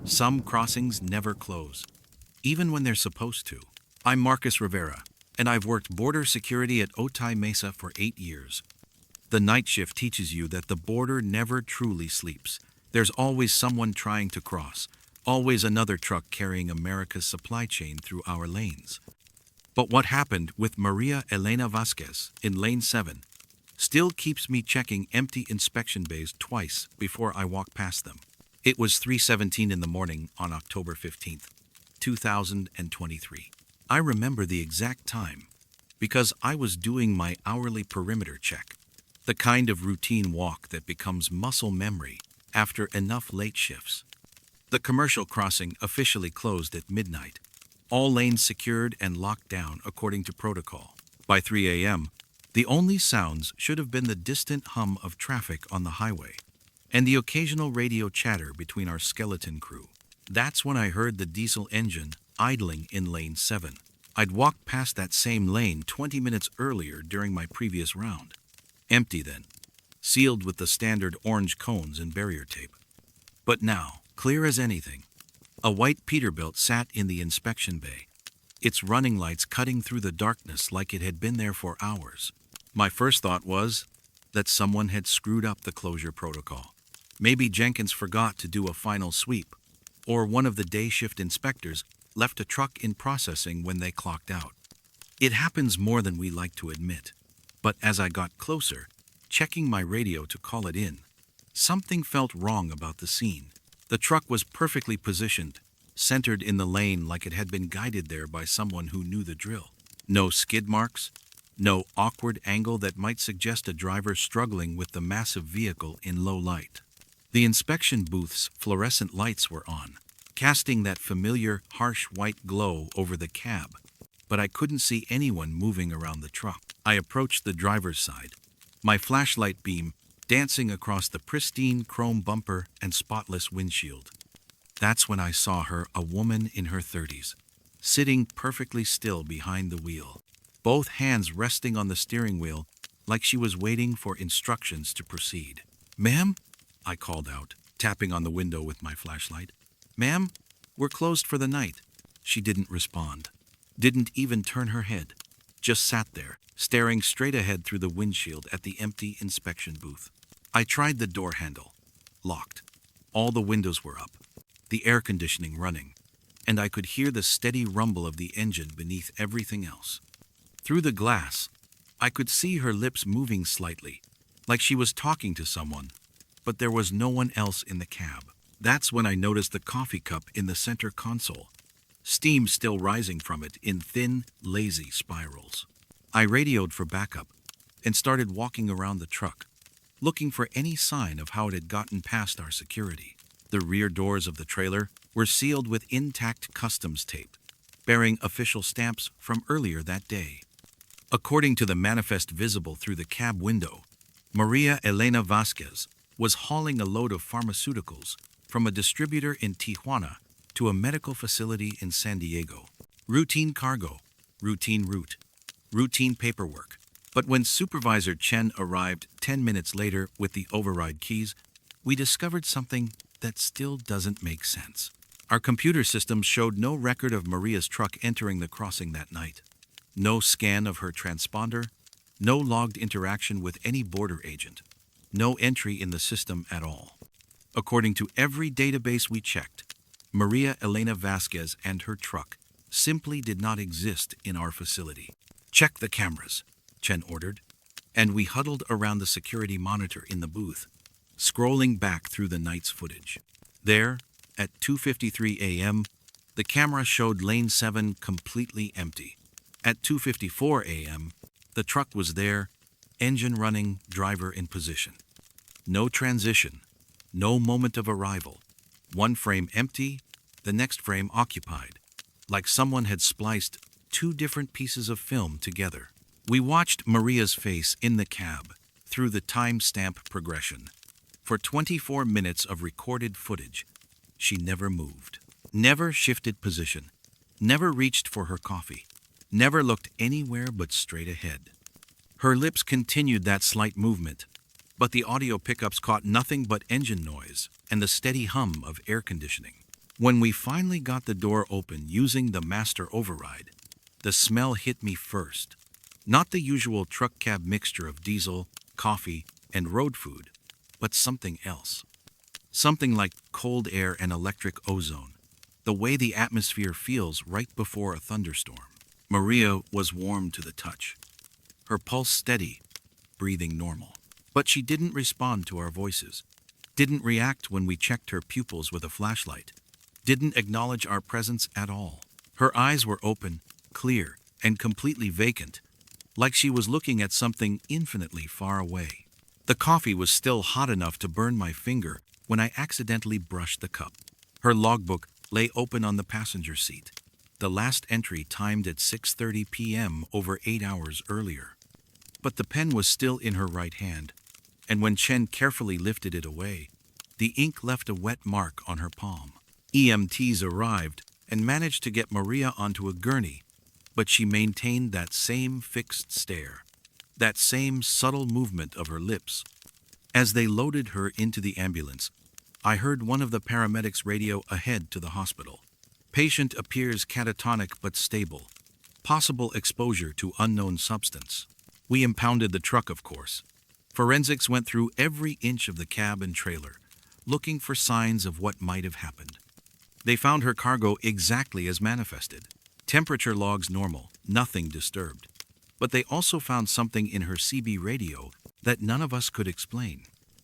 Some crossings never close, even when they're supposed to. I'm Marcus Rivera, and I've worked border security at Otay Mesa for 8 years. The night shift teaches you that the border never truly sleeps. There's always someone trying to cross, always another truck carrying America's supply chain through our lanes. But what happened with Maria Elena Vasquez in Lane 7 still keeps me checking empty inspection bays twice before I walk past them. It was 3:17 in the morning on October 15th, 2023. I remember the exact time because I was doing my hourly perimeter check, the kind of routine walk that becomes muscle memory after enough late shifts. The commercial crossing officially closed at midnight, all lanes secured and locked down according to protocol. By 3 a.m., the only sounds should have been the distant hum of traffic on the highway and the occasional radio chatter between our skeleton crew. That's when I heard the diesel engine idling in Lane 7. I'd walked past that same lane 20 minutes earlier during my previous round. Empty then, sealed with the standard orange cones and barrier tape. But now, clear as anything, a white Peterbilt sat in the inspection bay, its running lights cutting through the darkness like it had been there for hours. My first thought was that someone had screwed up the closure protocol. Maybe Jenkins forgot to do a final sweep, or one of the day shift inspectors left a truck in processing when they clocked out. It happens more than we like to admit, but as I got closer, checking my radio to call it in, something felt wrong about the scene. The truck was perfectly positioned, centered in the lane like it had been guided there by someone who knew the drill. No skid marks, no awkward angle that might suggest a driver struggling with the massive vehicle in low light. The inspection booth's fluorescent lights were on, casting that familiar, harsh white glow over the cab, but I couldn't see anyone moving around the truck. I approached the driver's side, my flashlight beam dancing across the pristine chrome bumper and spotless windshield. That's when I saw her, a woman in her 30s, sitting perfectly still behind the wheel, both hands resting on the steering wheel like she was waiting for instructions to proceed. "Ma'am?" I called out, tapping on the window with my flashlight. "Ma'am, we're closed for the night." She didn't respond, didn't even turn her head, just sat there, staring straight ahead through the windshield at the empty inspection booth. I tried the door handle, locked. All the windows were up, the air conditioning running, and I could hear the steady rumble of the engine beneath everything else. Through the glass, I could see her lips moving slightly, like she was talking to someone, but there was no one else in the cab. That's when I noticed the coffee cup in the center console, steam still rising from it in thin, lazy spirals. I radioed for backup and started walking around the truck, looking for any sign of how it had gotten past our security. The rear doors of the trailer were sealed with intact customs tape, bearing official stamps from earlier that day. According to the manifest visible through the cab window, Maria Elena Vasquez was hauling a load of pharmaceuticals from a distributor in Tijuana to a medical facility in San Diego. Routine cargo, routine route, routine paperwork. But when Supervisor Chen arrived 10 minutes later with the override keys, we discovered something that still doesn't make sense. Our computer systems showed no record of Maria's truck entering the crossing that night. No scan of her transponder, no logged interaction with any border agent, no entry in the system at all. According to every database we checked, Maria Elena Vasquez and her truck simply did not exist in our facility. "Check the cameras," Chen ordered, and we huddled around the security monitor in the booth, scrolling back through the night's footage. There, at 2:53 a.m., the camera showed Lane 7 completely empty. At 2:54 a.m., the truck was there, engine running, driver in position. No transition, no moment of arrival. One frame empty, the next frame occupied, like someone had spliced two different pieces of film together. We watched Maria's face in the cab through the timestamp progression. For 24 minutes of recorded footage, she never moved, never shifted position, never reached for her coffee, never looked anywhere but straight ahead. Her lips continued that slight movement, but the audio pickups caught nothing but engine noise and the steady hum of air conditioning. When we finally got the door open using the master override, the smell hit me first. Not the usual truck cab mixture of diesel, coffee, and road food, but something else. Something like cold air and electric ozone, the way the atmosphere feels right before a thunderstorm. Maria was warm to the touch, her pulse steady, breathing normal. But she didn't respond to our voices, didn't react when we checked her pupils with a flashlight, didn't acknowledge our presence at all. Her eyes were open, clear, and completely vacant, like she was looking at something infinitely far away. The coffee was still hot enough to burn my finger when I accidentally brushed the cup. Her logbook lay open on the passenger seat, the last entry timed at 6:30 p.m. over 8 hours earlier. But the pen was still in her right hand, and when Chen carefully lifted it away, the ink left a wet mark on her palm. EMTs arrived and managed to get Maria onto a gurney, but she maintained that same fixed stare, that same subtle movement of her lips. As they loaded her into the ambulance, I heard one of the paramedics radio ahead to the hospital. Patient appears catatonic but stable. Possible exposure to unknown substance. We impounded the truck, of course. Forensics went through every inch of the cab and trailer, looking for signs of what might have happened. They found her cargo exactly as manifested. Temperature logs normal, nothing disturbed. But they also found something in her CB radio that none of us could explain.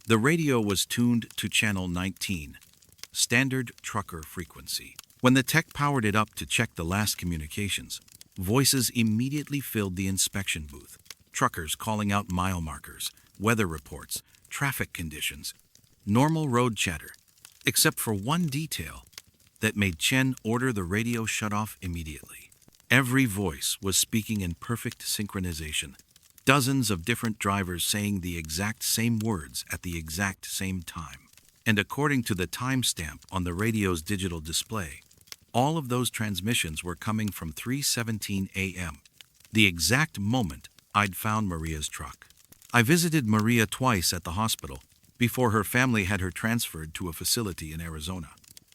The radio was tuned to channel 19, standard trucker frequency. When the tech powered it up to check the last communications, voices immediately filled the inspection booth. Truckers calling out mile markers, weather reports, traffic conditions, normal road chatter, except for one detail that made Chen order the radio shut off immediately. Every voice was speaking in perfect synchronization. Dozens of different drivers saying the exact same words at the exact same time. And according to the timestamp on the radio's digital display, all of those transmissions were coming from 3:17 a.m., the exact moment I'd found Maria's truck. I visited Maria twice at the hospital before her family had her transferred to a facility in Arizona.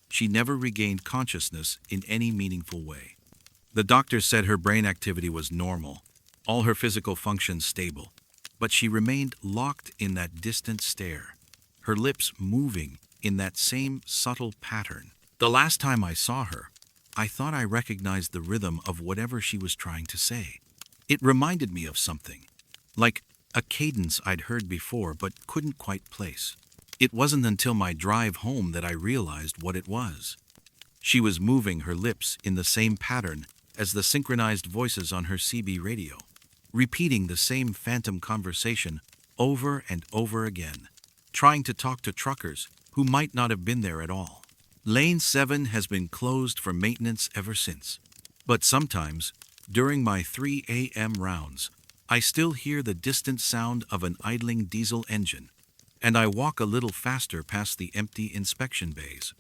She never regained consciousness in any meaningful way. The doctor said her brain activity was normal, all her physical functions stable, but she remained locked in that distant stare, her lips moving in that same subtle pattern. The last time I saw her, I thought I recognized the rhythm of whatever she was trying to say. It reminded me of something, like a cadence I'd heard before but couldn't quite place. It wasn't until my drive home that I realized what it was. She was moving her lips in the same pattern as the synchronized voices on her CB radio, repeating the same phantom conversation over and over again, trying to talk to truckers who might not have been there at all. Lane 7 has been closed for maintenance ever since. But sometimes, during my 3 a.m. rounds, I still hear the distant sound of an idling diesel engine, and I walk a little faster past the empty inspection bays.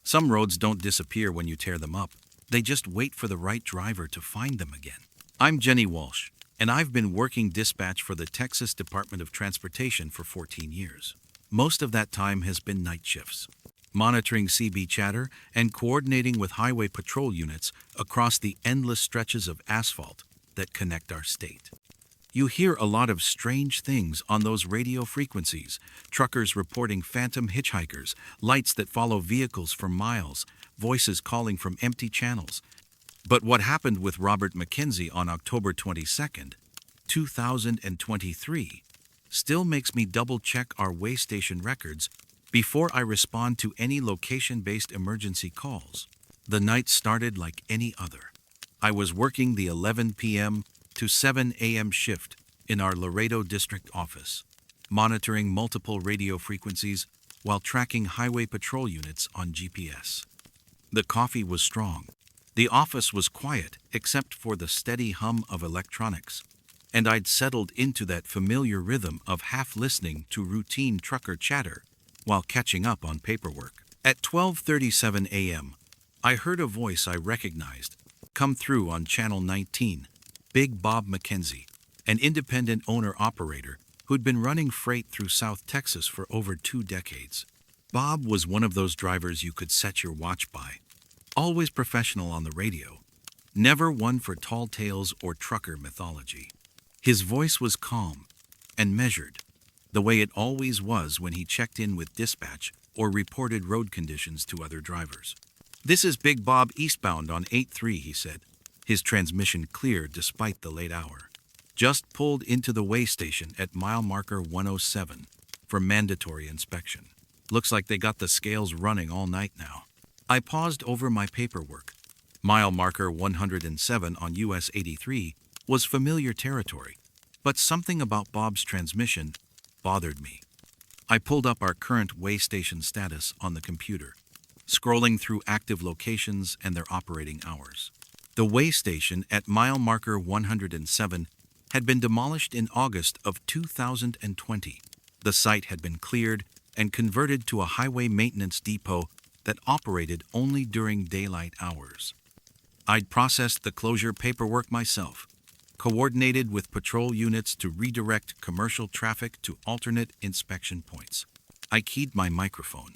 Some roads don't disappear when you tear them up. They just wait for the right driver to find them again. I'm Jenny Walsh, and I've been working dispatch for the Texas Department of Transportation for 14 years. Most of that time has been night shifts, monitoring CB chatter and coordinating with highway patrol units across the endless stretches of asphalt that connect our state. You hear a lot of strange things on those radio frequencies, truckers reporting phantom hitchhikers, lights that follow vehicles for miles, voices calling from empty channels. But what happened with Robert McKenzie on October 22nd, 2023, still makes me double-check our way station records before I respond to any location-based emergency calls. The night started like any other. I was working the 11 p.m. to 7 a.m. shift in our Laredo district office, monitoring multiple radio frequencies while tracking highway patrol units on GPS. The coffee was strong. The office was quiet except for the steady hum of electronics, and I'd settled into that familiar rhythm of half listening to routine trucker chatter while catching up on paperwork. At 12:37 a.m., I heard a voice I recognized come through on Channel 19, Big Bob McKenzie, an independent owner-operator who'd been running freight through South Texas for over 2 decades. Bob was one of those drivers you could set your watch by. Always professional on the radio, never one for tall tales or trucker mythology. His voice was calm and measured, the way it always was when he checked in with dispatch or reported road conditions to other drivers. "This is Big Bob eastbound on 8-3, he said, his transmission clear despite the late hour. "Just pulled into the way station at mile marker 107 for mandatory inspection. Looks like they got the scales running all night now." I paused over my paperwork. Mile marker 107 on US 83 was familiar territory, but something about Bob's transmission bothered me. I pulled up our current way station status on the computer, scrolling through active locations and their operating hours. The way station at mile marker 107 had been demolished in August of 2020. The site had been cleared and converted to a highway maintenance depot that operated only during daylight hours. I'd processed the closure paperwork myself, coordinated with patrol units to redirect commercial traffic to alternate inspection points. I keyed my microphone.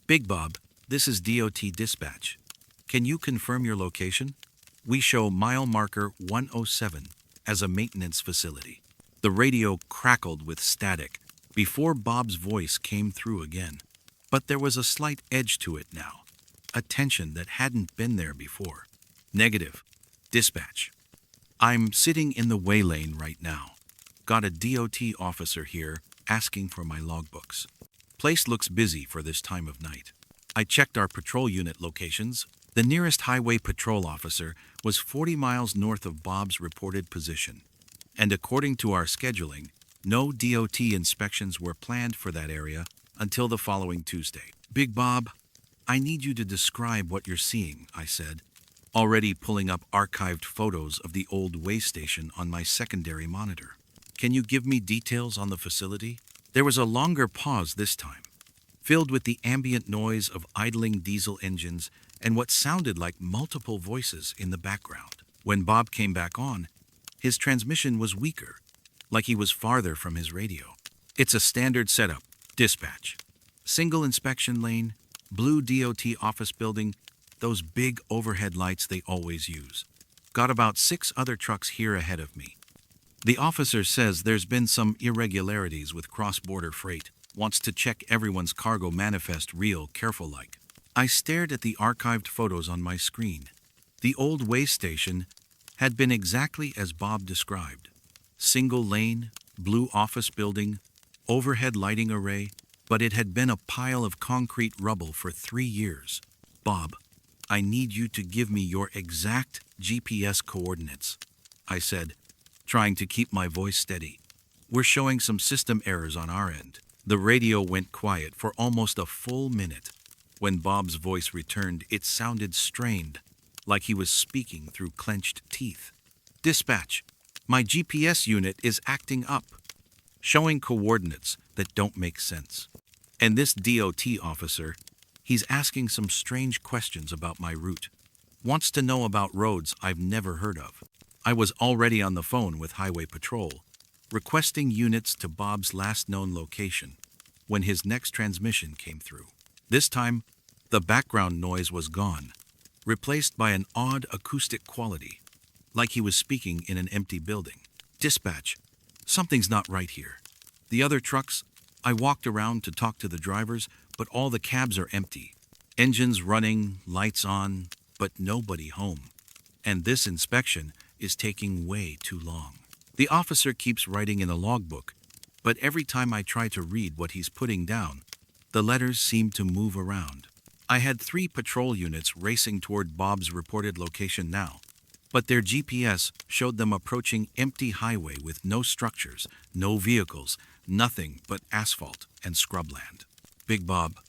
"Big Bob, this is DOT dispatch. Can you confirm your location? We show mile marker 107 as a maintenance facility." The radio crackled with static before Bob's voice came through again. But there was a slight edge to it now, a tension that hadn't been there before. "Negative. Dispatch. I'm sitting in the way lane right now. Got a DOT officer here asking for my logbooks. Place looks busy for this time of night." I checked our patrol unit locations. The nearest highway patrol officer was 40 miles north of Bob's reported position. And according to our scheduling, no DOT inspections were planned for that area until the following Tuesday. "Big Bob, I need you to describe what you're seeing," I said, already pulling up archived photos of the old way station on my secondary monitor. "Can you give me details on the facility?" There was a longer pause this time, filled with the ambient noise of idling diesel engines and what sounded like multiple voices in the background. When Bob came back on, his transmission was weaker, like he was farther from his radio. "It's a standard setup. Dispatch. Single inspection lane, blue DOT office building, those big overhead lights they always use. Got about 6 other trucks here ahead of me. The officer says there's been some irregularities with cross-border freight. Wants to check everyone's cargo manifest real careful-like." I stared at the archived photos on my screen. The old way station had been exactly as Bob described. Single lane, blue office building, overhead lighting array, but it had been a pile of concrete rubble for 3 years. "Bob, I need you to give me your exact GPS coordinates," I said, trying to keep my voice steady. "We're showing some system errors on our end." The radio went quiet for almost a full minute. When Bob's voice returned, it sounded strained, like he was speaking through clenched teeth. "Dispatch, my GPS unit is acting up, showing coordinates that don't make sense. And this DOT officer, he's asking some strange questions about my route. Wants to know about roads I've never heard of." I was already on the phone with Highway Patrol, requesting units to Bob's last known location when his next transmission came through. This time, the background noise was gone, replaced by an odd acoustic quality, like he was speaking in an empty building. "Dispatch, something's not right here. The other trucks, I walked around to talk to the drivers, but all the cabs are empty. Engines running, lights on, but nobody home. And this inspection is taking way too long." The officer keeps writing in a logbook, but every time I try to read what he's putting down, the letters seem to move around. I had 3 patrol units racing toward Bob's reported location now, but their GPS showed them approaching empty highway with no structures, no vehicles, nothing but asphalt and scrubland. "Big Bob,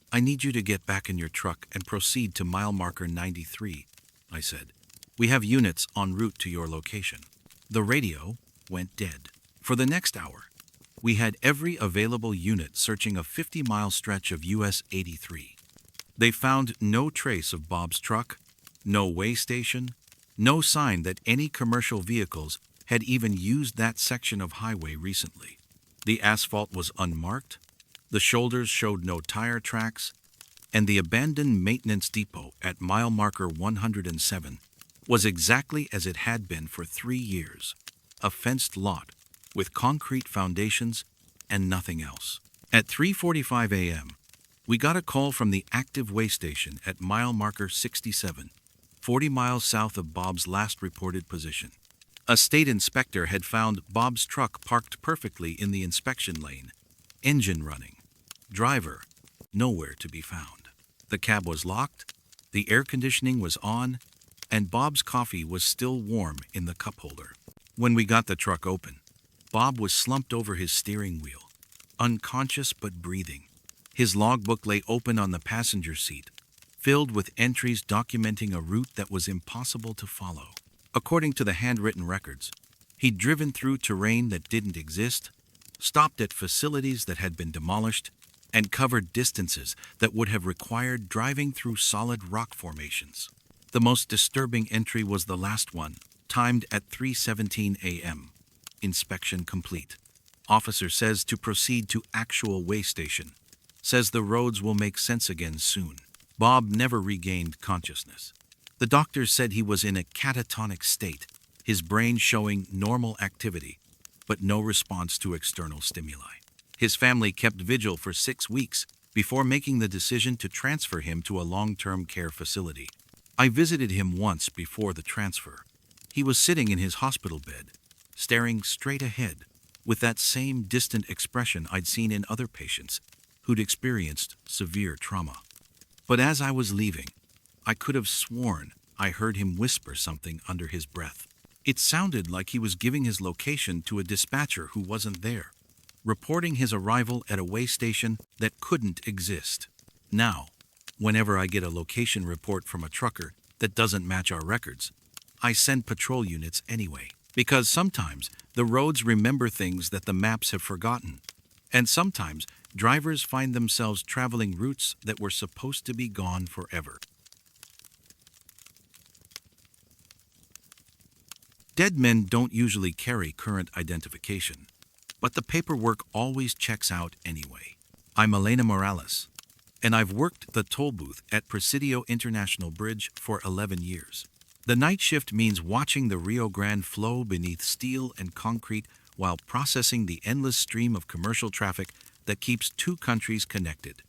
I need you to get back in your truck and proceed to mile marker 93, I said. "We have units en route to your location." The radio went dead. For the next hour, we had every available unit searching a 50-mile stretch of US 83. They found no trace of Bob's truck, no way station, no sign that any commercial vehicles had even used that section of highway recently. The asphalt was unmarked, the shoulders showed no tire tracks, and the abandoned maintenance depot at mile marker 107 was exactly as it had been for 3 years, a fenced lot with concrete foundations and nothing else. At 3:45 a.m., we got a call from the active way station at mile marker 67, 40 miles south of Bob's last reported position. A state inspector had found Bob's truck parked perfectly in the inspection lane, engine running, driver nowhere to be found. The cab was locked, the air conditioning was on, and Bob's coffee was still warm in the cup holder. When we got the truck open, Bob was slumped over his steering wheel, unconscious but breathing. His logbook lay open on the passenger seat, filled with entries documenting a route that was impossible to follow. According to the handwritten records, he'd driven through terrain that didn't exist, stopped at facilities that had been demolished, and covered distances that would have required driving through solid rock formations. The most disturbing entry was the last one, timed at 3:17 a.m. Inspection complete. Officer says to proceed to actual way station. Says the roads will make sense again soon. Bob never regained consciousness. The doctors said he was in a catatonic state, his brain showing normal activity, but no response to external stimuli. His family kept vigil for 6 weeks before making the decision to transfer him to a long-term care facility. I visited him once before the transfer. He was sitting in his hospital bed, staring straight ahead, with that same distant expression I'd seen in other patients who'd experienced severe trauma. But as I was leaving, I could have sworn I heard him whisper something under his breath. It sounded like he was giving his location to a dispatcher who wasn't there, reporting his arrival at a way station that couldn't exist. Now, whenever I get a location report from a trucker that doesn't match our records, I send patrol units anyway, because sometimes the roads remember things that the maps have forgotten, and sometimes drivers find themselves traveling routes that were supposed to be gone forever. Dead men don't usually carry current identification, but the paperwork always checks out anyway. I'm Elena Morales, and I've worked the toll booth at Presidio International Bridge for 11 years. The night shift means watching the Rio Grande flow beneath steel and concrete while processing the endless stream of commercial traffic that keeps two countries connected.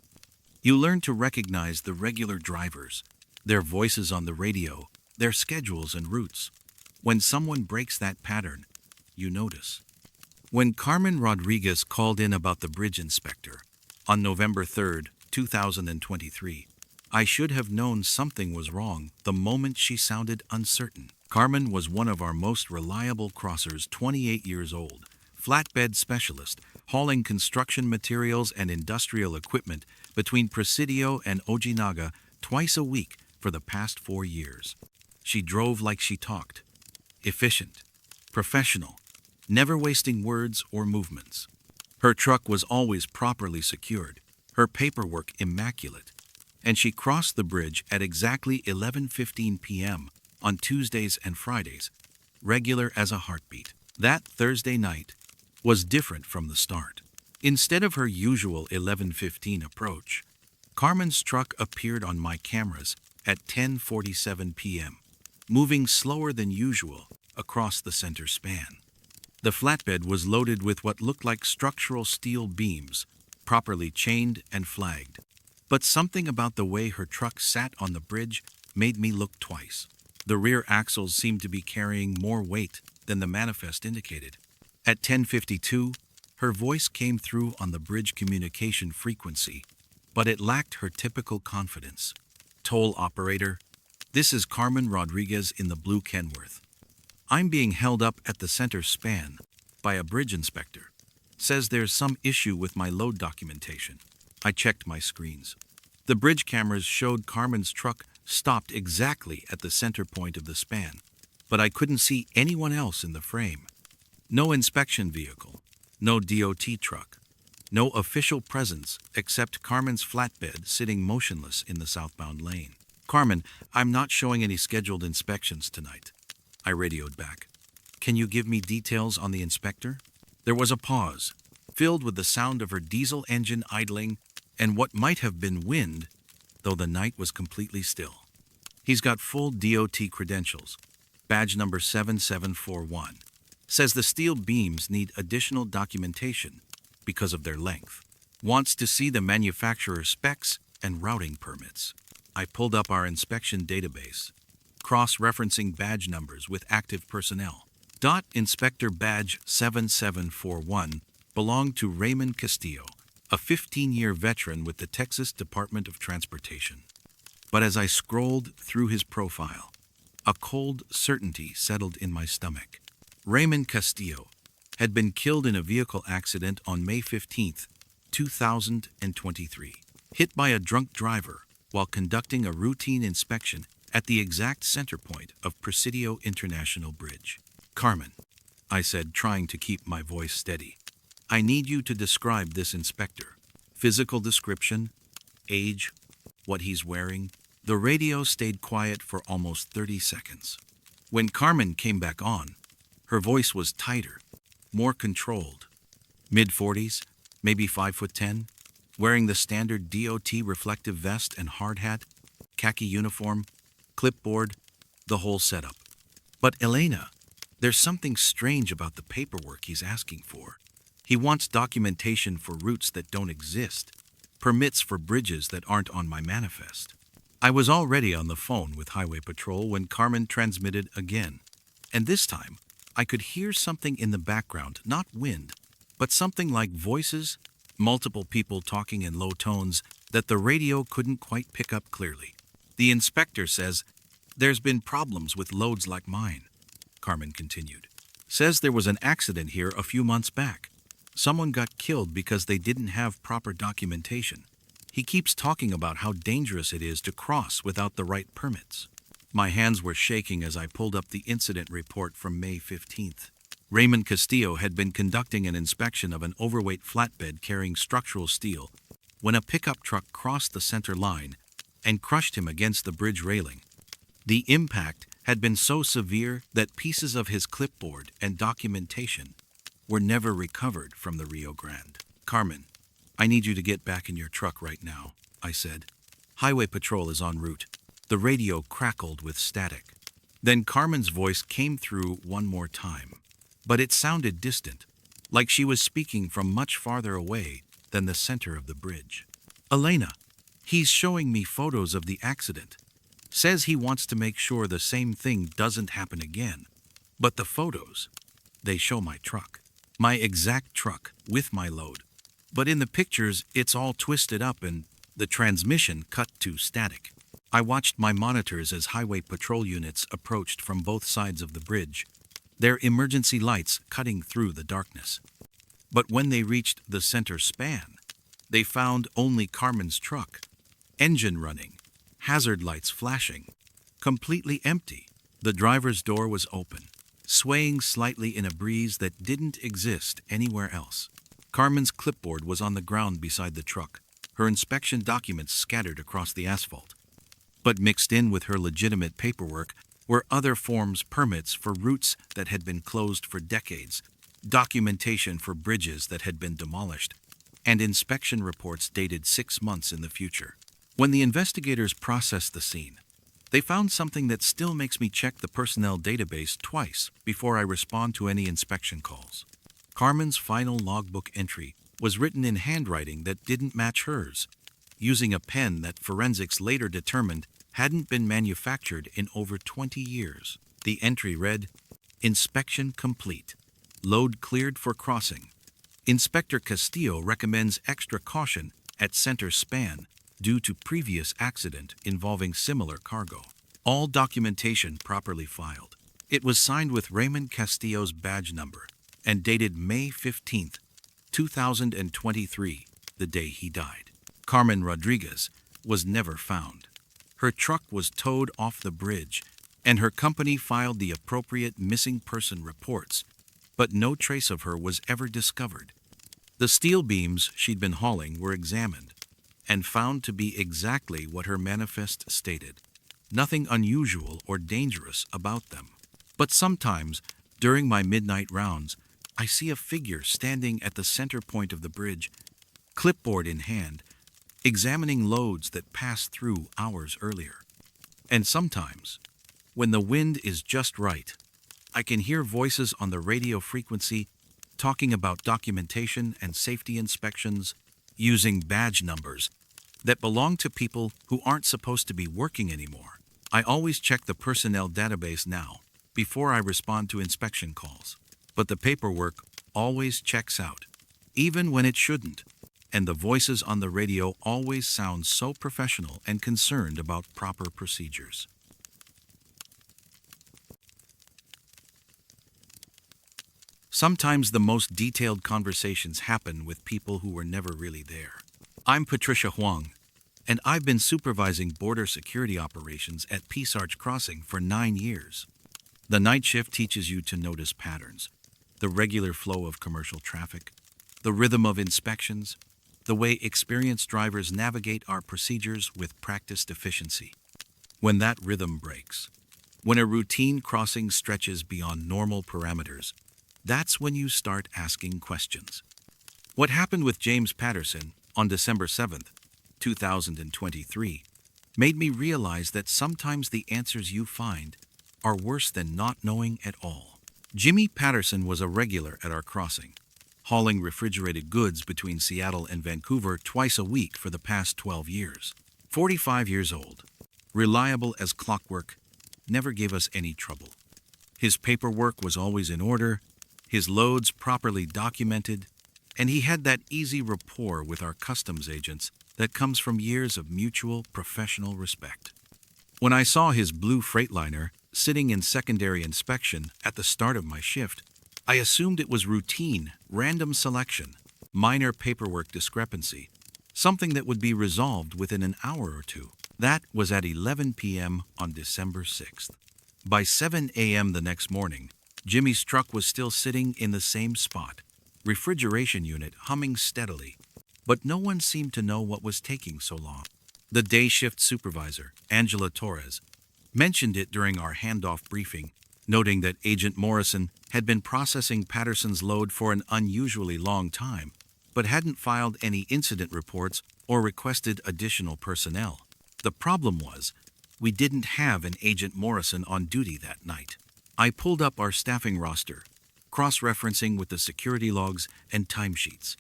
You learn to recognize the regular drivers, their voices on the radio, their schedules and routes. When someone breaks that pattern, you notice. When Carmen Rodriguez called in about the bridge inspector on November 3rd, 2023, I should have known something was wrong the moment she sounded uncertain. Carmen was one of our most reliable crossers, 28 years old, flatbed specialist, hauling construction materials and industrial equipment between Presidio and Ojinaga twice a week for the past 4 years. She drove like she talked. Efficient, professional, never wasting words or movements. Her truck was always properly secured, her paperwork immaculate, and she crossed the bridge at exactly 11:15 p.m. on Tuesdays and Fridays, regular as a heartbeat. That Thursday night was different from the start. Instead of her usual 11:15 approach, Carmen's truck appeared on my cameras at 10:47 p.m., moving slower than usual across the center span. The flatbed was loaded with what looked like structural steel beams, properly chained and flagged. But something about the way her truck sat on the bridge made me look twice. The rear axles seemed to be carrying more weight than the manifest indicated. At 10:52, her voice came through on the bridge communication frequency, but it lacked her typical confidence. Toll operator, this is Carmen Rodriguez in the blue Kenworth. I'm being held up at the center span by a bridge inspector. Says there's some issue with my load documentation. I checked my screens. The bridge cameras showed Carmen's truck stopped exactly at the center point of the span, but I couldn't see anyone else in the frame. No inspection vehicle, no DOT truck, no official presence except Carmen's flatbed sitting motionless in the southbound lane. Carmen, I'm not showing any scheduled inspections tonight. I radioed back. Can you give me details on the inspector? There was a pause, filled with the sound of her diesel engine idling and what might have been wind, though the night was completely still. He's got full DOT credentials, badge number 7741. Says the steel beams need additional documentation because of their length. Wants to see the manufacturer's specs and routing permits. I pulled up our inspection database, cross-referencing badge numbers with active personnel. Inspector badge 7741 belonged to Raymond Castillo, a 15-year veteran with the Texas Department of Transportation. But as I scrolled through his profile, a cold certainty settled in my stomach. Raymond Castillo had been killed in a vehicle accident on May 15, 2023, hit by a drunk driver while conducting a routine inspection at the exact center point of Presidio International Bridge. "Carmen," I said, trying to keep my voice steady, "I need you to describe this inspector. Physical description, age, what he's wearing." The radio stayed quiet for almost 30 seconds. When Carmen came back on, her voice was tighter, more controlled. Mid-40s, maybe 5'10", wearing the standard DOT reflective vest and hard hat, khaki uniform, clipboard, the whole setup. "But Elena, there's something strange about the paperwork he's asking for. He wants documentation for routes that don't exist, permits for bridges that aren't on my manifest." I was already on the phone with Highway Patrol when Carmen transmitted again, and this time I could hear something in the background, not wind, but something like voices, multiple people talking in low tones that the radio couldn't quite pick up clearly. "The inspector says there's been problems with loads like mine," Carmen continued. "Says there was an accident here a few months back. Someone got killed because they didn't have proper documentation. He keeps talking about how dangerous it is to cross without the right permits." My hands were shaking as I pulled up the incident report from May 15th. Raymond Castillo had been conducting an inspection of an overweight flatbed carrying structural steel when a pickup truck crossed the center line and crushed him against the bridge railing. The impact had been so severe that pieces of his clipboard and documentation were never recovered from the Rio Grande. "Carmen, I need you to get back in your truck right now," I said. "Highway Patrol is en route." The radio crackled with static. Then Carmen's voice came through one more time, but it sounded distant, like she was speaking from much farther away than the center of the bridge. "Elena, he's showing me photos of the accident. Says he wants to make sure the same thing doesn't happen again. But the photos, they show my truck. My exact truck with my load. But in the pictures, it's all twisted up and the transmission cut to static." I watched my monitors as Highway Patrol units approached from both sides of the bridge, their emergency lights cutting through the darkness. But when they reached the center span, they found only Carmen's truck, engine running, hazard lights flashing, completely empty. The driver's door was open, swaying slightly in a breeze that didn't exist anywhere else. Carmen's clipboard was on the ground beside the truck, her inspection documents scattered across the asphalt. But mixed in with her legitimate paperwork were other forms, permits for routes that had been closed for decades, documentation for bridges that had been demolished, and inspection reports dated 6 months in the future. When the investigators processed the scene, they found something that still makes me check the personnel database twice before I respond to any inspection calls. Carmen's final logbook entry was written in handwriting that didn't match hers, using a pen that forensics later determined hadn't been manufactured in over 20 years. The entry read, "Inspection complete. Load cleared for crossing. Inspector Castillo recommends extra caution at center span due to previous accident involving similar cargo. All documentation properly filed." It was signed with Raymond Castillo's badge number and dated May 15th, 2023, the day he died. Carmen Rodriguez was never found. Her truck was towed off the bridge, and her company filed the appropriate missing person reports, but no trace of her was ever discovered. The steel beams she'd been hauling were examined and found to be exactly what her manifest stated. Nothing unusual or dangerous about them. But sometimes, during my midnight rounds, I see a figure standing at the center point of the bridge, clipboard in hand, examining loads that passed through hours earlier. And sometimes, when the wind is just right, I can hear voices on the radio frequency talking about documentation and safety inspections using badge numbers that belong to people who aren't supposed to be working anymore. I always check the personnel database now before I respond to inspection calls. But the paperwork always checks out, even when it shouldn't. And the voices on the radio always sound so professional and concerned about proper procedures. Sometimes the most detailed conversations happen with people who were never really there. I'm Patricia Huang, and I've been supervising border security operations at Peace Arch Crossing for 9 years. The night shift teaches you to notice patterns, the regular flow of commercial traffic, the rhythm of inspections, the way experienced drivers navigate our procedures with practiced efficiency. When that rhythm breaks, when a routine crossing stretches beyond normal parameters, that's when you start asking questions. What happened with James Patterson on December 7th, 2023, made me realize that sometimes the answers you find are worse than not knowing at all. Jimmy Patterson was a regular at our crossing, hauling refrigerated goods between Seattle and Vancouver twice a week for the past 12 years. 45 years old, reliable as clockwork, never gave us any trouble. His paperwork was always in order, his loads properly documented, and he had that easy rapport with our customs agents that comes from years of mutual professional respect. When I saw his blue Freightliner sitting in secondary inspection at the start of my shift, I assumed it was routine, random selection, minor paperwork discrepancy, something that would be resolved within an hour or two. That was at 11 p.m. on December 6th. By 7 a.m. the next morning, Jimmy's truck was still sitting in the same spot, refrigeration unit humming steadily, but no one seemed to know what was taking so long. The day shift supervisor, Angela Torres, mentioned it during our handoff briefing, noting that Agent Morrison had been processing Patterson's load for an unusually long time, but hadn't filed any incident reports or requested additional personnel. The problem was, we didn't have an Agent Morrison on duty that night. I pulled up our staffing roster, cross-referencing with the security logs and timesheets.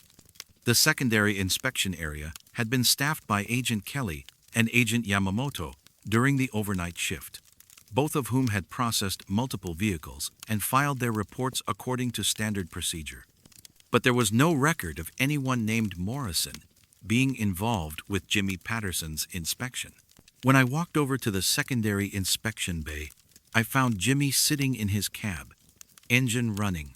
The secondary inspection area had been staffed by Agent Kelly and Agent Yamamoto during the overnight shift, both of whom had processed multiple vehicles and filed their reports according to standard procedure. But there was no record of anyone named Morrison being involved with Jimmy Patterson's inspection. When I walked over to the secondary inspection bay, I found Jimmy sitting in his cab, engine running,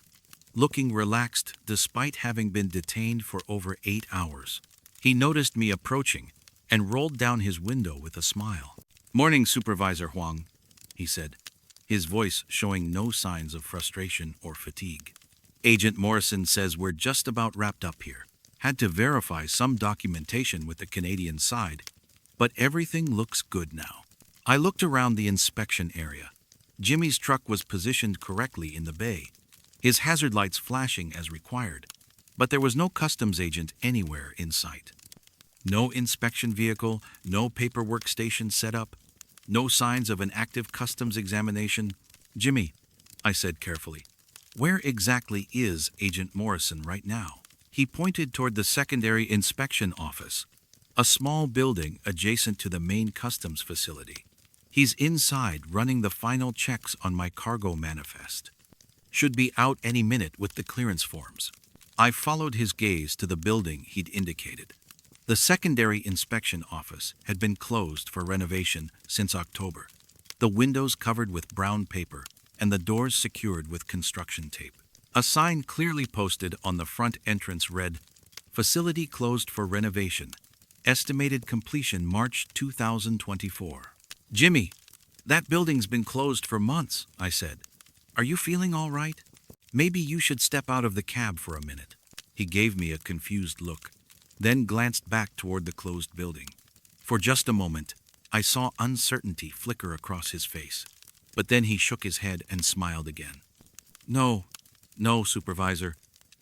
looking relaxed despite having been detained for over 8 hours. He noticed me approaching and rolled down his window with a smile. "Morning, Supervisor Huang," he said, his voice showing no signs of frustration or fatigue. "Agent Morrison says we're just about wrapped up here. Had to verify some documentation with the Canadian side, but everything looks good now." I looked around the inspection area. Jimmy's truck was positioned correctly in the bay, his hazard lights flashing as required, but there was no customs agent anywhere in sight. No inspection vehicle, no paperwork station set up, no signs of an active customs examination. "Jimmy," I said carefully, "where exactly is Agent Morrison right now?" He pointed toward the secondary inspection office, a small building adjacent to the main customs facility. "He's inside running the final checks on my cargo manifest. Should be out any minute with the clearance forms." I followed his gaze to the building he'd indicated. The secondary inspection office had been closed for renovation since October, the windows covered with brown paper and the doors secured with construction tape. A sign clearly posted on the front entrance read, "Facility closed for renovation. Estimated completion March 2024. "Jimmy, that building's been closed for months," I said. "Are you feeling all right? Maybe you should step out of the cab for a minute." He gave me a confused look, then glanced back toward the closed building. For just a moment, I saw uncertainty flicker across his face, but then he shook his head and smiled again. "No, No, Supervisor.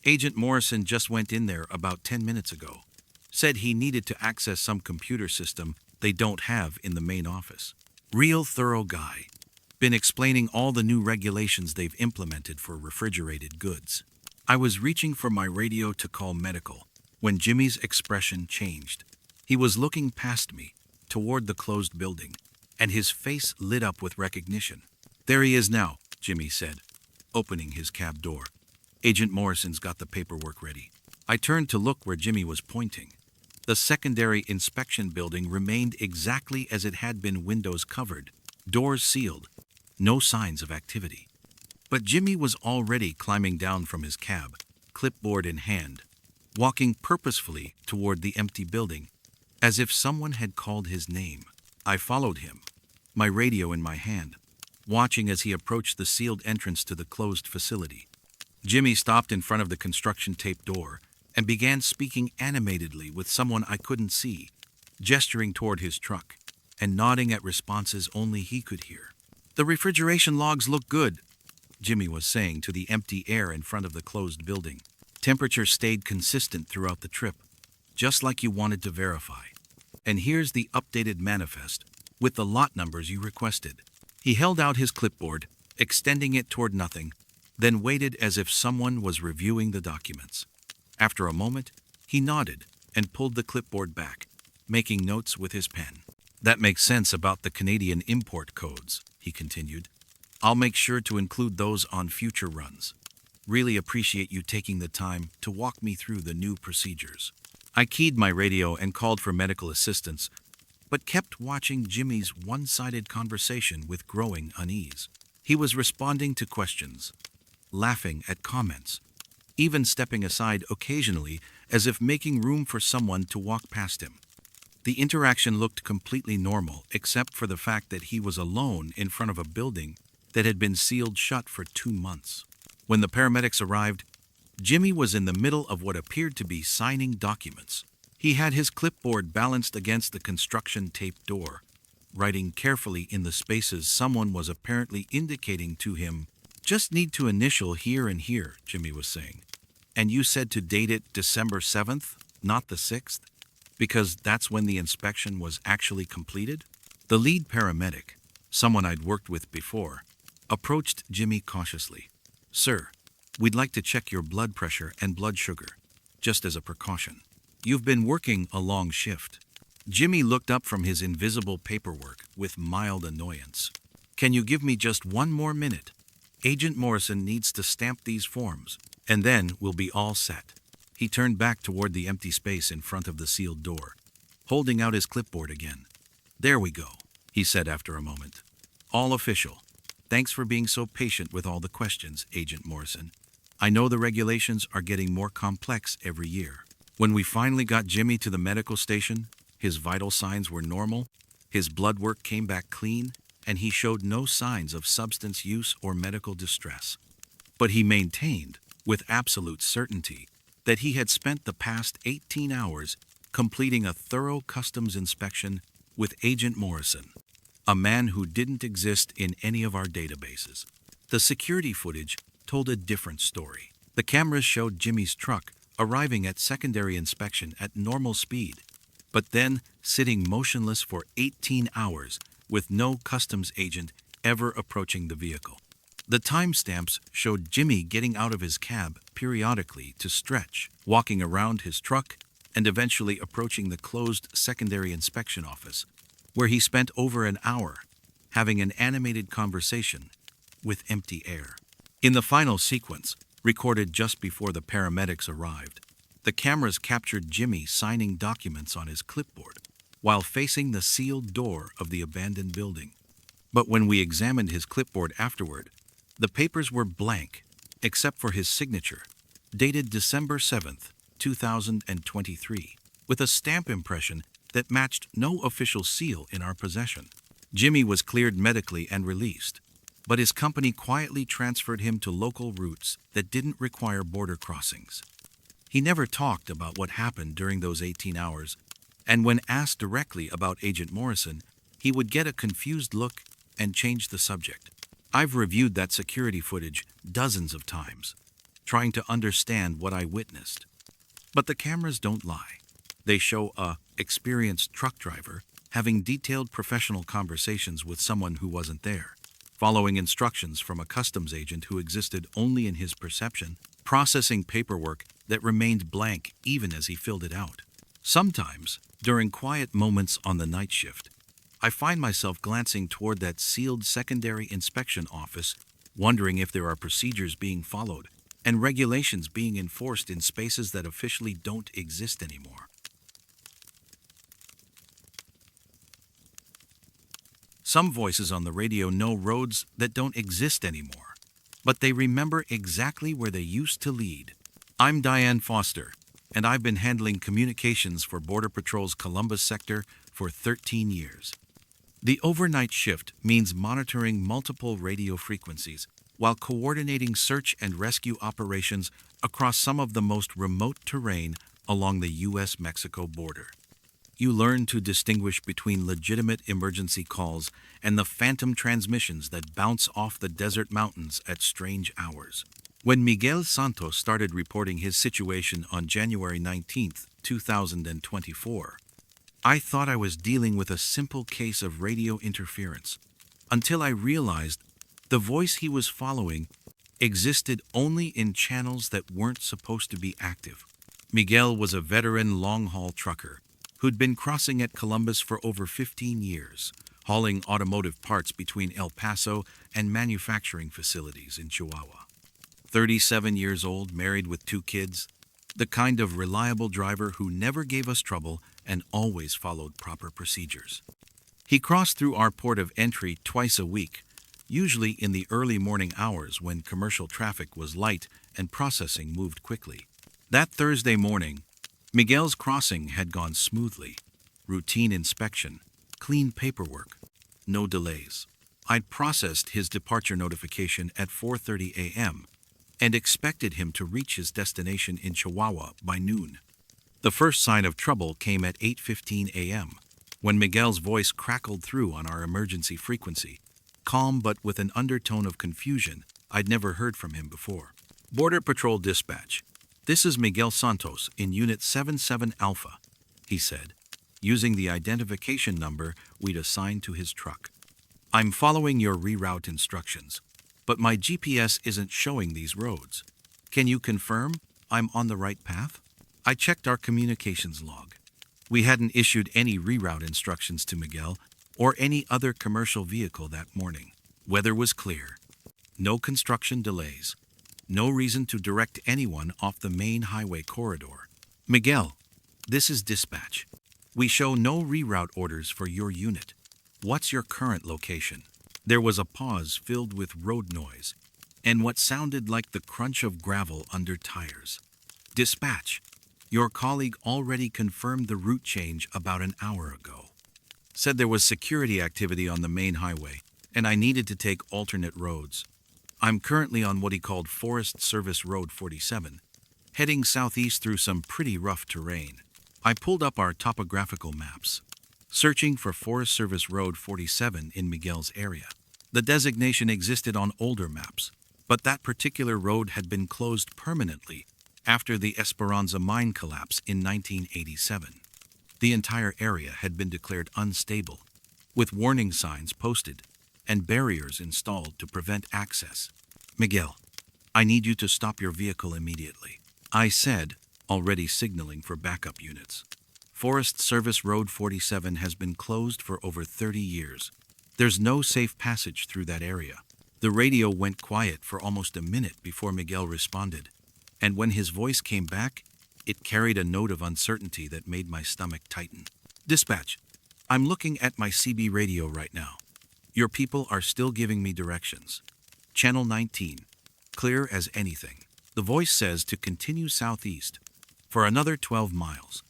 Agent Morrison just went in there about 10 minutes ago. Said he needed to access some computer system they don't have in the main office. Real thorough guy. Been explaining all the new regulations they've implemented for refrigerated goods. I was reaching for my radio to call medical when Jimmy's expression changed. He was looking past me, toward the closed building, and his face lit up with recognition. There he is now, Jimmy said, opening his cab door. Agent Morrison's got the paperwork ready. I turned to look where Jimmy was pointing. The secondary inspection building remained exactly as it had been, windows covered, doors sealed, no signs of activity. But Jimmy was already climbing down from his cab, clipboard in hand, walking purposefully toward the empty building, as if someone had called his name. I followed him, my radio in my hand, watching as he approached the sealed entrance to the closed facility. Jimmy stopped in front of the construction tape door and began speaking animatedly with someone I couldn't see, gesturing toward his truck and nodding at responses only he could hear. The refrigeration logs look good, Jimmy was saying to the empty air in front of the closed building. Temperature stayed consistent throughout the trip, just like you wanted to verify. And here's the updated manifest, with the lot numbers you requested. He held out his clipboard, extending it toward nothing, then waited as if someone was reviewing the documents. After a moment, he nodded and pulled the clipboard back, making notes with his pen. That makes sense about the Canadian import codes, he continued. I'll make sure to include those on future runs. Really appreciate you taking the time to walk me through the new procedures. I keyed my radio and called for medical assistance, but kept watching Jimmy's one-sided conversation with growing unease. He was responding to questions, laughing at comments, even stepping aside occasionally as if making room for someone to walk past him. The interaction looked completely normal, except for the fact that he was alone in front of a building that had been sealed shut for 2 months. When the paramedics arrived, Jimmy was in the middle of what appeared to be signing documents. He had his clipboard balanced against the construction tape door, writing carefully in the spaces someone was apparently indicating to him. Just need to initial here and here, Jimmy was saying. And you said to date it December 7th, not the 6th? Because that's when the inspection was actually completed? The lead paramedic, someone I'd worked with before, approached Jimmy cautiously. Sir, we'd like to check your blood pressure and blood sugar, just as a precaution. You've been working a long shift. Jimmy looked up from his invisible paperwork with mild annoyance. Can you give me just 1 more minute? Agent Morrison needs to stamp these forms, and then we'll be all set. He turned back toward the empty space in front of the sealed door, holding out his clipboard again. There we go, he said after a moment. All official. Thanks for being so patient with all the questions, Agent Morrison. I know the regulations are getting more complex every year. When we finally got Jimmy to the medical station, his vital signs were normal, his blood work came back clean, and he showed no signs of substance use or medical distress. But he maintained, with absolute certainty, that he had spent the past 18 hours completing a thorough customs inspection with Agent Morrison, a man who didn't exist in any of our databases. The security footage told a different story. The cameras showed Jimmy's truck arriving at secondary inspection at normal speed, but then sitting motionless for 18 hours with no customs agent ever approaching the vehicle. The timestamps showed Jimmy getting out of his cab periodically to stretch, walking around his truck, and eventually approaching the closed secondary inspection office, where he spent over an hour having an animated conversation with empty air. In the final sequence, recorded just before the paramedics arrived, the cameras captured Jimmy signing documents on his clipboard while facing the sealed door of the abandoned building. But when we examined his clipboard afterward, the papers were blank, except for his signature, dated December 7th, 2023, with a stamp impression that matched no official seal in our possession. Jimmy was cleared medically and released, but his company quietly transferred him to local routes that didn't require border crossings. He never talked about what happened during those 18 hours, and when asked directly about Agent Morrison, he would get a confused look and change the subject. I've reviewed that security footage dozens of times, trying to understand what I witnessed. But the cameras don't lie. They show a experienced truck driver having detailed professional conversations with someone who wasn't there, following instructions from a customs agent who existed only in his perception, processing paperwork that remained blank even as he filled it out. Sometimes, during quiet moments on the night shift, I find myself glancing toward that sealed secondary inspection office, wondering if there are procedures being followed and regulations being enforced in spaces that officially don't exist anymore. Some voices on the radio know roads that don't exist anymore, but they remember exactly where they used to lead. I'm Diane Foster, and I've been handling communications for Border Patrol's Columbus sector for 13 years. The overnight shift means monitoring multiple radio frequencies while coordinating search and rescue operations across some of the most remote terrain along the U.S.-Mexico border. You learn to distinguish between legitimate emergency calls and the phantom transmissions that bounce off the desert mountains at strange hours. When Miguel Santos started reporting his situation on January 19, 2024, I thought I was dealing with a simple case of radio interference, until I realized the voice he was following existed only in channels that weren't supposed to be active. Miguel was a veteran long-haul trucker who'd been crossing at Columbus for over 15 years, hauling automotive parts between El Paso and manufacturing facilities in Chihuahua. 37 years old, married with 2 kids, the kind of reliable driver who never gave us trouble and always followed proper procedures. He crossed through our port of entry twice a week, usually in the early morning hours when commercial traffic was light and processing moved quickly. That Thursday morning, Miguel's crossing had gone smoothly. Routine inspection, clean paperwork, no delays. I'd processed his departure notification at 4:30 a.m. and expected him to reach his destination in Chihuahua by noon. The first sign of trouble came at 8:15 a.m., when Miguel's voice crackled through on our emergency frequency, calm but with an undertone of confusion I'd never heard from him before. Border Patrol Dispatch. This is Miguel Santos in Unit 77 Alpha, he said, using the identification number we'd assigned to his truck. I'm following your reroute instructions, but my GPS isn't showing these roads. Can you confirm I'm on the right path? I checked our communications log. We hadn't issued any reroute instructions to Miguel or any other commercial vehicle that morning. Weather was clear. No construction delays. No reason to direct anyone off the main highway corridor. Miguel, this is dispatch. We show no reroute orders for your unit. What's your current location? There was a pause filled with road noise and what sounded like the crunch of gravel under tires. Dispatch, your colleague already confirmed the route change about an hour ago. Said there was security activity on the main highway and I needed to take alternate roads. I'm currently on what he called Forest Service Road 47, heading southeast through some pretty rough terrain. I pulled up our topographical maps, searching for Forest Service Road 47 in Miguel's area. The designation existed on older maps, but that particular road had been closed permanently after the Esperanza mine collapse in 1987. The entire area had been declared unstable, with warning signs posted and barriers installed to prevent access. Miguel, I need you to stop your vehicle immediately, I said, already signaling for backup units. Forest Service Road 47 has been closed for over 30 years. There's no safe passage through that area. The radio went quiet for almost a minute before Miguel responded, and when his voice came back, it carried a note of uncertainty that made my stomach tighten. Dispatch, I'm looking at my CB radio right now. Your people are still giving me directions. Channel 19, clear as anything. The voice says to continue southeast for another 12 miles,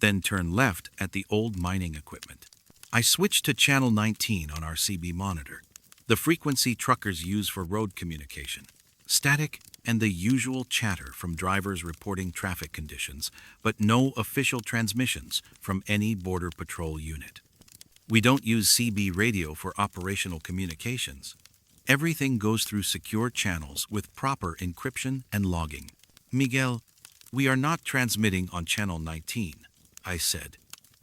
then turn left at the old mining equipment. I switched to Channel 19 on our CB monitor, the frequency truckers use for road communication. Static and the usual chatter from drivers reporting traffic conditions, but no official transmissions from any Border Patrol unit. We don't use CB radio for operational communications. Everything goes through secure channels with proper encryption and logging. Miguel, we are not transmitting on channel 19, I said.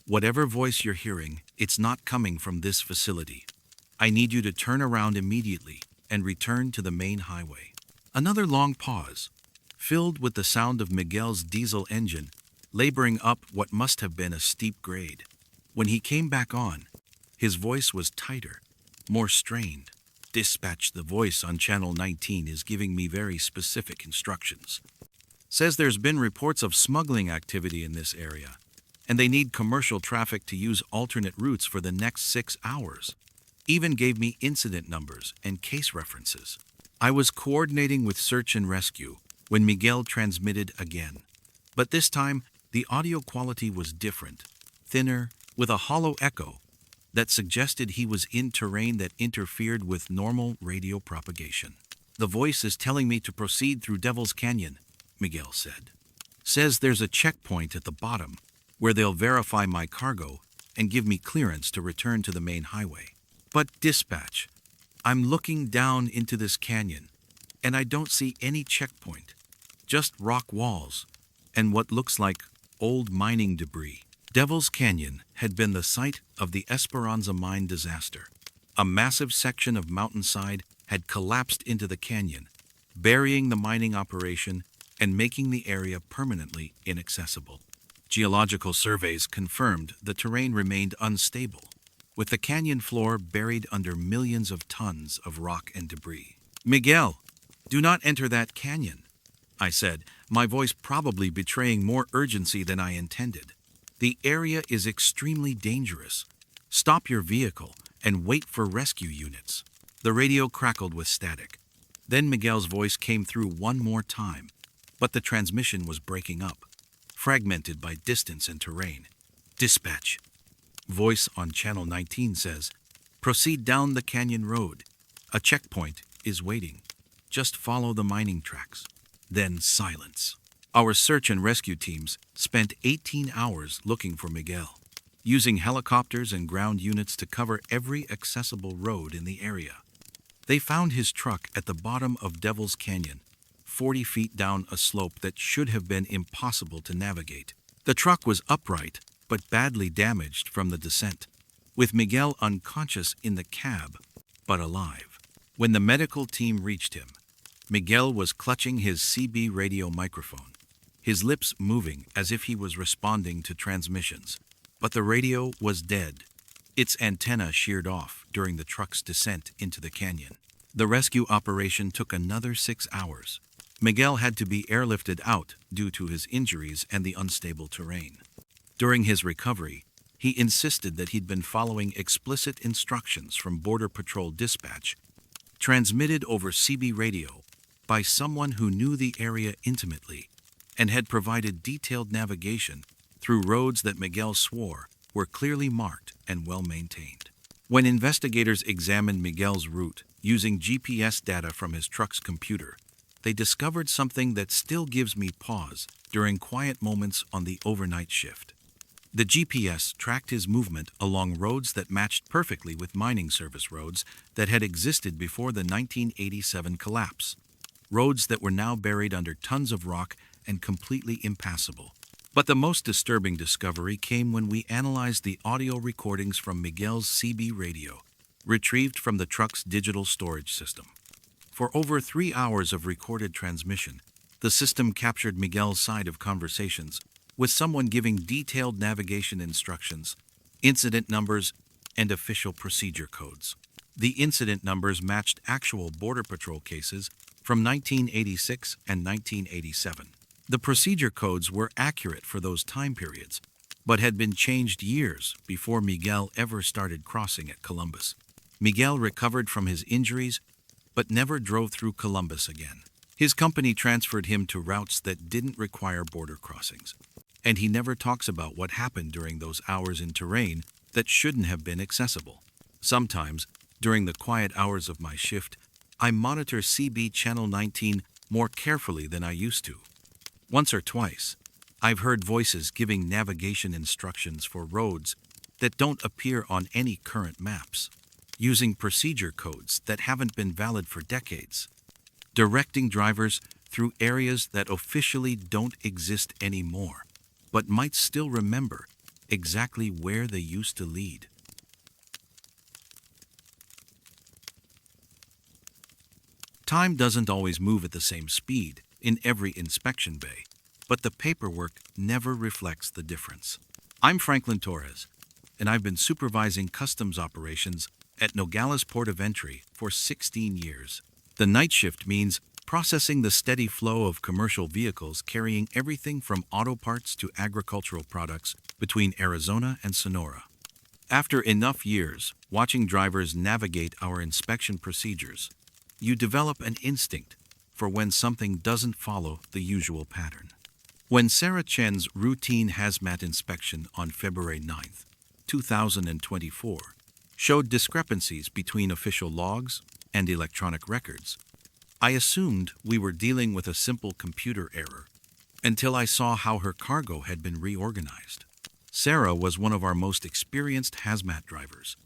Whatever voice you're hearing, it's not coming from this facility. I need you to turn around immediately and return to the main highway. Another long pause, filled with the sound of Miguel's diesel engine laboring up what must have been a steep grade. When he came back on, his voice was tighter, more strained. Dispatch, the voice on channel 19 is giving me very specific instructions. Says there's been reports of smuggling activity in this area, and they need commercial traffic to use alternate routes for the next 6 hours. Even gave me incident numbers and case references. I was coordinating with search and rescue when Miguel transmitted again. But this time, the audio quality was different, thinner, with a hollow echo that suggested he was in terrain that interfered with normal radio propagation. The voice is telling me to proceed through Devil's Canyon, Miguel said. Says there's a checkpoint at the bottom where they'll verify my cargo and give me clearance to return to the main highway. But dispatch, I'm looking down into this canyon and I don't see any checkpoint, just rock walls and what looks like old mining debris. Devil's Canyon had been the site of the Esperanza mine disaster. A massive section of mountainside had collapsed into the canyon, burying the mining operation and making the area permanently inaccessible. Geological surveys confirmed the terrain remained unstable, with the canyon floor buried under millions of tons of rock and debris. Miguel, do not enter that canyon, I said, my voice probably betraying more urgency than I intended. The area is extremely dangerous. Stop your vehicle and wait for rescue units. The radio crackled with static. Then Miguel's voice came through one more time, but the transmission was breaking up, fragmented by distance and terrain. Dispatch. Voice on channel 19 says, proceed down the canyon road. A checkpoint is waiting. Just follow the mining tracks. Then silence. Our search and rescue teams spent 18 hours looking for Miguel, using helicopters and ground units to cover every accessible road in the area. They found his truck at the bottom of Devil's Canyon, 40 feet down a slope that should have been impossible to navigate. The truck was upright, but badly damaged from the descent, with Miguel unconscious in the cab, but alive. When the medical team reached him, Miguel was clutching his CB radio microphone, his lips moving as if he was responding to transmissions. But the radio was dead, its antenna sheared off during the truck's descent into the canyon. The rescue operation took another 6 hours. Miguel had to be airlifted out due to his injuries and the unstable terrain. During his recovery, he insisted that he'd been following explicit instructions from Border Patrol dispatch, transmitted over CB radio by someone who knew the area intimately and had provided detailed navigation through roads that Miguel swore were clearly marked and well maintained. When investigators examined Miguel's route using GPS data from his truck's computer, they discovered something that still gives me pause during quiet moments on the overnight shift. The GPS tracked his movement along roads that matched perfectly with mining service roads that had existed before the 1987 collapse, roads that were now buried under tons of rock and completely impassable. But the most disturbing discovery came when we analyzed the audio recordings from Miguel's CB radio, retrieved from the truck's digital storage system. For over 3 hours of recorded transmission, the system captured Miguel's side of conversations, with someone giving detailed navigation instructions, incident numbers, and official procedure codes. The incident numbers matched actual Border Patrol cases from 1986 and 1987. The procedure codes were accurate for those time periods, but had been changed years before Miguel ever started crossing at Columbus. Miguel recovered from his injuries, but never drove through Columbus again. His company transferred him to routes that didn't require border crossings, and he never talks about what happened during those hours in terrain that shouldn't have been accessible. Sometimes, during the quiet hours of my shift, I monitor CB Channel 19 more carefully than I used to. Once or twice, I've heard voices giving navigation instructions for roads that don't appear on any current maps. using procedure codes that haven't been valid for decades, directing drivers through areas that officially don't exist anymore, but might still remember exactly where they used to lead. Time doesn't always move at the same speed in every inspection bay, but the paperwork never reflects the difference. I'm Franklin Torres, and I've been supervising customs operations at Nogales Port of Entry for 16 years. The night shift means processing the steady flow of commercial vehicles carrying everything from auto parts to agricultural products between Arizona and Sonora. After enough years watching drivers navigate our inspection procedures, you develop an instinct for when something doesn't follow the usual pattern. When Sarah Chen's routine hazmat inspection on February 9th, 2024, showed discrepancies between official logs and electronic records, I assumed we were dealing with a simple computer error until I saw how her cargo had been reorganized. Sarah was one of our most experienced hazmat drivers,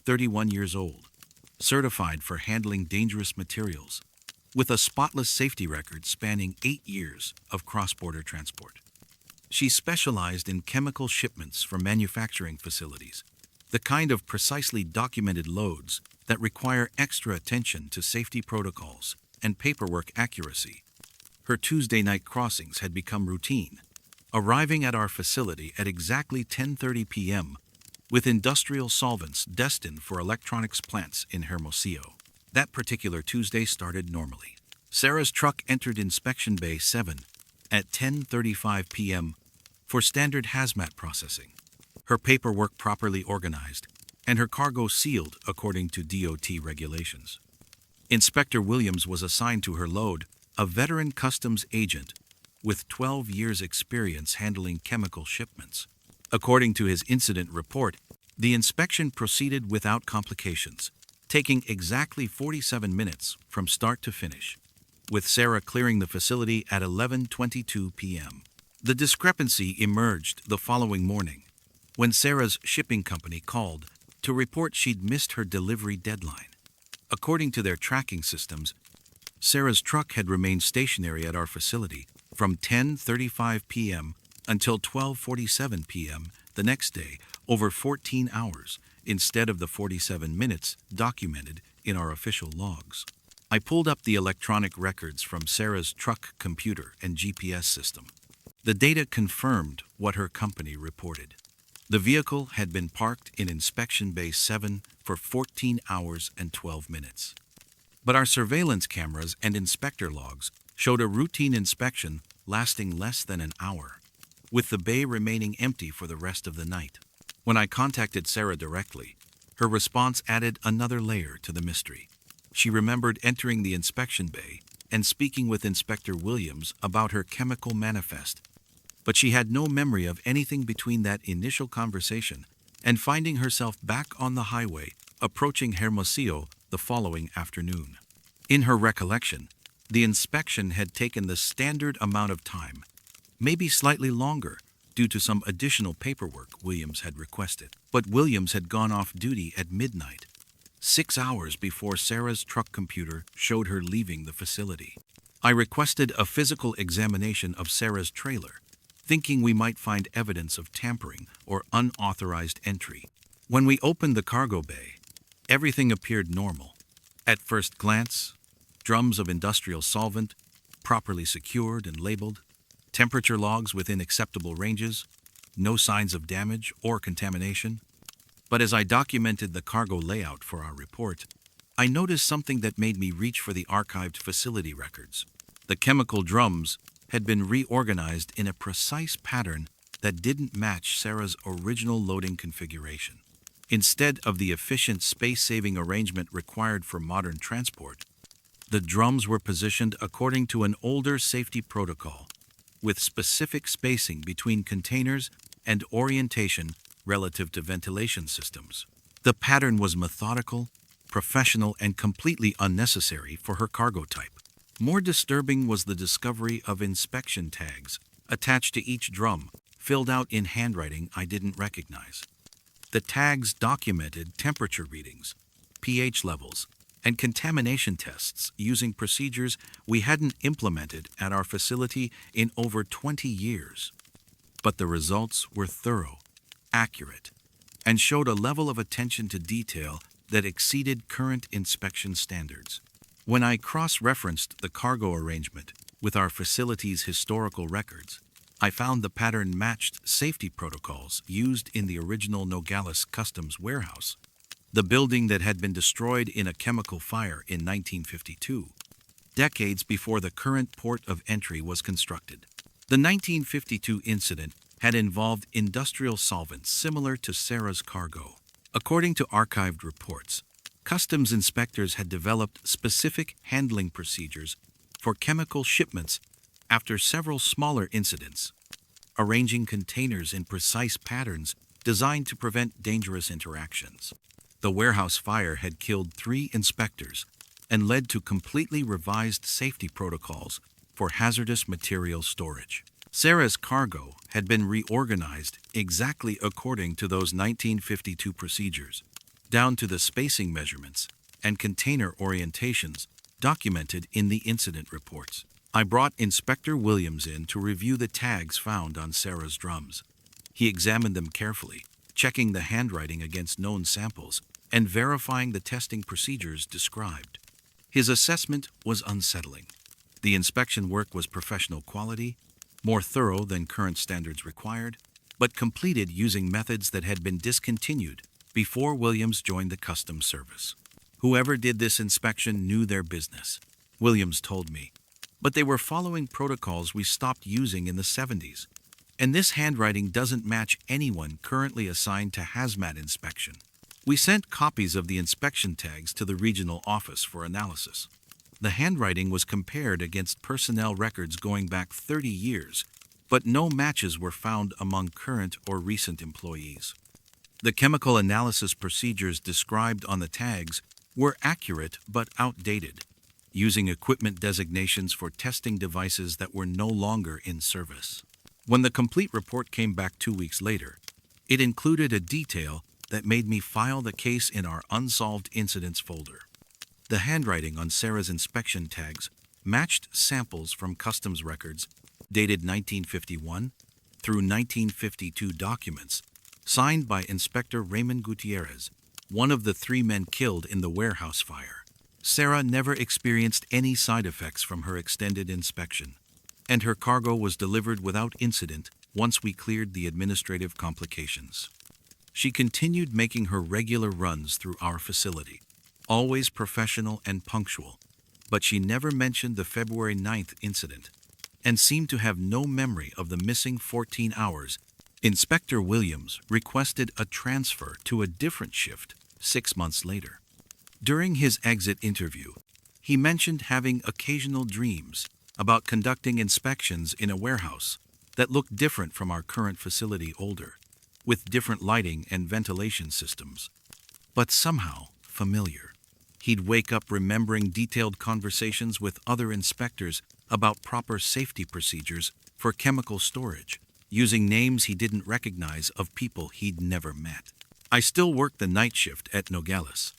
31 years old, certified for handling dangerous materials, with a spotless safety record spanning 8 years of cross-border transport. She specialized in chemical shipments from manufacturing facilities, the kind of precisely documented loads that require extra attention to safety protocols and paperwork accuracy. Her Tuesday night crossings had become routine, arriving at our facility at exactly 10:30 p.m. with industrial solvents destined for electronics plants in Hermosillo. That particular Tuesday started normally. Sarah's truck entered Inspection Bay 7 at 10:35 p.m. for standard hazmat processing, her paperwork properly organized, and her cargo sealed according to DOT regulations. Inspector Williams was assigned to her load, a veteran customs agent with 12 years' experience handling chemical shipments. According to his incident report, the inspection proceeded without complications, taking exactly 47 minutes from start to finish, with Sarah clearing the facility at 11:22 p.m. The discrepancy emerged the following morning, when Sarah's shipping company called to report she'd missed her delivery deadline. According to their tracking systems, Sarah's truck had remained stationary at our facility from 10:35 p.m. until 12:47 p.m. the next day, over 14 hours, instead of the 47 minutes documented in our official logs. I pulled up the electronic records from Sarah's truck computer and GPS system. The data confirmed what her company reported. The vehicle had been parked in Inspection Bay 7 for 14 hours and 12 minutes. But our surveillance cameras and inspector logs showed a routine inspection lasting less than an hour, with the bay remaining empty for the rest of the night. When I contacted Sarah directly, her response added another layer to the mystery. She remembered entering the inspection bay and speaking with Inspector Williams about her chemical manifest, but she had no memory of anything between that initial conversation and finding herself back on the highway approaching Hermosillo the following afternoon. In her recollection, the inspection had taken the standard amount of time, maybe slightly longer due to some additional paperwork Williams had requested. But Williams had gone off duty at midnight, 6 hours before Sarah's truck computer showed her leaving the facility. I requested a physical examination of Sarah's trailer, thinking we might find evidence of tampering or unauthorized entry. When we opened the cargo bay, everything appeared normal. At first glance, drums of industrial solvent, properly secured and labeled, temperature logs within acceptable ranges, no signs of damage or contamination. But as I documented the cargo layout for our report, I noticed something that made me reach for the archived facility records. The chemical drums had been reorganized in a precise pattern that didn't match Sarah's original loading configuration. Instead of the efficient space-saving arrangement required for modern transport, the drums were positioned according to an older safety protocol, with specific spacing between containers and orientation relative to ventilation systems. The pattern was methodical, professional, and completely unnecessary for her cargo type. More disturbing was the discovery of inspection tags attached to each drum, filled out in handwriting I didn't recognize. The tags documented temperature readings, pH levels, and contamination tests using procedures we hadn't implemented at our facility in over 20 years. But the results were thorough, accurate, and showed a level of attention to detail that exceeded current inspection standards. When I cross-referenced the cargo arrangement with our facility's historical records, I found the pattern matched safety protocols used in the original Nogales Customs warehouse, the building that had been destroyed in a chemical fire in 1952, decades before the current port of entry was constructed. The 1952 incident had involved industrial solvents similar to Sarah's cargo. According to archived reports, customs inspectors had developed specific handling procedures for chemical shipments after several smaller incidents, arranging containers in precise patterns designed to prevent dangerous interactions. The warehouse fire had killed 3 inspectors and led to completely revised safety protocols for hazardous material storage. Sarah's cargo had been reorganized exactly according to those 1952 procedures, down to the spacing measurements and container orientations documented in the incident reports. I brought Inspector Williams in to review the tags found on Sarah's drums. He examined them carefully, checking the handwriting against known samples and verifying the testing procedures described. His assessment was unsettling. The inspection work was professional quality, more thorough than current standards required, but completed using methods that had been discontinued before Williams joined the Customs Service. Whoever did this inspection knew their business, Williams told me, but they were following protocols we stopped using in the 70s, and this handwriting doesn't match anyone currently assigned to hazmat inspection. We sent copies of the inspection tags to the regional office for analysis. The handwriting was compared against personnel records going back 30 years, but no matches were found among current or recent employees. The chemical analysis procedures described on the tags were accurate but outdated, using equipment designations for testing devices that were no longer in service. When the complete report came back 2 weeks later, it included a detail that made me file the case in our unsolved incidents folder. The handwriting on Sarah's inspection tags matched samples from customs records dated 1951 through 1952 documents signed by Inspector Raymond Gutierrez, one of the 3 men killed in the warehouse fire. Sarah never experienced any side effects from her extended inspection, and her cargo was delivered without incident once we cleared the administrative complications. She continued making her regular runs through our facility, always professional and punctual, but she never mentioned the February 9th incident and seemed to have no memory of the missing 14 hours. Inspector Williams requested a transfer to a different shift 6 months later. During his exit interview, he mentioned having occasional dreams about conducting inspections in a warehouse that looked different from our current facility older, with different lighting and ventilation systems, but somehow familiar. He'd wake up remembering detailed conversations with other inspectors about proper safety procedures for chemical storage, using names he didn't recognize of people he'd never met. I still work the night shift at Nogales,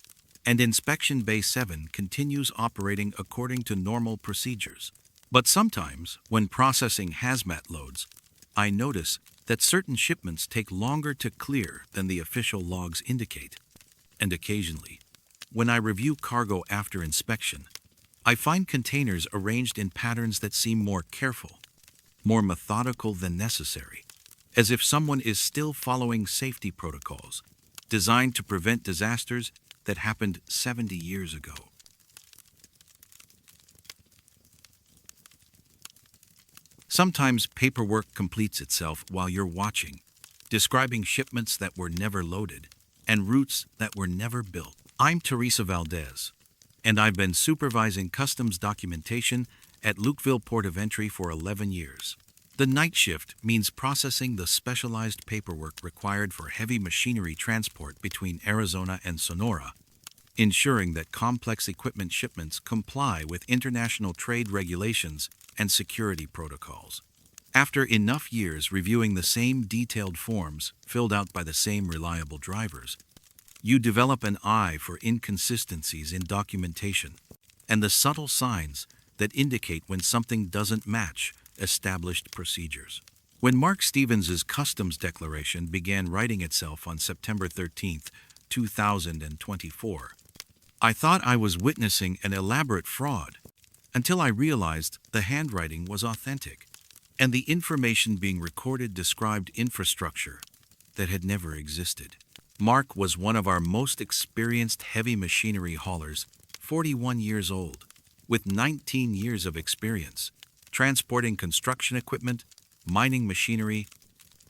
and Inspection Bay 7 continues operating according to normal procedures. But sometimes, when processing hazmat loads, I notice that certain shipments take longer to clear than the official logs indicate. And occasionally, when I review cargo after inspection, I find containers arranged in patterns that seem more careful, more methodical than necessary, as if someone is still following safety protocols designed to prevent disasters that happened 70 years ago. Sometimes paperwork completes itself while you're watching, describing shipments that were never loaded and routes that were never built. I'm Teresa Valdez, and I've been supervising customs documentation at Lukeville Port of Entry for 11 years. The night shift means processing the specialized paperwork required for heavy machinery transport between Arizona and Sonora, ensuring that complex equipment shipments comply with international trade regulations and security protocols. After enough years reviewing the same detailed forms filled out by the same reliable drivers, You develop an eye for inconsistencies in documentation and the subtle signs that indicate when something doesn't match established procedures. When Mark Stevens's customs declaration began writing itself on September 13th, 2024, I thought I was witnessing an elaborate fraud until I realized the handwriting was authentic and the information being recorded described infrastructure that had never existed. Mark was one of our most experienced heavy machinery haulers, 41 years old, with 19 years of experience transporting construction equipment, mining machinery,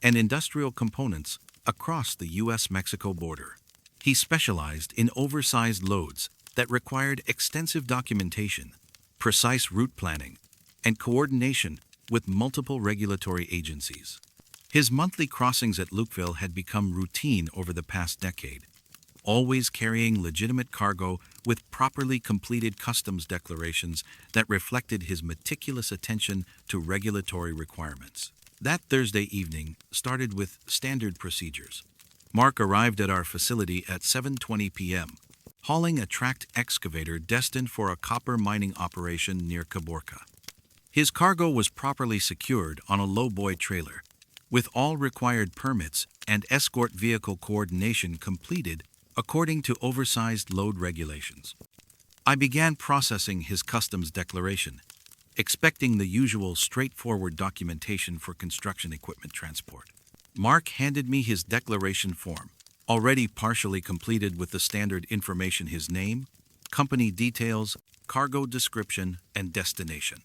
and industrial components across the U.S.-Mexico border. He specialized in oversized loads that required extensive documentation, precise route planning, and coordination with multiple regulatory agencies. His monthly crossings at Lukeville had become routine over the past decade, always carrying legitimate cargo with properly completed customs declarations that reflected his meticulous attention to regulatory requirements. That Thursday evening started with standard procedures. Mark arrived at our facility at 7:20 p.m., hauling a tracked excavator destined for a copper mining operation near Caborca. His cargo was properly secured on a lowboy trailer, with all required permits and escort vehicle coordination completed according to oversized load regulations. I began processing his customs declaration, expecting the usual straightforward documentation for construction equipment transport. Mark handed me his declaration form, already partially completed with the standard information: his name, company details, cargo description, and destination.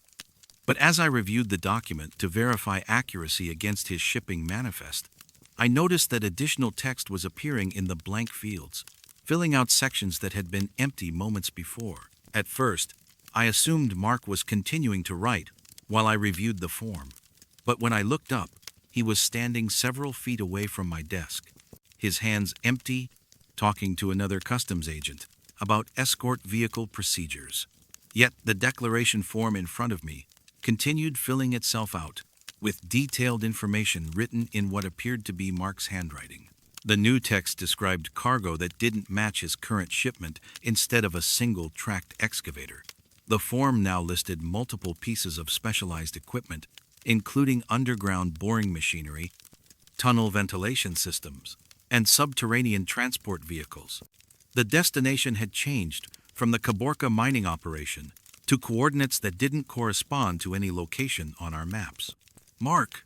But as I reviewed the document to verify accuracy against his shipping manifest, I noticed that additional text was appearing in the blank fields, filling out sections that had been empty moments before. At first, I assumed Mark was continuing to write while I reviewed the form. But when I looked up, he was standing several feet away from my desk, his hands empty, talking to another customs agent about escort vehicle procedures. Yet the declaration form in front of me continued filling itself out, with detailed information written in what appeared to be Mark's handwriting. The new text described cargo that didn't match his current shipment instead of a single tracked excavator. The form now listed multiple pieces of specialized equipment, including underground boring machinery, tunnel ventilation systems, and subterranean transport vehicles. The destination had changed from the Caborca mining operation to coordinates that didn't correspond to any location on our maps. "Mark,"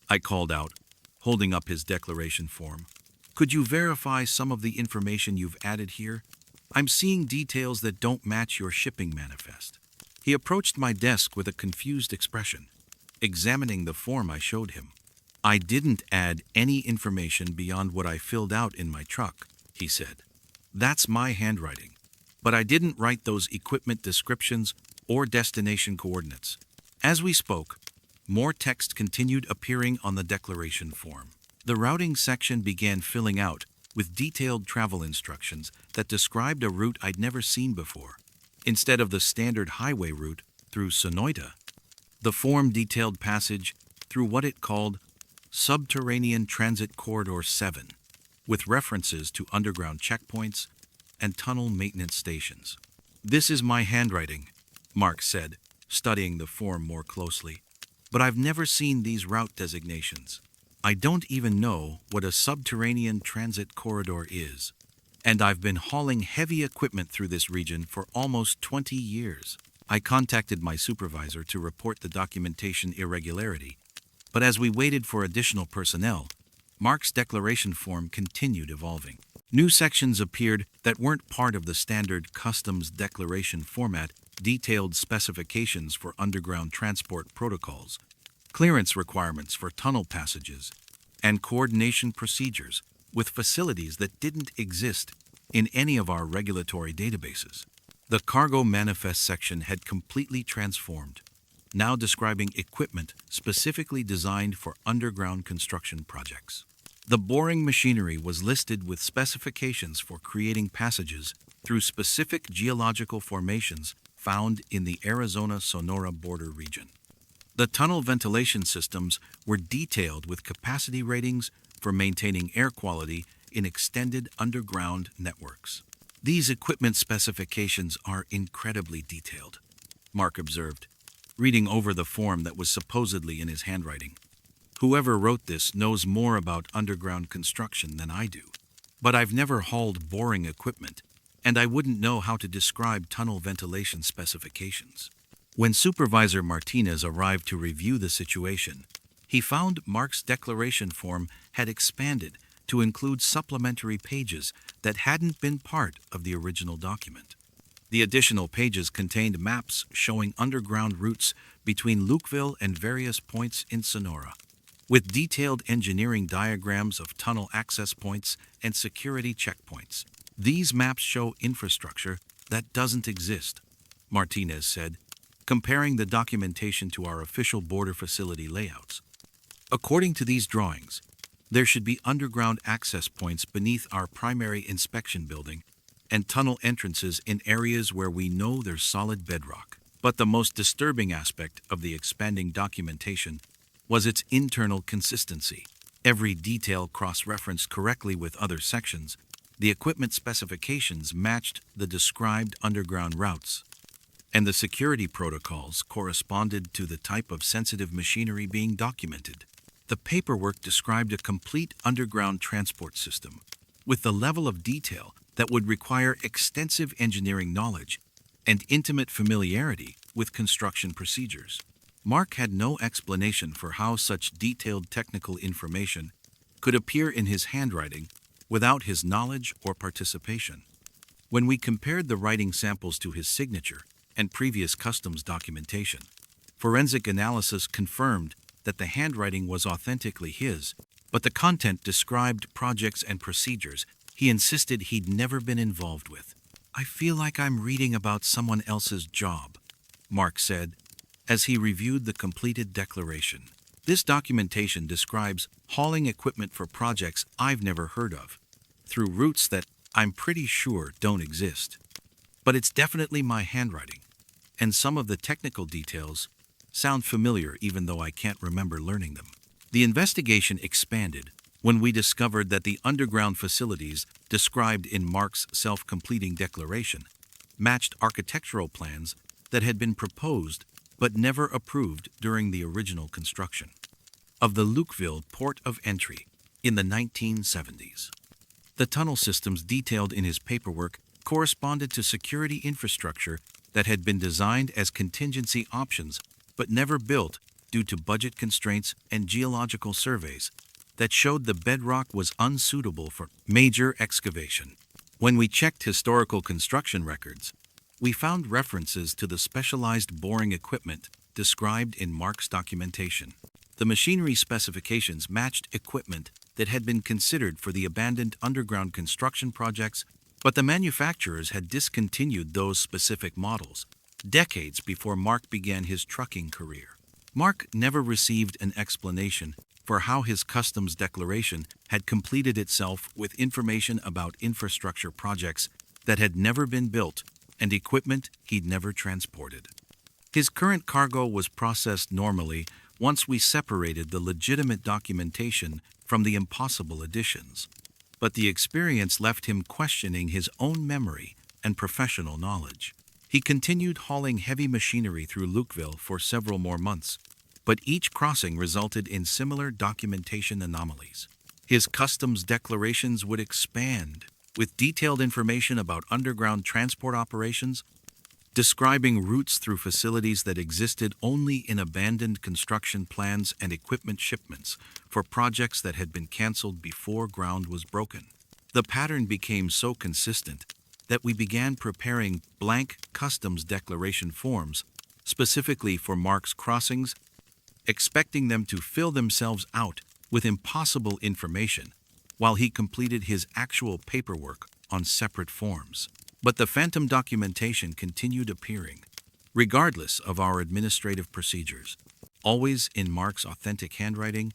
I called out, holding up his declaration form, "could you verify some of the information you've added here? I'm seeing details that don't match your shipping manifest." He approached my desk with a confused expression, examining the form I showed him. "I didn't add any information beyond what I filled out in my truck," he said. "That's my handwriting, but I didn't write those equipment descriptions or destination coordinates." As we spoke, more text continued appearing on the declaration form. The routing section began filling out with detailed travel instructions that described a route I'd never seen before. Instead of the standard highway route through Sonoita, the form detailed passage through what it called Subterranean Transit Corridor 7, with references to underground checkpoints and tunnel maintenance stations. "This is my handwriting," Mark said, studying the form more closely. "But I've never seen these route designations. I don't even know what a subterranean transit corridor is. And I've been hauling heavy equipment through this region for almost 20 years. I contacted my supervisor to report the documentation irregularity, but as we waited for additional personnel, Mark's declaration form continued evolving. New sections appeared that weren't part of the standard customs declaration format, detailed specifications for underground transport protocols, clearance requirements for tunnel passages, and coordination procedures with facilities that didn't exist in any of our regulatory databases. The cargo manifest section had completely transformed, now describing equipment specifically designed for underground construction projects. The boring machinery was listed with specifications for creating passages through specific geological formations found in the Arizona-Sonora border region. The tunnel ventilation systems were detailed with capacity ratings for maintaining air quality in extended underground networks. These equipment specifications are incredibly detailed, Mark observed, reading over the form that was supposedly in his handwriting. Whoever wrote this knows more about underground construction than I do. But I've never hauled boring equipment, and I wouldn't know how to describe tunnel ventilation specifications. When Supervisor Martinez arrived to review the situation, he found Mark's declaration form had expanded to include supplementary pages that hadn't been part of the original document. The additional pages contained maps showing underground routes between Lukeville and various points in Sonora, with detailed engineering diagrams of tunnel access points and security checkpoints. These maps show infrastructure that doesn't exist, Martinez said, comparing the documentation to our official border facility layouts. According to these drawings, there should be underground access points beneath our primary inspection building and tunnel entrances in areas where we know there's solid bedrock. But the most disturbing aspect of the expanding documentation was its internal consistency. Every detail cross-referenced correctly with other sections. The equipment specifications matched the described underground routes, and the security protocols corresponded to the type of sensitive machinery being documented. The paperwork described a complete underground transport system, with the level of detail that would require extensive engineering knowledge and intimate familiarity with construction procedures. Mark had no explanation for how such detailed technical information could appear in his handwriting without his knowledge or participation. When we compared the writing samples to his signature and previous customs documentation, forensic analysis confirmed that the handwriting was authentically his, but the content described projects and procedures he insisted he'd never been involved with. "I feel like I'm reading about someone else's job," Mark said, as he reviewed the completed declaration. "This documentation describes hauling equipment for projects I've never heard of, through routes that I'm pretty sure don't exist. But it's definitely my handwriting, and some of the technical details sound familiar even though I can't remember learning them." The investigation expanded when we discovered that the underground facilities described in Mark's self-completing declaration matched architectural plans that had been proposed but never approved during the original construction of the Lukeville port of entry in the 1970s. The tunnel systems detailed in his paperwork corresponded to security infrastructure that had been designed as contingency options but never built due to budget constraints and geological surveys that showed the bedrock was unsuitable for major excavation. When we checked historical construction records, we found references to the specialized boring equipment described in Mark's documentation. The machinery specifications matched equipment that had been considered for the abandoned underground construction projects, but the manufacturers had discontinued those specific models decades before Mark began his trucking career. Mark never received an explanation for how his customs declaration had completed itself with information about infrastructure projects that had never been built and equipment he'd never transported. His current cargo was processed normally once we separated the legitimate documentation from the impossible additions, but the experience left him questioning his own memory and professional knowledge. He continued hauling heavy machinery through Lukeville for several more months, but each crossing resulted in similar documentation anomalies. His customs declarations would expand with detailed information about underground transport operations, describing routes through facilities that existed only in abandoned construction plans and equipment shipments for projects that had been canceled before ground was broken. The pattern became so consistent that we began preparing blank customs declaration forms specifically for Mark's crossings, expecting them to fill themselves out with impossible information while he completed his actual paperwork on separate forms. But the phantom documentation continued appearing, regardless of our administrative procedures, always in Mark's authentic handwriting,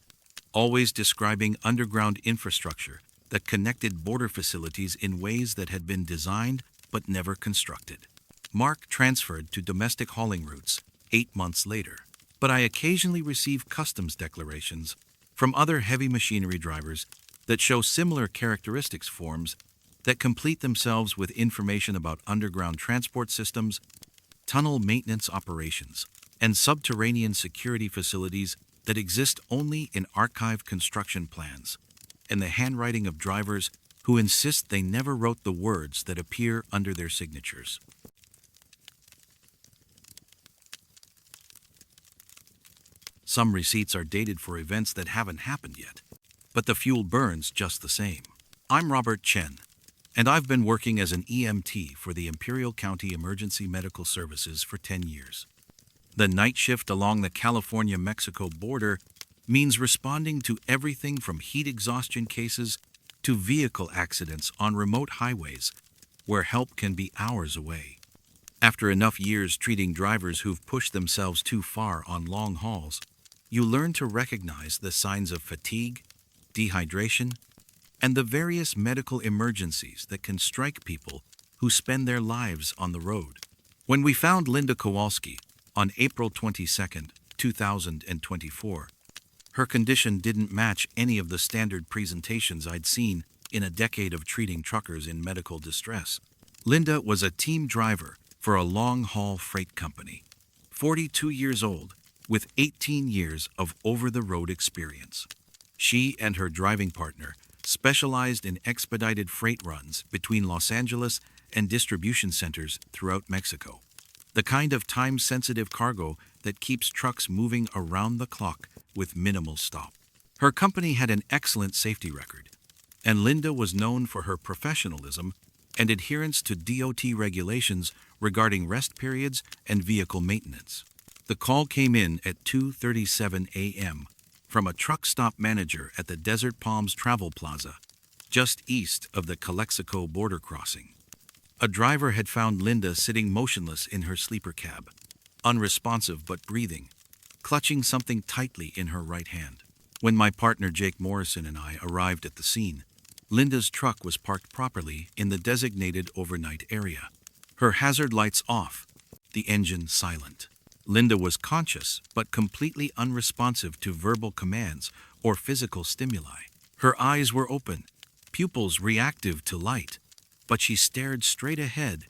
always describing underground infrastructure that connected border facilities in ways that had been designed but never constructed. Mark transferred to domestic hauling routes 8 months later, but I occasionally receive customs declarations from other heavy machinery drivers that show similar characteristics forms that complete themselves with information about underground transport systems, tunnel maintenance operations, and subterranean security facilities that exist only in archived construction plans, and the handwriting of drivers who insist they never wrote the words that appear under their signatures. Some receipts are dated for events that haven't happened yet, but the fuel burns just the same. I'm Robert Chen, and I've been working as an EMT for the Imperial County Emergency Medical Services for 10 years. The night shift along the California-Mexico border means responding to everything from heat exhaustion cases to vehicle accidents on remote highways where help can be hours away. After enough years treating drivers who've pushed themselves too far on long hauls, you learn to recognize the signs of fatigue, dehydration, and the various medical emergencies that can strike people who spend their lives on the road. When we found Linda Kowalski on April 22, 2024, her condition didn't match any of the standard presentations I'd seen in a decade of treating truckers in medical distress. Linda was a team driver for a long-haul freight company, 42 years old, with 18 years of over-the-road experience. She and her driving partner specialized in expedited freight runs between Los Angeles and distribution centers throughout Mexico, the kind of time-sensitive cargo that keeps trucks moving around the clock with minimal stop. Her company had an excellent safety record, and Linda was known for her professionalism and adherence to DOT regulations regarding rest periods and vehicle maintenance. The call came in at 2:37 a.m. from a truck stop manager at the Desert Palms Travel Plaza, just east of the Calexico border crossing. A driver had found Linda sitting motionless in her sleeper cab, unresponsive but breathing, clutching something tightly in her right hand. When my partner Jake Morrison and I arrived at the scene, Linda's truck was parked properly in the designated overnight area. Her hazard lights off, the engine silent. Linda was conscious but completely unresponsive to verbal commands or physical stimuli. Her eyes were open, pupils reactive to light, but she stared straight ahead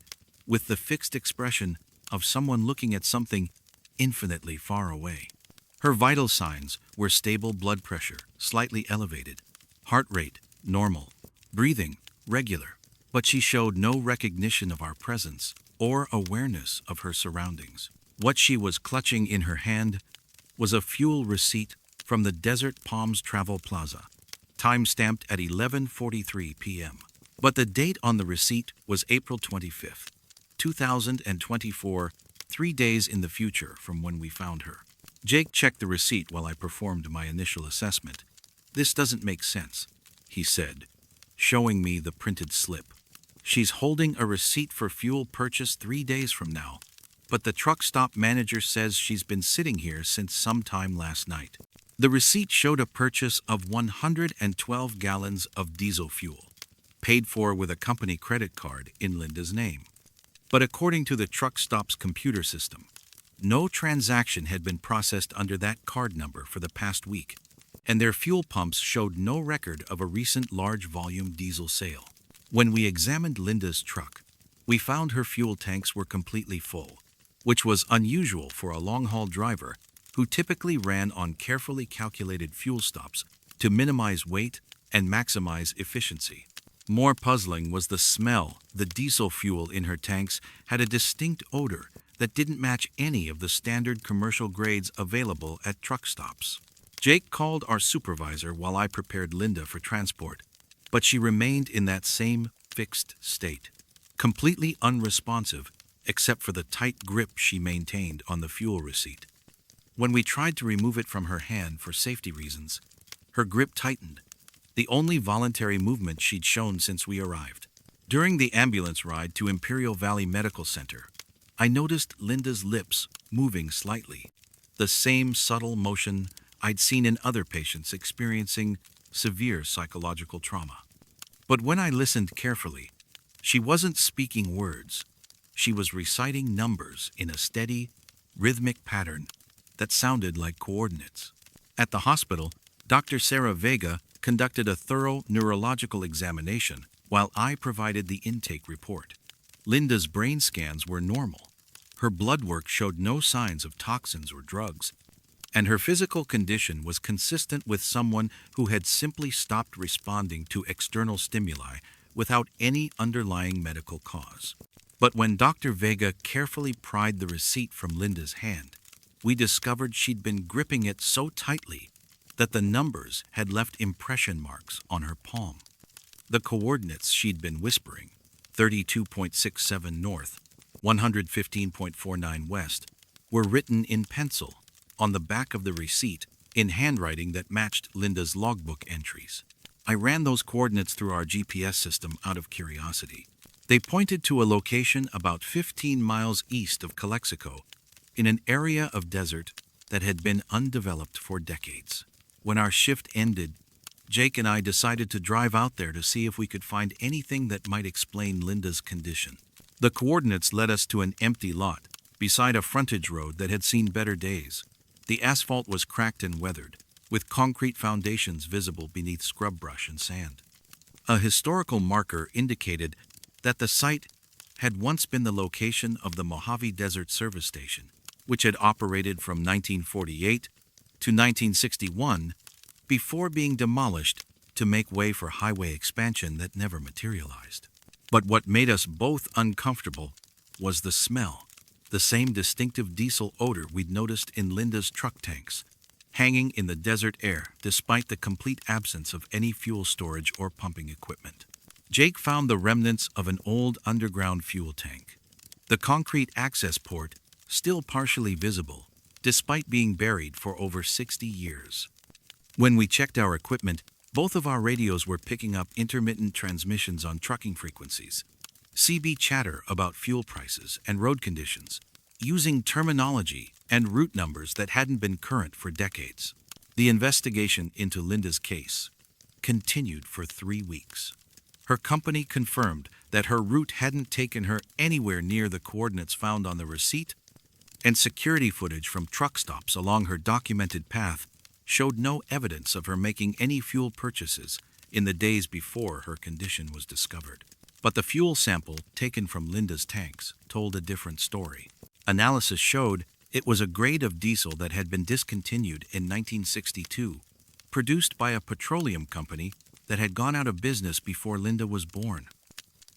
with the fixed expression of someone looking at something infinitely far away. Her vital signs were stable blood pressure, slightly elevated, heart rate, normal, breathing, regular, but she showed no recognition of our presence or awareness of her surroundings. What she was clutching in her hand was a fuel receipt from the Desert Palms Travel Plaza, time-stamped at 11:43 p.m. But the date on the receipt was April 25th, 2024, 3 days in the future from when we found her. Jake checked the receipt while I performed my initial assessment. "This doesn't make sense," he said, showing me the printed slip. "She's holding a receipt for fuel purchase 3 days from now, but the truck stop manager says she's been sitting here since sometime last night." The receipt showed a purchase of 112 gallons of diesel fuel, paid for with a company credit card in Linda's name. But according to the truck stop's computer system, no transaction had been processed under that card number for the past week, and their fuel pumps showed no record of a recent large-volume diesel sale. When we examined Linda's truck, we found her fuel tanks were completely full, which was unusual for a long-haul driver who typically ran on carefully calculated fuel stops to minimize weight and maximize efficiency. More puzzling was the smell. The diesel fuel in her tanks had a distinct odor that didn't match any of the standard commercial grades available at truck stops. Jake called our supervisor while I prepared Linda for transport, but she remained in that same fixed state, completely unresponsive except for the tight grip she maintained on the fuel receipt. When we tried to remove it from her hand for safety reasons, her grip tightened, the only voluntary movement she'd shown since we arrived. During the ambulance ride to Imperial Valley Medical Center, I noticed Linda's lips moving slightly, the same subtle motion I'd seen in other patients experiencing severe psychological trauma. But when I listened carefully, she wasn't speaking words. She was reciting numbers in a steady, rhythmic pattern that sounded like coordinates. At the hospital, Dr. Sarah Vega conducted a thorough neurological examination while I provided the intake report. Linda's brain scans were normal. Her blood work showed no signs of toxins or drugs, and her physical condition was consistent with someone who had simply stopped responding to external stimuli without any underlying medical cause. But when Dr. Vega carefully pried the receipt from Linda's hand, we discovered she'd been gripping it so tightly that the numbers had left impression marks on her palm. The coordinates she'd been whispering, 32.67 north, 115.49 west, were written in pencil on the back of the receipt in handwriting that matched Linda's logbook entries. I ran those coordinates through our GPS system out of curiosity. They pointed to a location about 15 miles east of Calexico, in an area of desert that had been undeveloped for decades. When our shift ended, Jake and I decided to drive out there to see if we could find anything that might explain Linda's condition. The coordinates led us to an empty lot, beside a frontage road that had seen better days. The asphalt was cracked and weathered, with concrete foundations visible beneath scrub brush and sand. A historical marker indicated that the site had once been the location of the Mojave Desert Service Station, which had operated from 1948 to 1961 before being demolished to make way for highway expansion that never materialized. But what made us both uncomfortable was the smell, the same distinctive diesel odor we'd noticed in Linda's truck tanks, hanging in the desert air despite the complete absence of any fuel storage or pumping equipment. Jake found the remnants of an old underground fuel tank. The concrete access port still partially visible, despite being buried for over 60 years. When we checked our equipment, both of our radios were picking up intermittent transmissions on trucking frequencies, CB chatter about fuel prices and road conditions, using terminology and route numbers that hadn't been current for decades. The investigation into Linda's case continued for 3 weeks. Her company confirmed that her route hadn't taken her anywhere near the coordinates found on the receipt, and security footage from truck stops along her documented path showed no evidence of her making any fuel purchases in the days before her condition was discovered. But the fuel sample taken from Linda's tanks told a different story. Analysis showed it was a grade of diesel that had been discontinued in 1962, produced by a petroleum company that had gone out of business before Linda was born.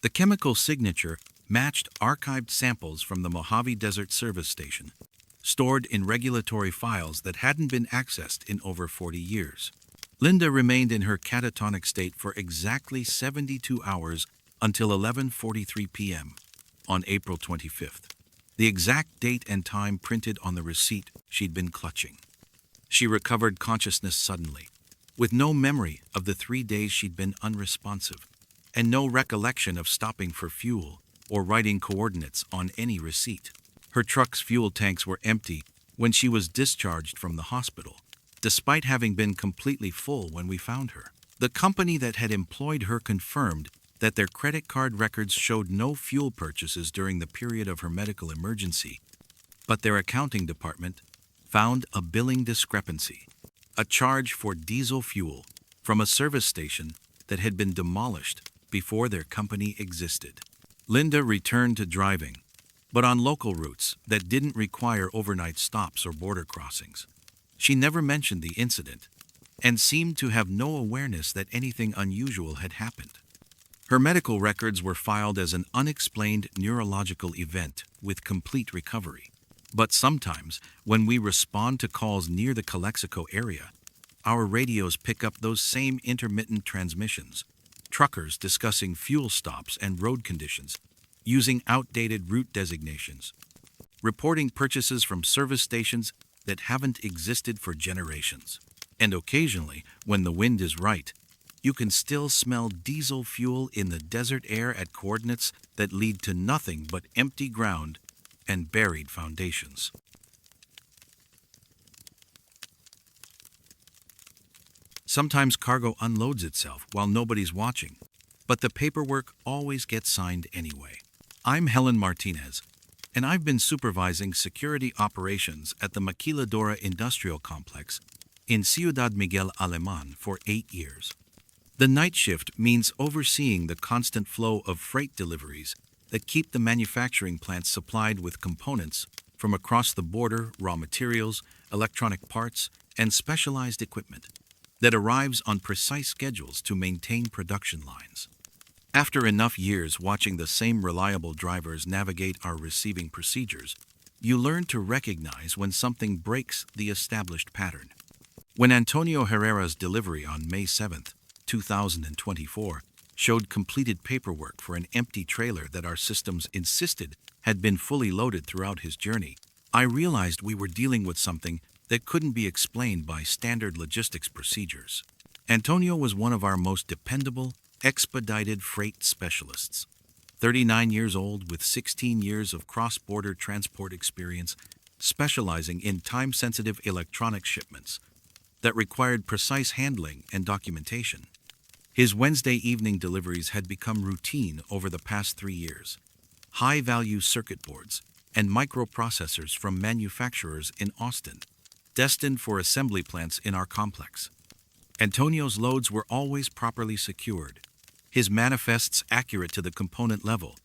The chemical signature matched archived samples from the Mojave Desert Service Station, stored in regulatory files that hadn't been accessed in over 40 years. Linda remained in her catatonic state for exactly 72 hours until 11:43 p.m. on April 25th, the exact date and time printed on the receipt she'd been clutching. She recovered consciousness suddenly, with no memory of the 3 days she'd been unresponsive, and no recollection of stopping for fuel or writing coordinates on any receipt. Her truck's fuel tanks were empty when she was discharged from the hospital, despite having been completely full when we found her. The company that had employed her confirmed that their credit card records showed no fuel purchases during the period of her medical emergency, but their accounting department found a billing discrepancy, a charge for diesel fuel from a service station that had been demolished before their company existed. Linda returned to driving, but on local routes that didn't require overnight stops or border crossings. She never mentioned the incident and seemed to have no awareness that anything unusual had happened. Her medical records were filed as an unexplained neurological event with complete recovery. But sometimes, when we respond to calls near the Calexico area, our radios pick up those same intermittent transmissions, truckers discussing fuel stops and road conditions, using outdated route designations, reporting purchases from service stations that haven't existed for generations. And occasionally, when the wind is right, you can still smell diesel fuel in the desert air at coordinates that lead to nothing but empty ground and buried foundations. Sometimes cargo unloads itself while nobody's watching, but the paperwork always gets signed anyway. I'm Helen Martinez, and I've been supervising security operations at the Maquiladora Industrial Complex in Ciudad Miguel Alemán for 8 years. The night shift means overseeing the constant flow of freight deliveries that keep the manufacturing plants supplied with components from across the border, raw materials, electronic parts, and specialized equipment that arrives on precise schedules to maintain production lines. After enough years watching the same reliable drivers navigate our receiving procedures, you learn to recognize when something breaks the established pattern. When Antonio Herrera's delivery on May 7, 2024, showed completed paperwork for an empty trailer that our systems insisted had been fully loaded throughout his journey, I realized we were dealing with something that couldn't be explained by standard logistics procedures. Antonio was one of our most dependable, expedited freight specialists. 39 years old with 16 years of cross-border transport experience, specializing in time-sensitive electronic shipments that required precise handling and documentation. His Wednesday evening deliveries had become routine over the past 3 years. High-value circuit boards and microprocessors from manufacturers in Austin, destined for assembly plants in our complex. Antonio's loads were always properly secured, his manifests accurate to the component level,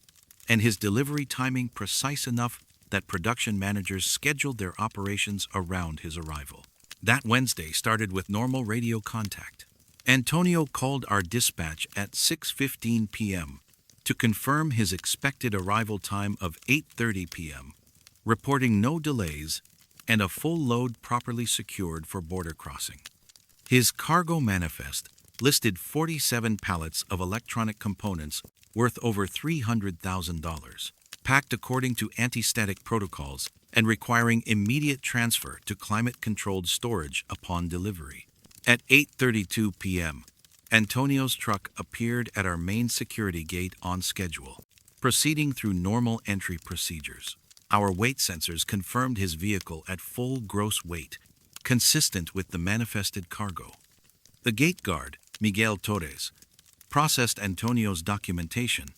and his delivery timing precise enough that production managers scheduled their operations around his arrival. That Wednesday started with normal radio contact. Antonio called our dispatch at 6:15 p.m. to confirm his expected arrival time of 8:30 p.m., reporting no delays and a full load properly secured for border crossing. His cargo manifest listed 47 pallets of electronic components worth over $300,000, packed according to anti-static protocols and requiring immediate transfer to climate-controlled storage upon delivery. At 8:32 p.m., Antonio's truck appeared at our main security gate on schedule, proceeding through normal entry procedures. Our weight sensors confirmed his vehicle at full gross weight, consistent with the manifested cargo. The gate guard, Miguel Torres, processed Antonio's documentation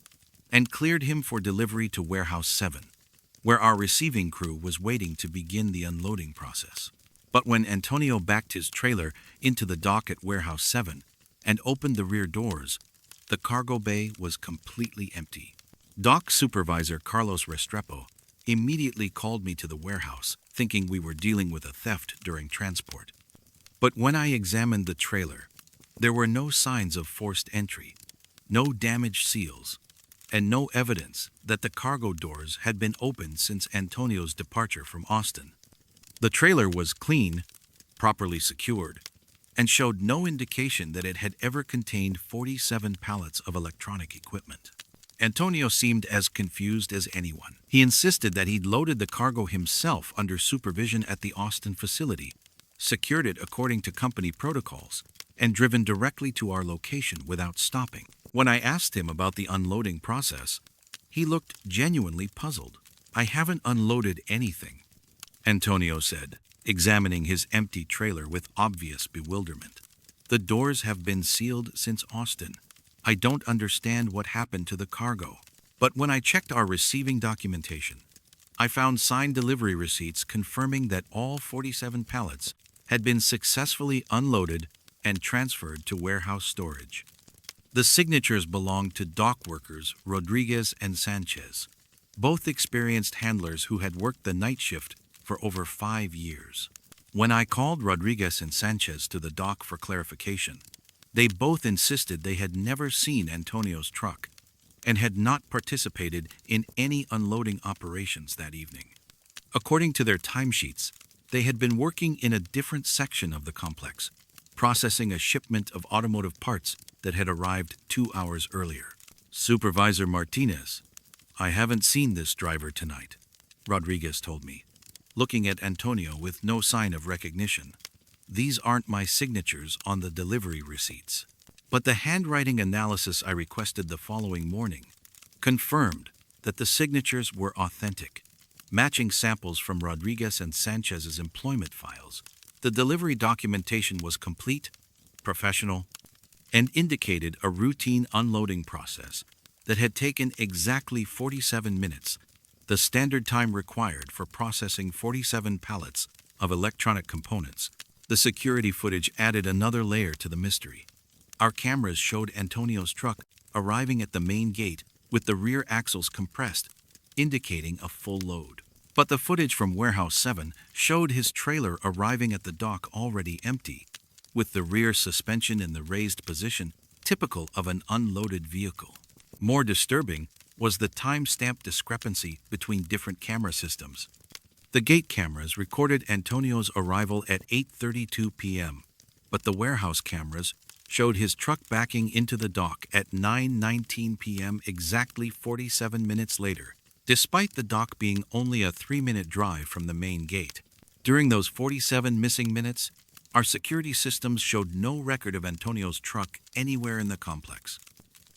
and cleared him for delivery to Warehouse 7, where our receiving crew was waiting to begin the unloading process. But when Antonio backed his trailer into the dock at Warehouse 7 and opened the rear doors, the cargo bay was completely empty. Dock supervisor Carlos Restrepo immediately called me to the warehouse, thinking we were dealing with a theft during transport. But when I examined the trailer, there were no signs of forced entry, no damaged seals, and no evidence that the cargo doors had been opened since Antonio's departure from Austin. The trailer was clean, properly secured, and showed no indication that it had ever contained 47 pallets of electronic equipment. Antonio seemed as confused as anyone. He insisted that he'd loaded the cargo himself under supervision at the Austin facility, secured it according to company protocols, and driven directly to our location without stopping. When I asked him about the unloading process, he looked genuinely puzzled. "I haven't unloaded anything," Antonio said, examining his empty trailer with obvious bewilderment. "The doors have been sealed since Austin. I don't understand what happened to the cargo." But when I checked our receiving documentation, I found signed delivery receipts confirming that all 47 pallets had been successfully unloaded and transferred to warehouse storage. The signatures belonged to dock workers Rodriguez and Sanchez, both experienced handlers who had worked the night shift for over 5 years. When I called Rodriguez and Sanchez to the dock for clarification, they both insisted they had never seen Antonio's truck and had not participated in any unloading operations that evening. According to their timesheets, they had been working in a different section of the complex, processing a shipment of automotive parts that had arrived 2 hours earlier. "Supervisor Martinez, I haven't seen this driver tonight," Rodriguez told me, looking at Antonio with no sign of recognition. "These aren't my signatures on the delivery receipts." But the handwriting analysis I requested the following morning confirmed that the signatures were authentic, matching samples from Rodriguez and Sanchez's employment files. The delivery documentation was complete, professional, and indicated a routine unloading process that had taken exactly 47 minutes, the standard time required for processing 47 pallets of electronic components The security footage added another layer to the mystery. Our cameras showed Antonio's truck arriving at the main gate with the rear axles compressed, indicating a full load. But the footage from Warehouse 7 showed his trailer arriving at the dock already empty, with the rear suspension in the raised position, typical of an unloaded vehicle. More disturbing was the timestamp discrepancy between different camera systems. The gate cameras recorded Antonio's arrival at 8:32 p.m., but the warehouse cameras showed his truck backing into the dock at 9:19 p.m., exactly 47 minutes later, despite the dock being only a 3-minute drive from the main gate. During those 47 missing minutes, our security systems showed no record of Antonio's truck anywhere in the complex.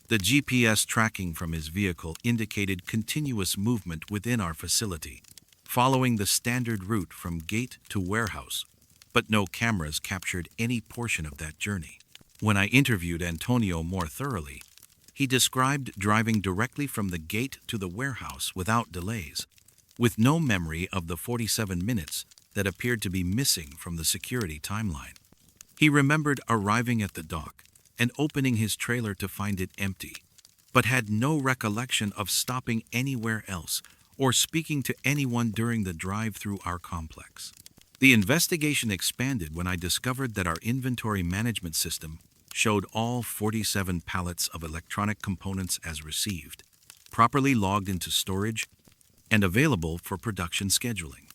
The GPS tracking from his vehicle indicated continuous movement within our facility, following the standard route from gate to warehouse, but no cameras captured any portion of that journey. When I interviewed Antonio more thoroughly, he described driving directly from the gate to the warehouse without delays, with no memory of the 47 minutes that appeared to be missing from the security timeline. He remembered arriving at the dock and opening his trailer to find it empty, but had no recollection of stopping anywhere else or speaking to anyone during the drive through our complex. The investigation expanded when I discovered that our inventory management system showed all 47 pallets of electronic components as received, properly logged into storage, and available for production scheduling.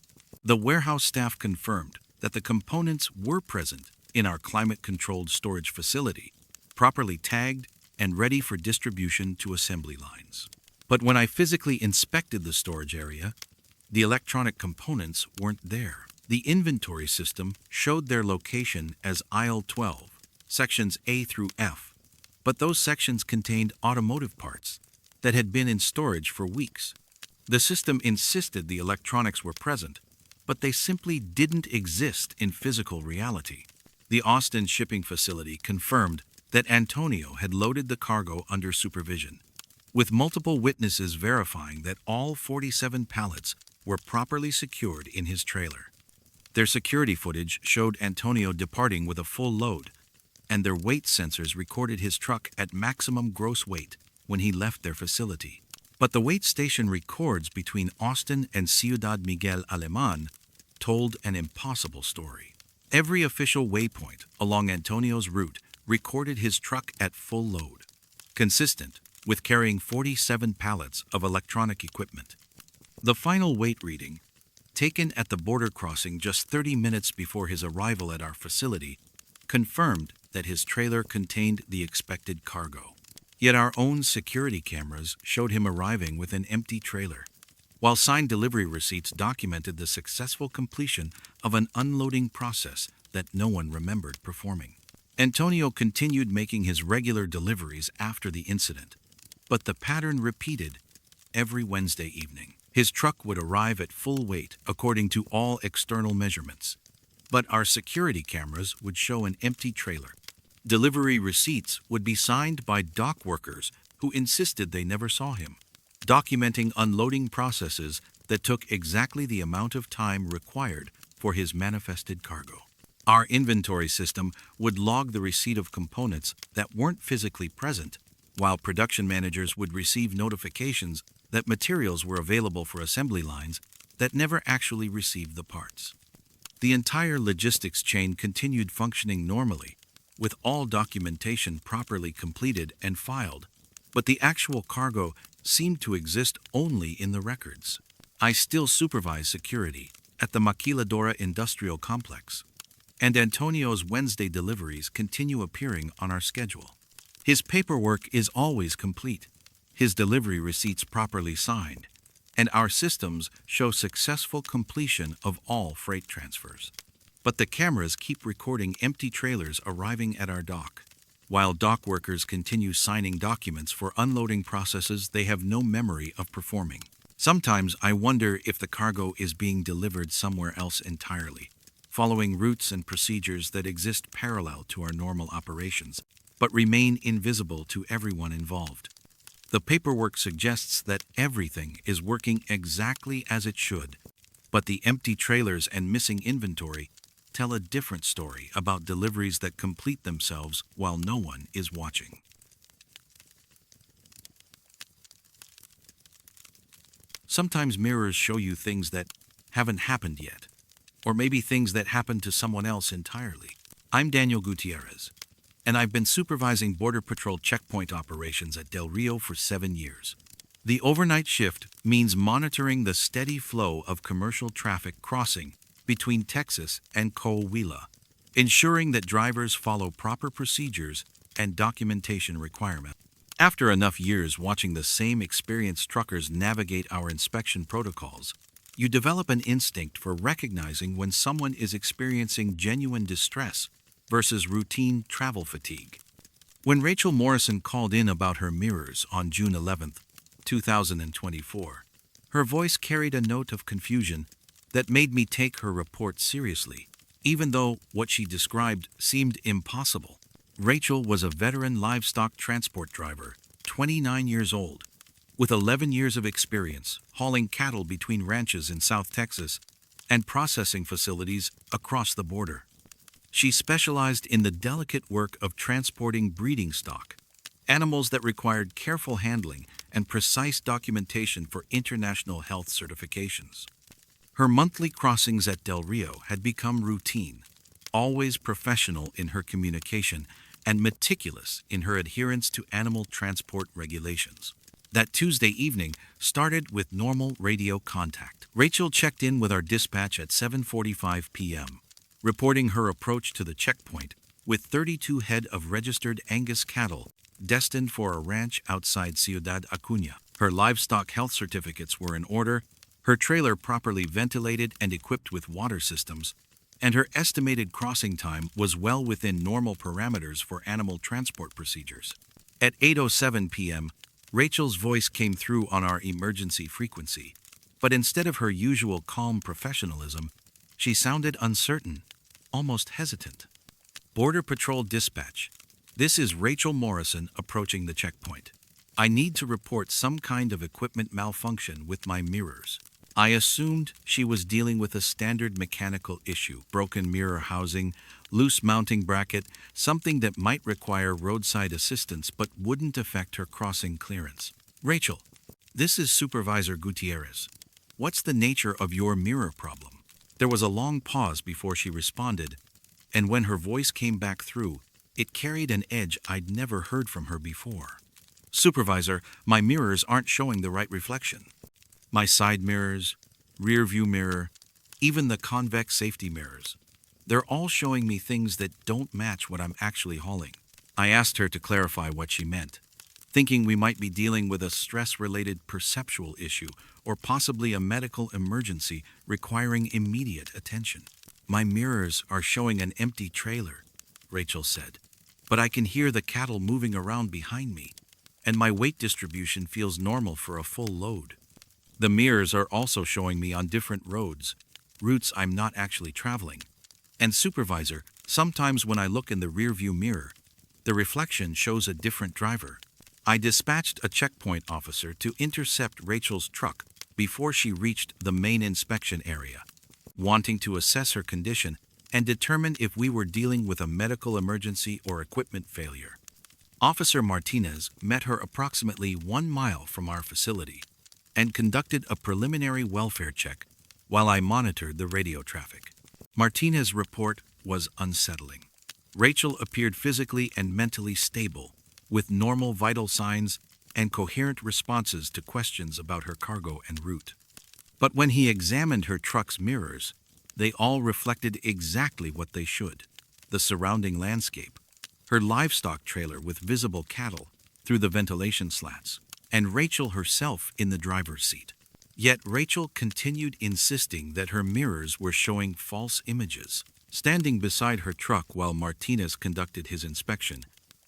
The warehouse staff confirmed that the components were present in our climate-controlled storage facility, properly tagged and ready for distribution to assembly lines. But when I physically inspected the storage area, the electronic components weren't there. The inventory system showed their location as aisle 12, sections A through F, but those sections contained automotive parts that had been in storage for weeks. The system insisted the electronics were present, but they simply didn't exist in physical reality. The Austin shipping facility confirmed that Antonio had loaded the cargo under supervision, with multiple witnesses verifying that all 47 pallets were properly secured in his trailer. Their security footage showed Antonio departing with a full load, and their weight sensors recorded his truck at maximum gross weight when he left their facility. But the weight station records between Austin and Ciudad Miguel Alemán told an impossible story. Every official waypoint along Antonio's route recorded his truck at full load, consistent with carrying 47 pallets of electronic equipment. The final weight reading, taken at the border crossing just 30 minutes before his arrival at our facility, confirmed that his trailer contained the expected cargo. Yet our own security cameras showed him arriving with an empty trailer, while signed delivery receipts documented the successful completion of an unloading process that no one remembered performing. Antonio continued making his regular deliveries after the incident, but the pattern repeated every Wednesday evening. His truck would arrive at full weight according to all external measurements, but our security cameras would show an empty trailer. Delivery receipts would be signed by dock workers who insisted they never saw him, documenting unloading processes that took exactly the amount of time required for his manifested cargo. Our inventory system would log the receipt of components that weren't physically present, while production managers would receive notifications that materials were available for assembly lines that never actually received the parts. The entire logistics chain continued functioning normally, with all documentation properly completed and filed, but the actual cargo seemed to exist only in the records. I still supervise security at the Maquiladora Industrial Complex, and Antonio's Wednesday deliveries continue appearing on our schedule. His paperwork is always complete, his delivery receipts properly signed, and our systems show successful completion of all freight transfers. But the cameras keep recording empty trailers arriving at our dock, while dock workers continue signing documents for unloading processes they have no memory of performing. Sometimes I wonder if the cargo is being delivered somewhere else entirely, following routes and procedures that exist parallel to our normal operations, but remain invisible to everyone involved. The paperwork suggests that everything is working exactly as it should, but the empty trailers and missing inventory tell a different story about deliveries that complete themselves while no one is watching. Sometimes mirrors show you things that haven't happened yet, or maybe things that happened to someone else entirely. I'm Daniel Gutierrez, and I've been supervising Border Patrol checkpoint operations at Del Rio for 7 years. The overnight shift means monitoring the steady flow of commercial traffic crossing between Texas and Coahuila, ensuring that drivers follow proper procedures and documentation requirements. After enough years watching the same experienced truckers navigate our inspection protocols, you develop an instinct for recognizing when someone is experiencing genuine distress versus routine travel fatigue. When Rachel Morrison called in about her mirrors on June 11, 2024, her voice carried a note of confusion that made me take her report seriously, even though what she described seemed impossible. Rachel was a veteran livestock transport driver, 29 years old, with 11 years of experience hauling cattle between ranches in South Texas and processing facilities across the border. She specialized in the delicate work of transporting breeding stock, animals that required careful handling and precise documentation for international health certifications. Her monthly crossings at Del Rio had become routine, always professional in her communication and meticulous in her adherence to animal transport regulations. That Tuesday evening started with normal radio contact. Rachel checked in with our dispatch at 7:45 p.m., reporting her approach to the checkpoint with 32 head of registered Angus cattle destined for a ranch outside Ciudad Acuña. Her livestock health certificates were in order, her trailer properly ventilated and equipped with water systems, and her estimated crossing time was well within normal parameters for animal transport procedures. At 8:07 p.m., Rachel's voice came through on our emergency frequency, but instead of her usual calm professionalism, she sounded uncertain, almost hesitant. Border Patrol Dispatch. This is Rachel Morrison approaching the checkpoint. I need to report some kind of equipment malfunction with my mirrors. I assumed she was dealing with a standard mechanical issue, broken mirror housing, loose mounting bracket, something that might require roadside assistance but wouldn't affect her crossing clearance. Rachel, this is Supervisor Gutierrez. What's the nature of your mirror problem? There was a long pause before she responded, and when her voice came back through, it carried an edge I'd never heard from her before. Supervisor, my mirrors aren't showing the right reflection. My side mirrors, rear view mirror, even the convex safety mirrors. They're all showing me things that don't match what I'm actually hauling. I asked her to clarify what she meant, thinking we might be dealing with a stress-related perceptual issue or possibly a medical emergency requiring immediate attention. My mirrors are showing an empty trailer, Rachel said, but I can hear the cattle moving around behind me, and my weight distribution feels normal for a full load. The mirrors are also showing me on different roads, routes I'm not actually traveling. And Supervisor, sometimes when I look in the rearview mirror, the reflection shows a different driver. I dispatched a checkpoint officer to intercept Rachel's truck before she reached the main inspection area, wanting to assess her condition and determine if we were dealing with a medical emergency or equipment failure. Officer Martinez met her approximately 1 mile from our facility and conducted a preliminary welfare check while I monitored the radio traffic. Martinez's report was unsettling. Rachel appeared physically and mentally stable, with normal vital signs and coherent responses to questions about her cargo and route. But when he examined her truck's mirrors, they all reflected exactly what they should: the surrounding landscape, her livestock trailer with visible cattle through the ventilation slats, and Rachel herself in the driver's seat. Yet Rachel continued insisting that her mirrors were showing false images. Standing beside her truck while Martinez conducted his inspection,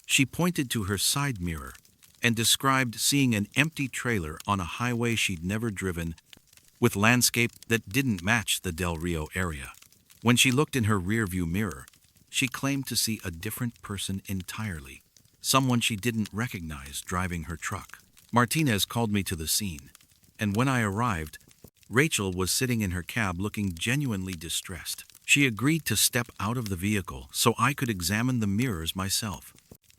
she pointed to her side mirror and described seeing an empty trailer on a highway she'd never driven, with landscape that didn't match the Del Rio area. When she looked in her rearview mirror, she claimed to see a different person entirely, someone she didn't recognize driving her truck. Martinez called me to the scene, and when I arrived, Rachel was sitting in her cab looking genuinely distressed. She agreed to step out of the vehicle so I could examine the mirrors myself.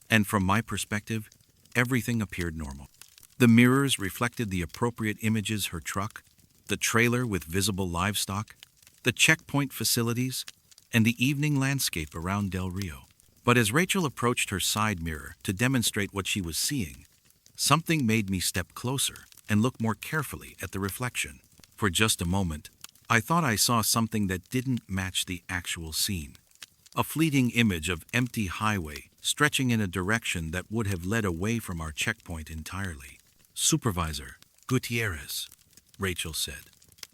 And from my perspective, everything appeared normal. The mirrors reflected the appropriate images: her truck, the trailer with visible livestock, the checkpoint facilities, and the evening landscape around Del Rio. But as Rachel approached her side mirror to demonstrate what she was seeing, something made me step closer and look more carefully at the reflection. For just a moment, I thought I saw something that didn't match the actual scene. A fleeting image of empty highway stretching in a direction that would have led away from our checkpoint entirely. "Supervisor Gutierrez," Rachel said,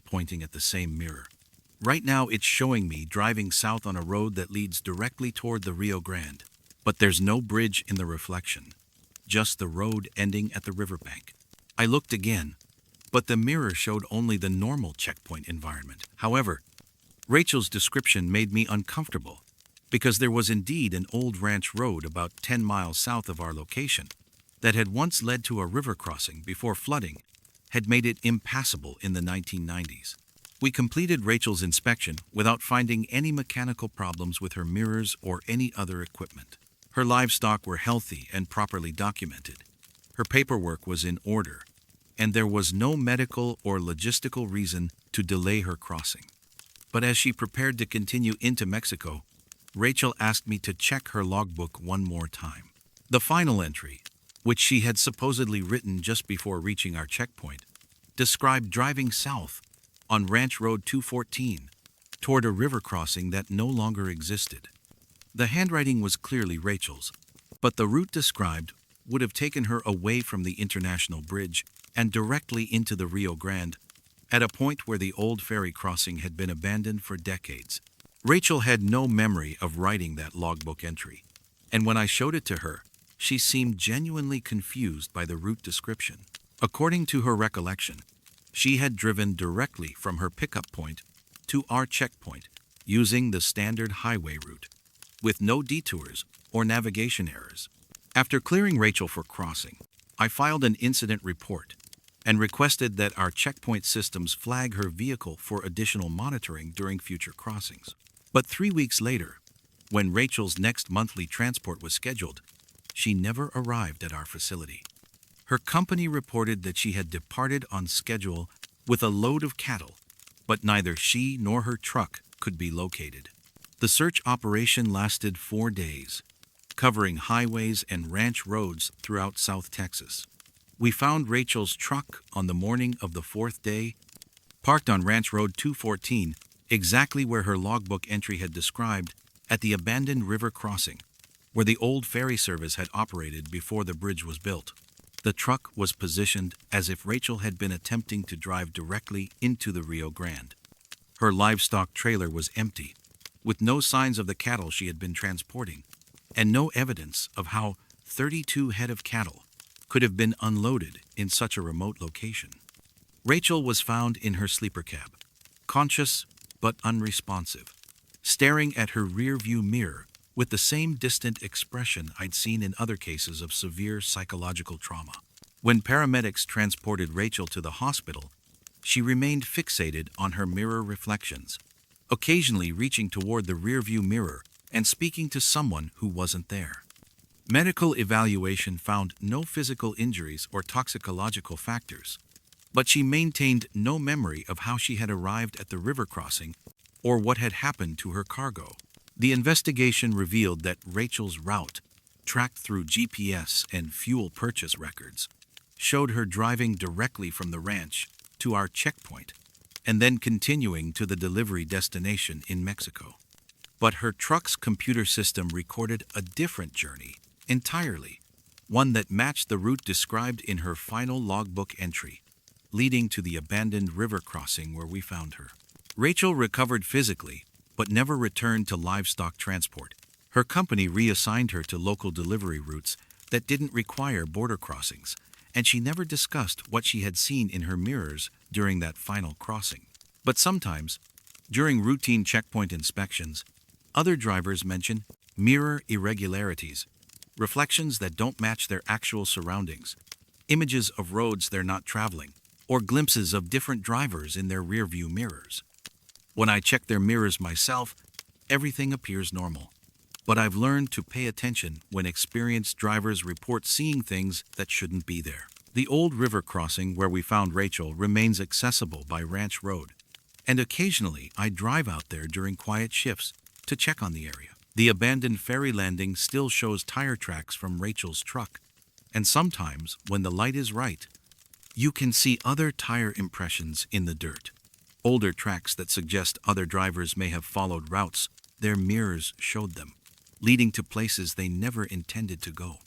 pointing at the same mirror. "Right now it's showing me driving south on a road that leads directly toward the Rio Grande. But there's no bridge in the reflection, just the road ending at the riverbank." I looked again, but the mirror showed only the normal checkpoint environment. However, Rachel's description made me uncomfortable, because there was indeed an old ranch road about 10 miles south of our location that had once led to a river crossing before flooding had made it impassable in the 1990s. We completed Rachel's inspection without finding any mechanical problems with her mirrors or any other equipment. Her livestock were healthy and properly documented. Her paperwork was in order, and there was no medical or logistical reason to delay her crossing. But as she prepared to continue into Mexico, Rachel asked me to check her logbook one more time. The final entry, which she had supposedly written just before reaching our checkpoint, described driving south on Ranch Road 214 toward a river crossing that no longer existed. The handwriting was clearly Rachel's, but the route described would have taken her away from the international bridge and directly into the Rio Grande, at a point where the old ferry crossing had been abandoned for decades. Rachel had no memory of writing that logbook entry, and when I showed it to her, she seemed genuinely confused by the route description. According to her recollection, she had driven directly from her pickup point to our checkpoint using the standard highway route, with no detours or navigation errors. After clearing Rachel for crossing, I filed an incident report and requested that our checkpoint systems flag her vehicle for additional monitoring during future crossings. But 3 weeks later, when Rachel's next monthly transport was scheduled, she never arrived at our facility. Her company reported that she had departed on schedule with a load of cattle, but neither she nor her truck could be located. The search operation lasted 4 days, covering highways and ranch roads throughout South Texas. We found Rachel's truck on the morning of the 4th day, parked on Ranch Road 214, exactly where her logbook entry had described, at the abandoned river crossing, where the old ferry service had operated before the bridge was built. The truck was positioned as if Rachel had been attempting to drive directly into the Rio Grande. Her livestock trailer was empty, with no signs of the cattle she had been transporting, and no evidence of how 32 head of cattle could have been unloaded in such a remote location. Rachel was found in her sleeper cab, conscious but unresponsive, staring at her rear-view mirror with the same distant expression I'd seen in other cases of severe psychological trauma. When paramedics transported Rachel to the hospital, she remained fixated on her mirror reflections, occasionally reaching toward the rear-view mirror and speaking to someone who wasn't there. Medical evaluation found no physical injuries or toxicological factors, but she maintained no memory of how she had arrived at the river crossing or what had happened to her cargo. The investigation revealed that Rachel's route, tracked through GPS and fuel purchase records, showed her driving directly from the ranch to our checkpoint and then continuing to the delivery destination in Mexico. But her truck's computer system recorded a different journey entirely, one that matched the route described in her final logbook entry, leading to the abandoned river crossing where we found her. Rachel recovered physically, but never returned to livestock transport. Her company reassigned her to local delivery routes that didn't require border crossings, and she never discussed what she had seen in her mirrors during that final crossing. But sometimes, during routine checkpoint inspections, other drivers mention mirror irregularities, reflections that don't match their actual surroundings, images of roads they're not traveling, or glimpses of different drivers in their rearview mirrors. When I checked their mirrors myself, everything appears normal. But I've learned to pay attention when experienced drivers report seeing things that shouldn't be there. The old river crossing where we found Rachel remains accessible by Ranch Road, and occasionally I drive out there during quiet shifts to check on the area. The abandoned ferry landing still shows tire tracks from Rachel's truck, and sometimes, when the light is right, you can see other tire impressions in the dirt. Older tracks that suggest other drivers may have followed routes their mirrors showed them, leading to places they never intended to go.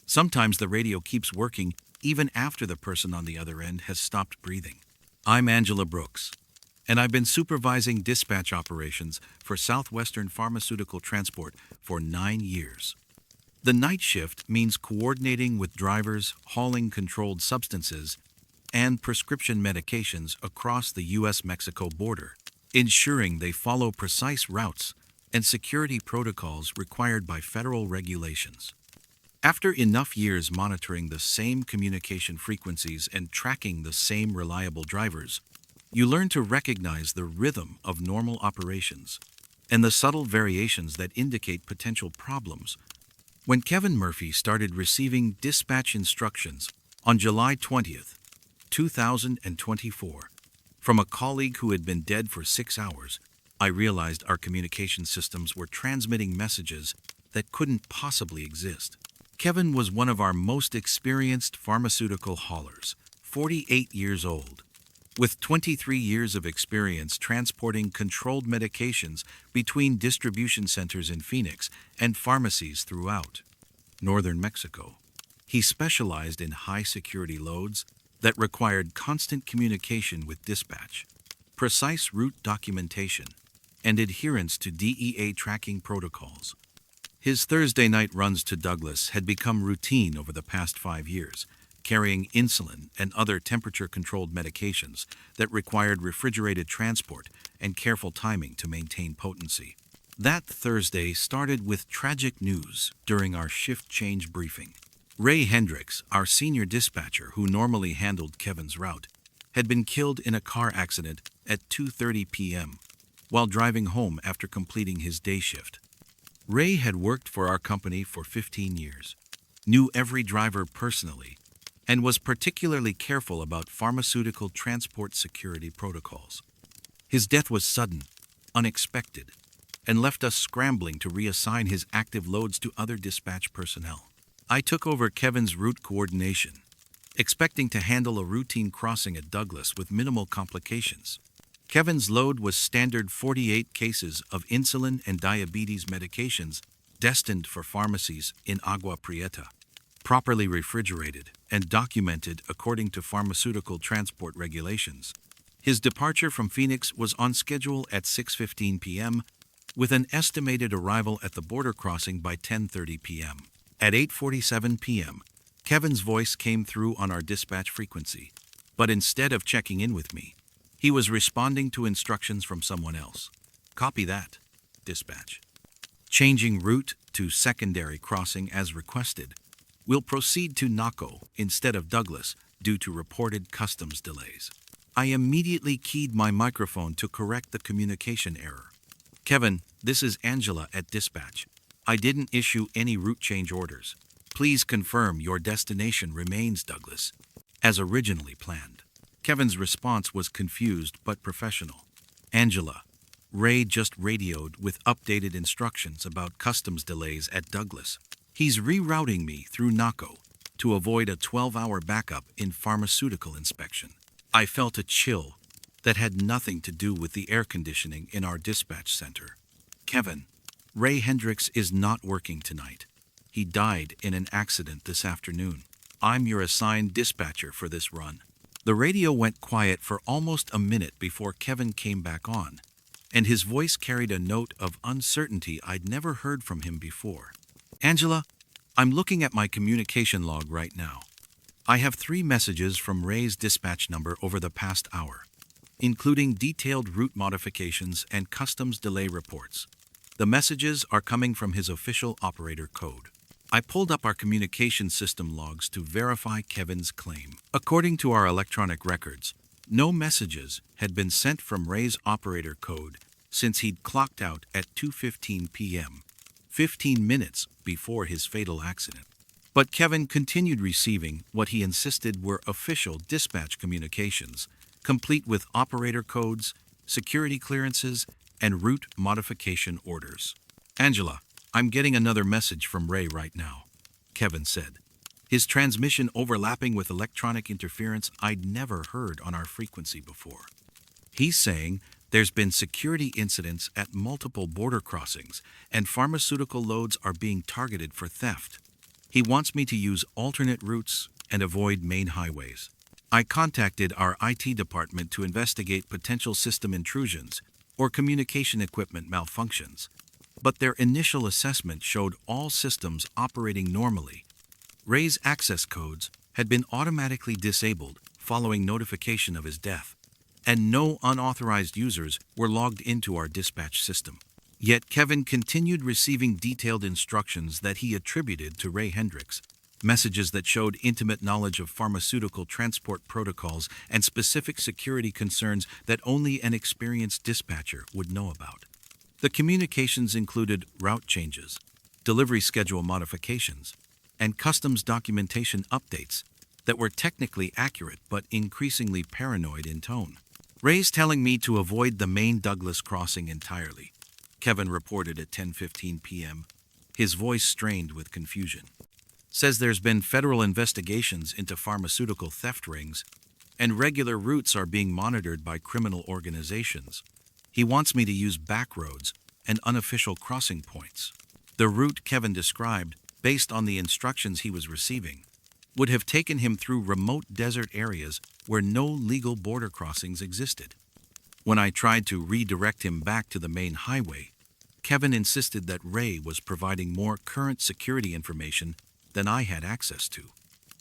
Sometimes the radio keeps working even after the person on the other end has stopped breathing. I'm Angela Brooks, and I've been supervising dispatch operations for Southwestern Pharmaceutical Transport for 9 years. The night shift means coordinating with drivers hauling controlled substances and prescription medications across the U.S.-Mexico border, ensuring they follow precise routes and security protocols required by federal regulations. After enough years monitoring the same communication frequencies and tracking the same reliable drivers, you learn to recognize the rhythm of normal operations and the subtle variations that indicate potential problems. When Kevin Murphy started receiving dispatch instructions on July 20th, 2024, from a colleague who had been dead for 6 hours, I realized our communication systems were transmitting messages that couldn't possibly exist. Kevin was one of our most experienced pharmaceutical haulers, 48 years old, with 23 years of experience transporting controlled medications between distribution centers in Phoenix and pharmacies throughout northern Mexico. He specialized in high-security loads that required constant communication with dispatch, precise route documentation, and adherence to DEA tracking protocols. His Thursday night runs to Douglas had become routine over the past 5 years, carrying insulin and other temperature-controlled medications that required refrigerated transport and careful timing to maintain potency. That Thursday started with tragic news during our shift change briefing. Ray Hendricks, our senior dispatcher who normally handled Kevin's route, had been killed in a car accident at 2:30 p.m. while driving home after completing his day shift. Ray had worked for our company for 15 years, knew every driver personally, and was particularly careful about pharmaceutical transport security protocols. His death was sudden, unexpected, and left us scrambling to reassign his active loads to other dispatch personnel. I took over Kevin's route coordination, expecting to handle a routine crossing at Douglas with minimal complications. Kevin's load was standard 48 cases of insulin and diabetes medications destined for pharmacies in Agua Prieta, properly refrigerated and documented according to pharmaceutical transport regulations. His departure from Phoenix was on schedule at 6:15 p.m., with an estimated arrival at the border crossing by 10:30 p.m. At 8:47 p.m., Kevin's voice came through on our dispatch frequency, but instead of checking in with me, he was responding to instructions from someone else. Copy that, dispatch. Changing route to secondary crossing as requested. We'll proceed to Naco instead of Douglas due to reported customs delays. I immediately keyed my microphone to correct the communication error. Kevin, this is Angela at dispatch. I didn't issue any route change orders. Please confirm your destination remains Douglas, as originally planned. Kevin's response was confused but professional. Angela, Ray just radioed with updated instructions about customs delays at Douglas. He's rerouting me through Naco to avoid a 12-hour backup in pharmaceutical inspection. I felt a chill that had nothing to do with the air conditioning in our dispatch center. Kevin, Ray Hendricks is not working tonight. He died in an accident this afternoon. I'm your assigned dispatcher for this run. The radio went quiet for almost a minute before Kevin came back on, and his voice carried a note of uncertainty I'd never heard from him before. Angela, I'm looking at my communication log right now. I have 3 messages from Ray's dispatch number over the past hour, including detailed route modifications and customs delay reports. The messages are coming from his official operator code. I pulled up our communication system logs to verify Kevin's claim. According to our electronic records, No messages had been sent from Ray's operator code since he'd clocked out at 2:15 p.m., 15 minutes before his fatal accident. But Kevin continued receiving what he insisted were official dispatch communications, complete with operator codes, security clearances, and route modification orders. "Angela, I'm getting another message from Ray right now," Kevin said, his transmission overlapping with electronic interference I'd never heard on our frequency before. "He's saying there's been security incidents at multiple border crossings, and pharmaceutical loads are being targeted for theft. He wants me to use alternate routes and avoid main highways. I contacted our IT department to investigate potential system intrusions or communication equipment malfunctions, but their initial assessment showed all systems operating normally. Ray's access codes had been automatically disabled following notification of his death, and no unauthorized users were logged into our dispatch system." Yet Kevin continued receiving detailed instructions that he attributed to Ray Hendricks, messages that showed intimate knowledge of pharmaceutical transport protocols and specific security concerns that only an experienced dispatcher would know about. The communications included route changes, delivery schedule modifications, and customs documentation updates that were technically accurate but increasingly paranoid in tone. "Ray's telling me to avoid the main Douglas crossing entirely," Kevin reported at 10:15 p.m., his voice strained with confusion. "Says there's been federal investigations into pharmaceutical theft rings, and regular routes are being monitored by criminal organizations. He wants me to use back roads and unofficial crossing points." The route Kevin described, based on the instructions he was receiving, would have taken him through remote desert areas where no legal border crossings existed. When I tried to redirect him back to the main highway, Kevin insisted that Ray was providing more current security information than I had access to,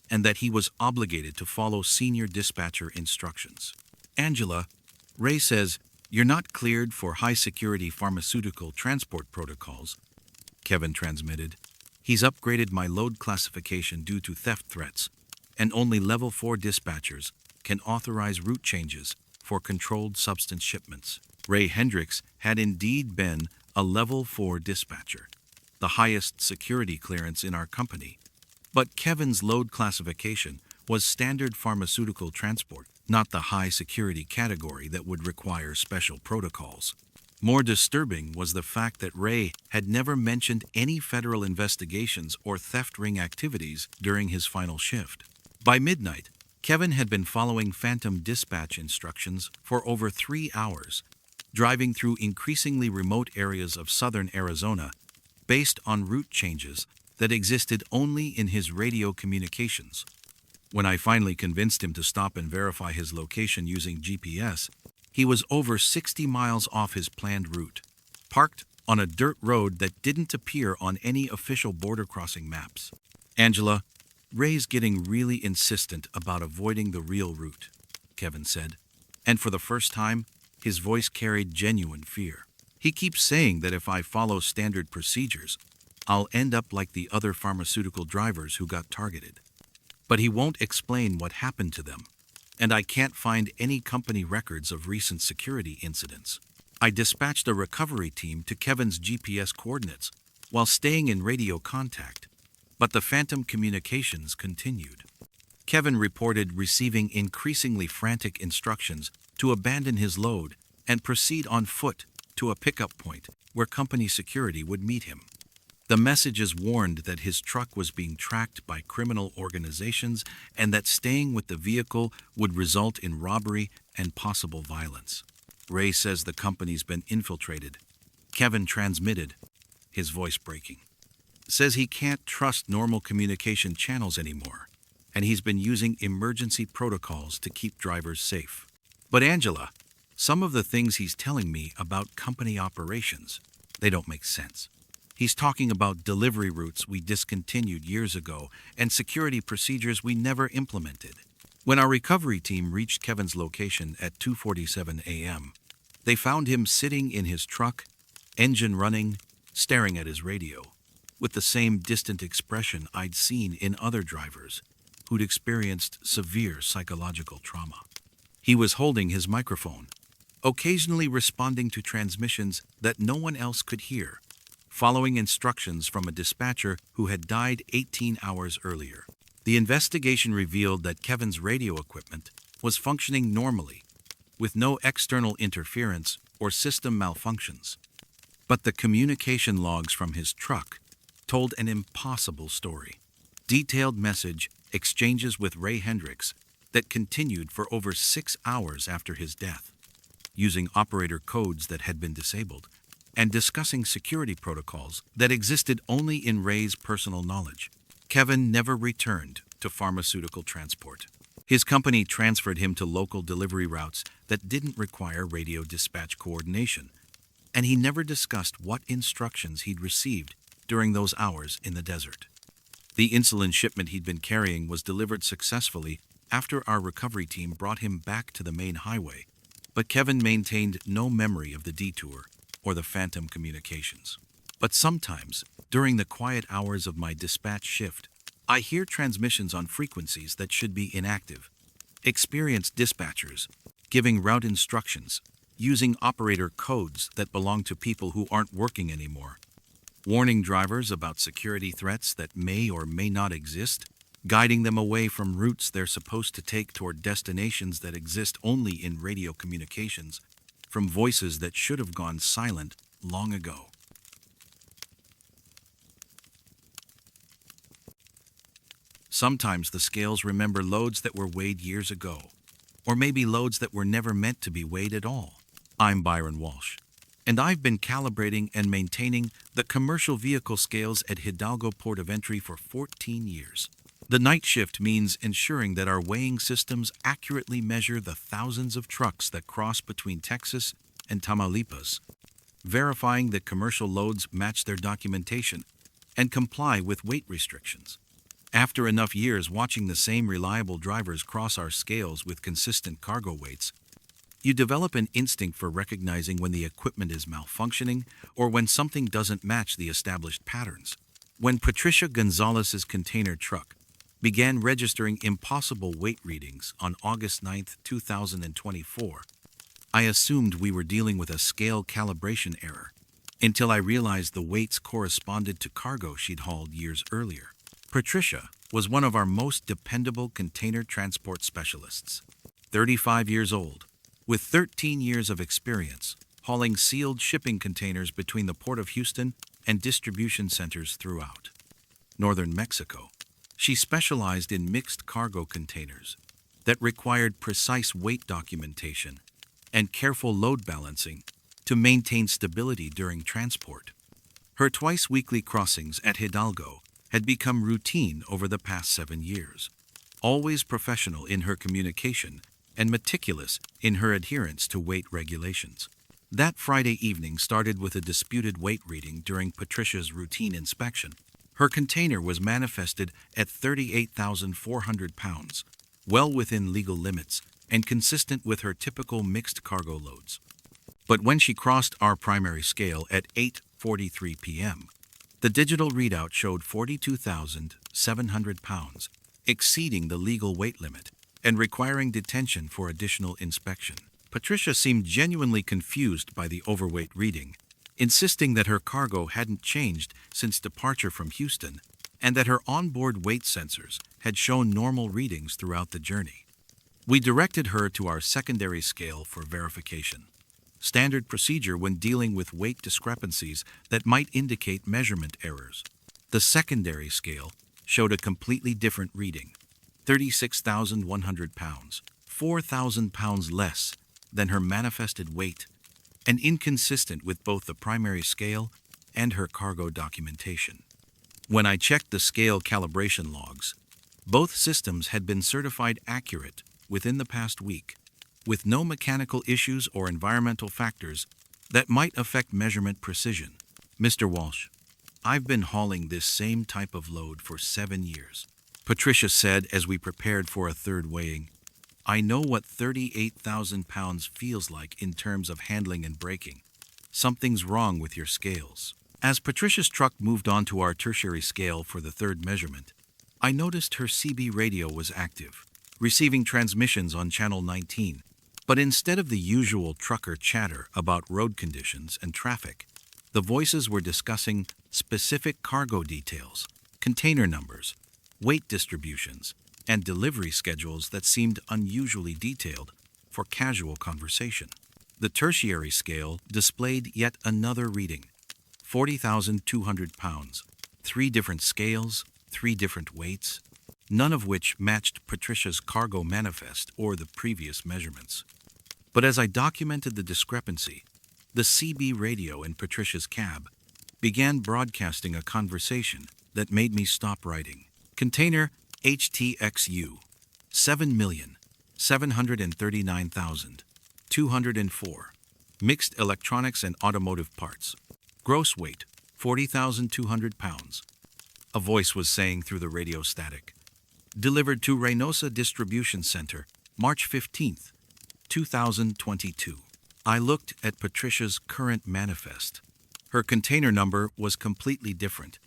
and that he was obligated to follow senior dispatcher instructions. "Angela, Ray says you're not cleared for high-security pharmaceutical transport protocols," Kevin transmitted. "He's upgraded my load classification due to theft threats, and only Level 4 dispatchers can authorize route changes for controlled substance shipments." Ray Hendricks had indeed been a Level 4 dispatcher, the highest security clearance in our company. But Kevin's load classification was standard pharmaceutical transport, not the high security category that would require special protocols. More disturbing was the fact that Ray had never mentioned any federal investigations or theft ring activities during his final shift. By midnight, Kevin had been following phantom dispatch instructions for over 3 hours, driving through increasingly remote areas of southern Arizona based on route changes that existed only in his radio communications. When I finally convinced him to stop and verify his location using GPS, he was over 60 miles off his planned route, parked on a dirt road that didn't appear on any official border crossing maps. "Angela, Ray's getting really insistent about avoiding the real route," Kevin said, and for the first time, his voice carried genuine fear. "He keeps saying that if I follow standard procedures, I'll end up like the other pharmaceutical drivers who got targeted. But he won't explain what happened to them, and I can't find any company records of recent security incidents." I dispatched a recovery team to Kevin's GPS coordinates while staying in radio contact, but the phantom communications continued. Kevin reported receiving increasingly frantic instructions to abandon his load and proceed on foot to a pickup point where company security would meet him. The messages warned that his truck was being tracked by criminal organizations and that staying with the vehicle would result in robbery and possible violence. "Ray says the company's been infiltrated," Kevin transmitted, his voice breaking. "Says he can't trust normal communication channels anymore, and he's been using emergency protocols to keep drivers safe." "But Angela, some of the things he's telling me about company operations, they don't make sense. He's talking about delivery routes we discontinued years ago and security procedures we never implemented." When our recovery team reached Kevin's location at 2:47 a.m., they found him sitting in his truck, engine running, staring at his radio, with the same distant expression I'd seen in other drivers who'd experienced severe psychological trauma. He was holding his microphone, occasionally responding to transmissions that no one else could hear, following instructions from a dispatcher who had died 18 hours earlier. The investigation revealed that Kevin's radio equipment was functioning normally, with no external interference or system malfunctions. But the communication logs from his truck told an impossible story. Detailed message exchanges with Ray Hendricks that continued for over 6 hours after his death, using operator codes that had been disabled, and discussing security protocols that existed only in Ray's personal knowledge. Kevin never returned to pharmaceutical transport. His company transferred him to local delivery routes that didn't require radio dispatch coordination, and he never discussed what instructions he'd received during those hours in the desert. The insulin shipment he'd been carrying was delivered successfully after our recovery team brought him back to the main highway, but Kevin maintained no memory of the detour or the phantom communications. But sometimes, during the quiet hours of my dispatch shift, I hear transmissions on frequencies that should be inactive. Experienced dispatchers giving route instructions, using operator codes that belong to people who aren't working anymore, warning drivers about security threats that may or may not exist, guiding them away from routes they're supposed to take toward destinations that exist only in radio communications, from voices that should have gone silent long ago. Sometimes the scales remember loads that were weighed years ago, or maybe loads that were never meant to be weighed at all. I'm Byron Walsh, and I've been calibrating and maintaining the commercial vehicle scales at Hidalgo Port of Entry for 14 years. The night shift means ensuring that our weighing systems accurately measure the thousands of trucks that cross between Texas and Tamaulipas, verifying that commercial loads match their documentation and comply with weight restrictions. After enough years watching the same reliable drivers cross our scales with consistent cargo weights, you develop an instinct for recognizing when the equipment is malfunctioning or when something doesn't match the established patterns. When Patricia Gonzalez's container truck began registering impossible weight readings on August 9, 2024, I assumed we were dealing with a scale calibration error until I realized the weights corresponded to cargo she'd hauled years earlier. Patricia was one of our most dependable container transport specialists, 35 years old, with 13 years of experience hauling sealed shipping containers between the Port of Houston and distribution centers throughout northern Mexico. She specialized in mixed cargo containers that required precise weight documentation and careful load balancing to maintain stability during transport. Her twice-weekly crossings at Hidalgo had become routine over the past 7 years, always professional in her communication and meticulous in her adherence to weight regulations. That Friday evening started with a disputed weight reading during Patricia's routine inspection. Her container was manifested at 38,400 pounds, well within legal limits and consistent with her typical mixed cargo loads. But when she crossed our primary scale at 8:43 p.m., the digital readout showed 42,700 pounds, exceeding the legal weight limit and requiring detention for additional inspection. Patricia seemed genuinely confused by the overweight reading, insisting that her cargo hadn't changed since departure from Houston and that her onboard weight sensors had shown normal readings throughout the journey. We directed her to our secondary scale for verification, standard procedure when dealing with weight discrepancies that might indicate measurement errors. The secondary scale showed a completely different reading, 36,100 pounds, 4,000 pounds less than her manifested weight, and inconsistent with both the primary scale and her cargo documentation. When I checked the scale calibration logs, both systems had been certified accurate within the past week, with no mechanical issues or environmental factors that might affect measurement precision. Mr. Walsh, I've been hauling this same type of load for 7 years, Patricia said as we prepared for a third weighing. I know what 38,000 pounds feels like in terms of handling and braking. Something's wrong with your scales. As Patricia's truck moved on to our tertiary scale for the third measurement, I noticed her CB radio was active, receiving transmissions on channel 19 But instead of the usual trucker chatter about road conditions and traffic, the voices were discussing specific cargo details, container numbers, weight distributions, and delivery schedules that seemed unusually detailed for casual conversation. The tertiary scale displayed yet another reading, 40,200 pounds, 3 different scales, 3 different weights, none of which matched Patricia's cargo manifest or the previous measurements. But as I documented the discrepancy, the CB radio in Patricia's cab began broadcasting a conversation that made me stop writing. Container HTXU 7,739,204. Mixed electronics and automotive parts. Gross weight 40,200 pounds. A voice was saying through the radio static. Delivered to Reynosa Distribution Center, March 15th, 2022. I looked at Patricia's current manifest. Her container number was completely different,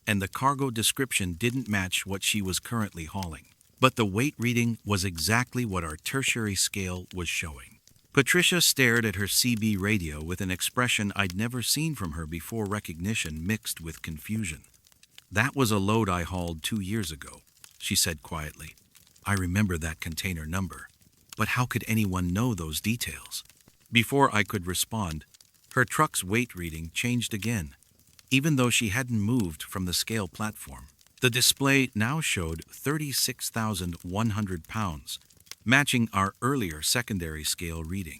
and the cargo description didn't match what she was currently hauling. But the weight reading was exactly what our tertiary scale was showing. Patricia stared at her CB radio with an expression I'd never seen from her before, recognition mixed with confusion. "That was a load I hauled 2 years ago," she said quietly. "I remember that container number. But how could anyone know those details?" Before I could respond, her truck's weight reading changed again, even though she hadn't moved from the scale platform. The display now showed 36,100 pounds, matching our earlier secondary scale reading.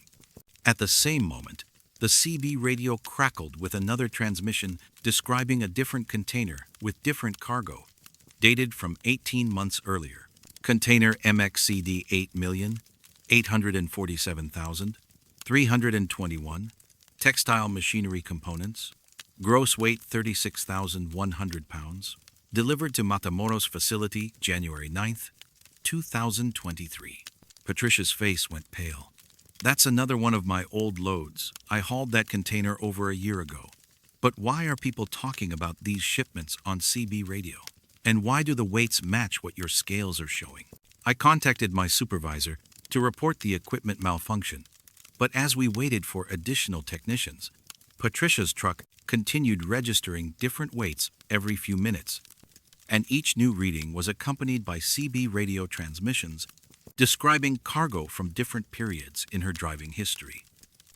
At the same moment, the CB radio crackled with another transmission describing a different container with different cargo, dated from 18 months earlier. Container MXCD 8,847,321. Textile machinery components. Gross weight 36,100 pounds. Delivered to Matamoros facility January 9th, 2023. Patricia's face went pale. "That's another one of my old loads. I hauled that container over a year ago. But why are people talking about these shipments on CB radio? And why do the weights match what your scales are showing?" I contacted my supervisor to report the equipment malfunction, but as we waited for additional technicians, Patricia's truck continued registering different weights every few minutes, and each new reading was accompanied by CB radio transmissions describing cargo from different periods in her driving history.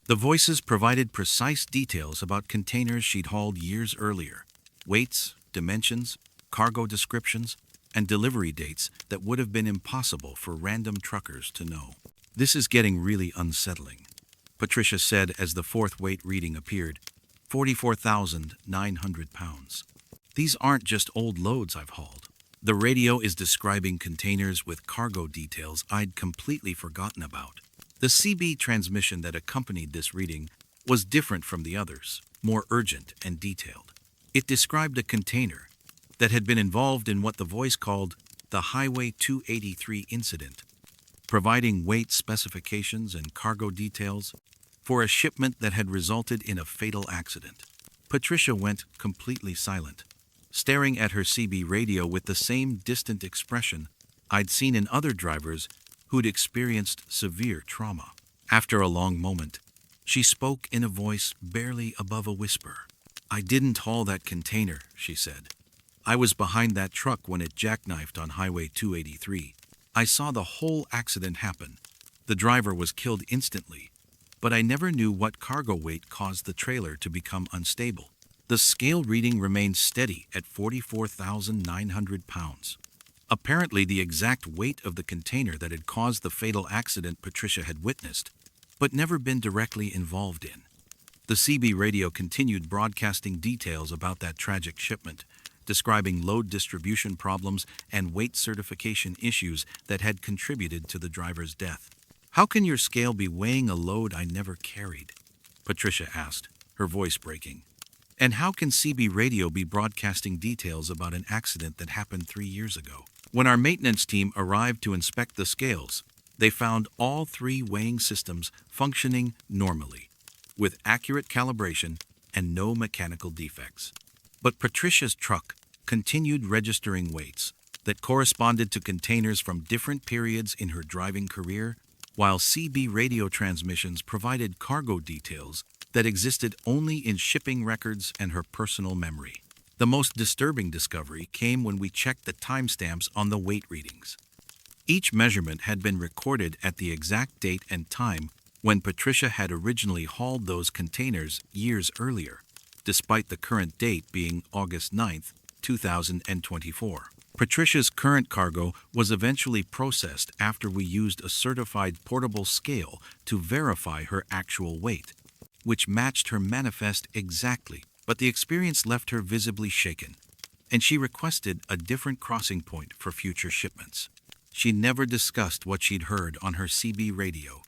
The voices provided precise details about containers she'd hauled years earlier, weights, dimensions, cargo descriptions, and delivery dates that would have been impossible for random truckers to know. "This is getting really unsettling," Patricia said as the fourth weight reading appeared, 44,900 pounds. "These aren't just old loads I've hauled. The radio is describing containers with cargo details I'd completely forgotten about." The CB transmission that accompanied this reading was different from the others, more urgent and detailed. It described a container that had been involved in what the voice called the Highway 283 incident, providing weight specifications and cargo details for a shipment that had resulted in a fatal accident. Patricia went completely silent, staring at her CB radio with the same distant expression I'd seen in other drivers who'd experienced severe trauma. After a long moment, she spoke in a voice barely above a whisper. "I didn't haul that container," she said. "I was behind that truck when it jackknifed on Highway 283. I saw the whole accident happen. The driver was killed instantly, but I never knew what cargo weight caused the trailer to become unstable." The scale reading remained steady at 44,900 pounds. Apparently the exact weight of the container that had caused the fatal accident Patricia had witnessed, but never been directly involved in. The CB radio continued broadcasting details about that tragic shipment, describing load distribution problems and weight certification issues that had contributed to the driver's death. "How can your scale be weighing a load I never carried?" Patricia asked, her voice breaking. "And how can CB radio be broadcasting details about an accident that happened 3 years ago?" When our maintenance team arrived to inspect the scales, they found all 3 weighing systems functioning normally, with accurate calibration and no mechanical defects. But Patricia's truck continued registering weights that corresponded to containers from different periods in her driving career while CB radio transmissions provided cargo details that existed only in shipping records and her personal memory. The most disturbing discovery came when we checked the timestamps on the weight readings. Each measurement had been recorded at the exact date and time when Patricia had originally hauled those containers years earlier, despite the current date being August 9th, 2024. Patricia's current cargo was eventually processed after we used a certified portable scale to verify her actual weight, which matched her manifest exactly, but the experience left her visibly shaken, and she requested a different crossing point for future shipments. She never discussed what she'd heard on her CB radio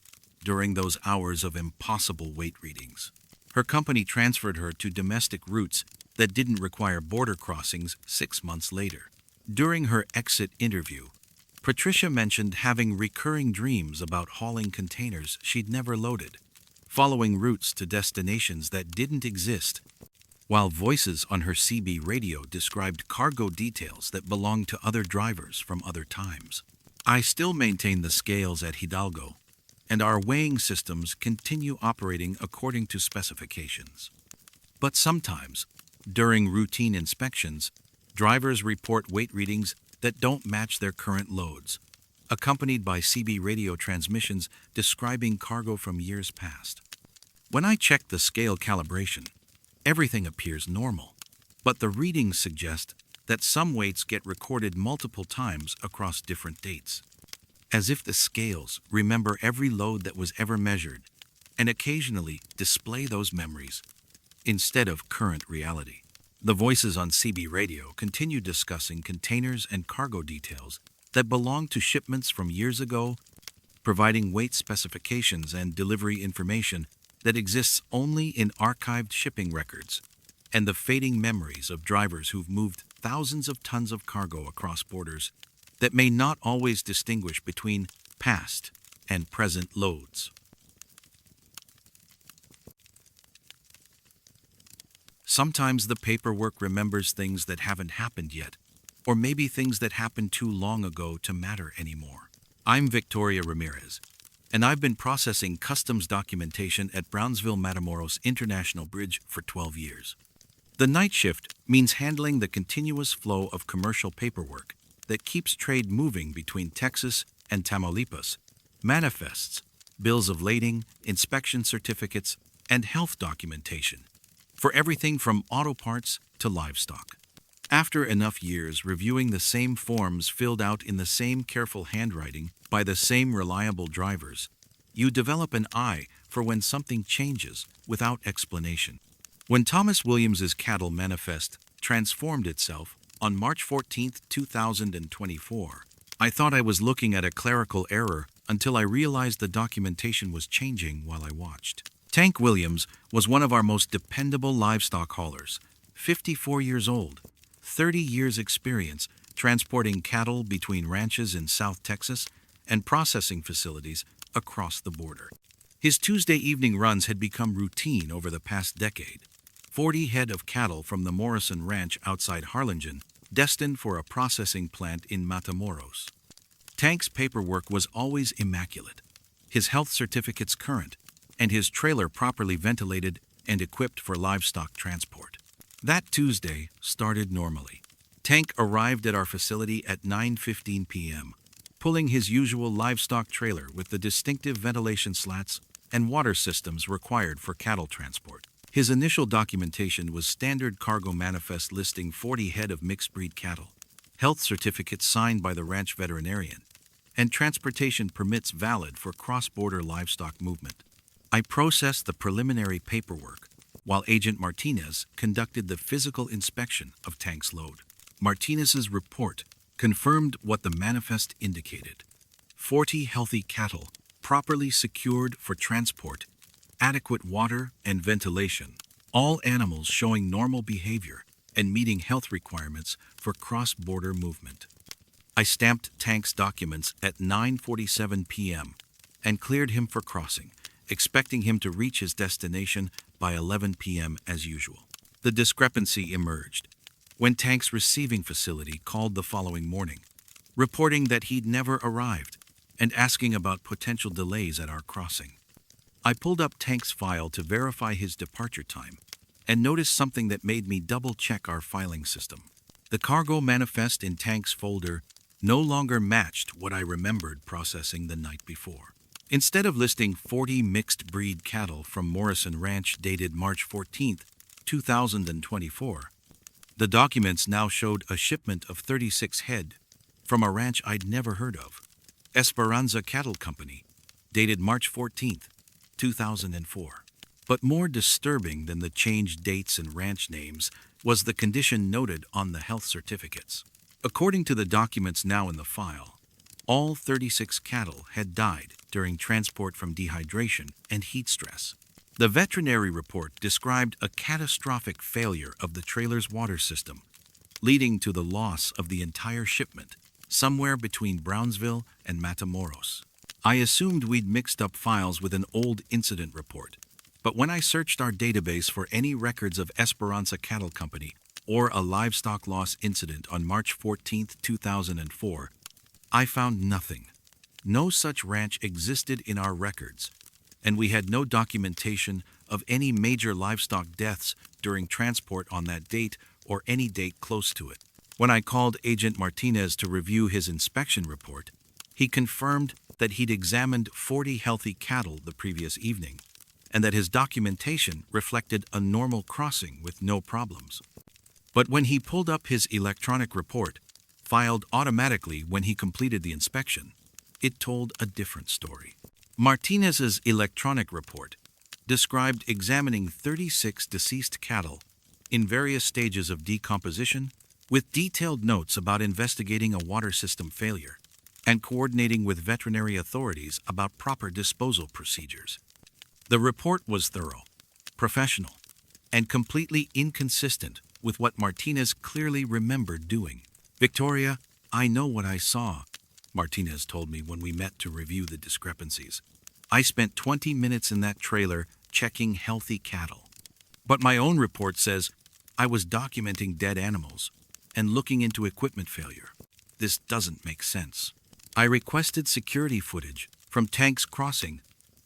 during those hours of impossible weight readings. Her company transferred her to domestic routes that didn't require border crossings 6 months later. During her exit interview, Patricia mentioned having recurring dreams about hauling containers she'd never loaded, following routes to destinations that didn't exist, while voices on her CB radio described cargo details that belonged to other drivers from other times. I still maintain the scales at Hidalgo, and our weighing systems continue operating according to specifications. But sometimes, during routine inspections, drivers report weight readings that don't match their current loads, accompanied by CB radio transmissions describing cargo from years past. When I check the scale calibration, everything appears normal, but the readings suggest that some weights get recorded multiple times across different dates, as if the scales remember every load that was ever measured and occasionally display those memories instead of current reality. The voices on CB radio continue discussing containers and cargo details that belong to shipments from years ago, providing weight specifications and delivery information that exists only in archived shipping records, and the fading memories of drivers who've moved thousands of tons of cargo across borders that may not always distinguish between past and present loads. Sometimes the paperwork remembers things that haven't happened yet, or maybe things that happened too long ago to matter anymore. I'm Victoria Ramirez, and I've been processing customs documentation at Brownsville-Matamoros International Bridge for 12 years. The night shift means handling the continuous flow of commercial paperwork that keeps trade moving between Texas and Tamaulipas, manifests, bills of lading, inspection certificates, and health documentation, for everything from auto parts to livestock. After enough years reviewing the same forms filled out in the same careful handwriting by the same reliable drivers, you develop an eye for when something changes without explanation. When Thomas Williams's cattle manifest transformed itself on March 14, 2024, I thought I was looking at a clerical error until I realized the documentation was changing while I watched. Tank Williams was one of our most dependable livestock haulers, 54 years old, 30 years experience transporting cattle between ranches in South Texas and processing facilities across the border. His Tuesday evening runs had become routine over the past decade. 40 head of cattle from the Morrison Ranch outside Harlingen, destined for a processing plant in Matamoros. Tank's paperwork was always immaculate, his health certificates current, and his trailer properly ventilated and equipped for livestock transport. That Tuesday started normally. Tank arrived at our facility at 9:15 p.m., pulling his usual livestock trailer with the distinctive ventilation slats and water systems required for cattle transport. His initial documentation was standard cargo manifest listing 40 head of mixed-breed cattle, health certificates signed by the ranch veterinarian, and transportation permits valid for cross-border livestock movement. I processed the preliminary paperwork, while Agent Martinez conducted the physical inspection of Tank's load. Martinez's report confirmed what the manifest indicated: 40 healthy cattle, properly secured for transport, adequate water and ventilation, all animals showing normal behavior and meeting health requirements for cross-border movement. I stamped Tank's documents at 9:47 p.m. and cleared him for crossing, expecting him to reach his destination by 11 p.m. as usual. The discrepancy emerged when Tank's receiving facility called the following morning, reporting that he'd never arrived and asking about potential delays at our crossing. I pulled up Tank's file to verify his departure time and noticed something that made me double-check our filing system. The cargo manifest in Tank's folder no longer matched what I remembered processing the night before. Instead of listing 40 mixed-breed cattle from Morrison Ranch dated March 14, 2024, the documents now showed a shipment of 36 head from a ranch I'd never heard of, Esperanza Cattle Company, dated March 14, 2004. But more disturbing than the changed dates and ranch names was the condition noted on the health certificates. According to the documents now in the file, all 36 cattle had died during transport from dehydration and heat stress. The veterinary report described a catastrophic failure of the trailer's water system, leading to the loss of the entire shipment, somewhere between Brownsville and Matamoros. I assumed we'd mixed up files with an old incident report, but when I searched our database for any records of Esperanza Cattle Company or a livestock loss incident on March 14, 2004, I found nothing. No such ranch existed in our records, and we had no documentation of any major livestock deaths during transport on that date or any date close to it. When I called Agent Martinez to review his inspection report, he confirmed that he'd examined 40 healthy cattle the previous evening, and that his documentation reflected a normal crossing with no problems. But when he pulled up his electronic report, filed automatically when he completed the inspection, it told a different story. Martinez's electronic report described examining 36 deceased cattle in various stages of decomposition, with detailed notes about investigating a water system failure and coordinating with veterinary authorities about proper disposal procedures. The report was thorough, professional, and completely inconsistent with what Martinez clearly remembered doing. "Victoria, I know what I saw," Martinez told me when we met to review the discrepancies. "I spent 20 minutes in that trailer checking healthy cattle. But my own report says I was documenting dead animals and looking into equipment failure. This doesn't make sense." I requested security footage from Tank's crossing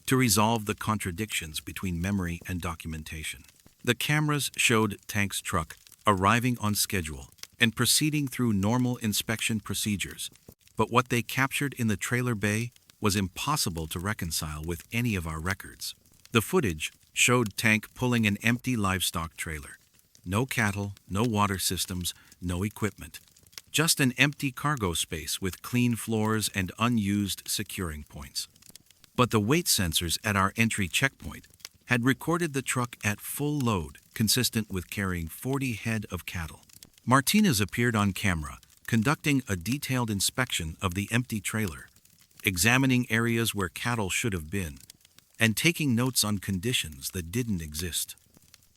to resolve the contradictions between memory and documentation. The cameras showed Tank's truck arriving on schedule and proceeding through normal inspection procedures, but what they captured in the trailer bay was impossible to reconcile with any of our records. The footage showed Tank pulling an empty livestock trailer. No cattle, no water systems, no equipment. Just an empty cargo space with clean floors and unused securing points. But the weight sensors at our entry checkpoint had recorded the truck at full load, consistent with carrying 40 head of cattle. Martinez appeared on camera, conducting a detailed inspection of the empty trailer, examining areas where cattle should have been, and taking notes on conditions that didn't exist.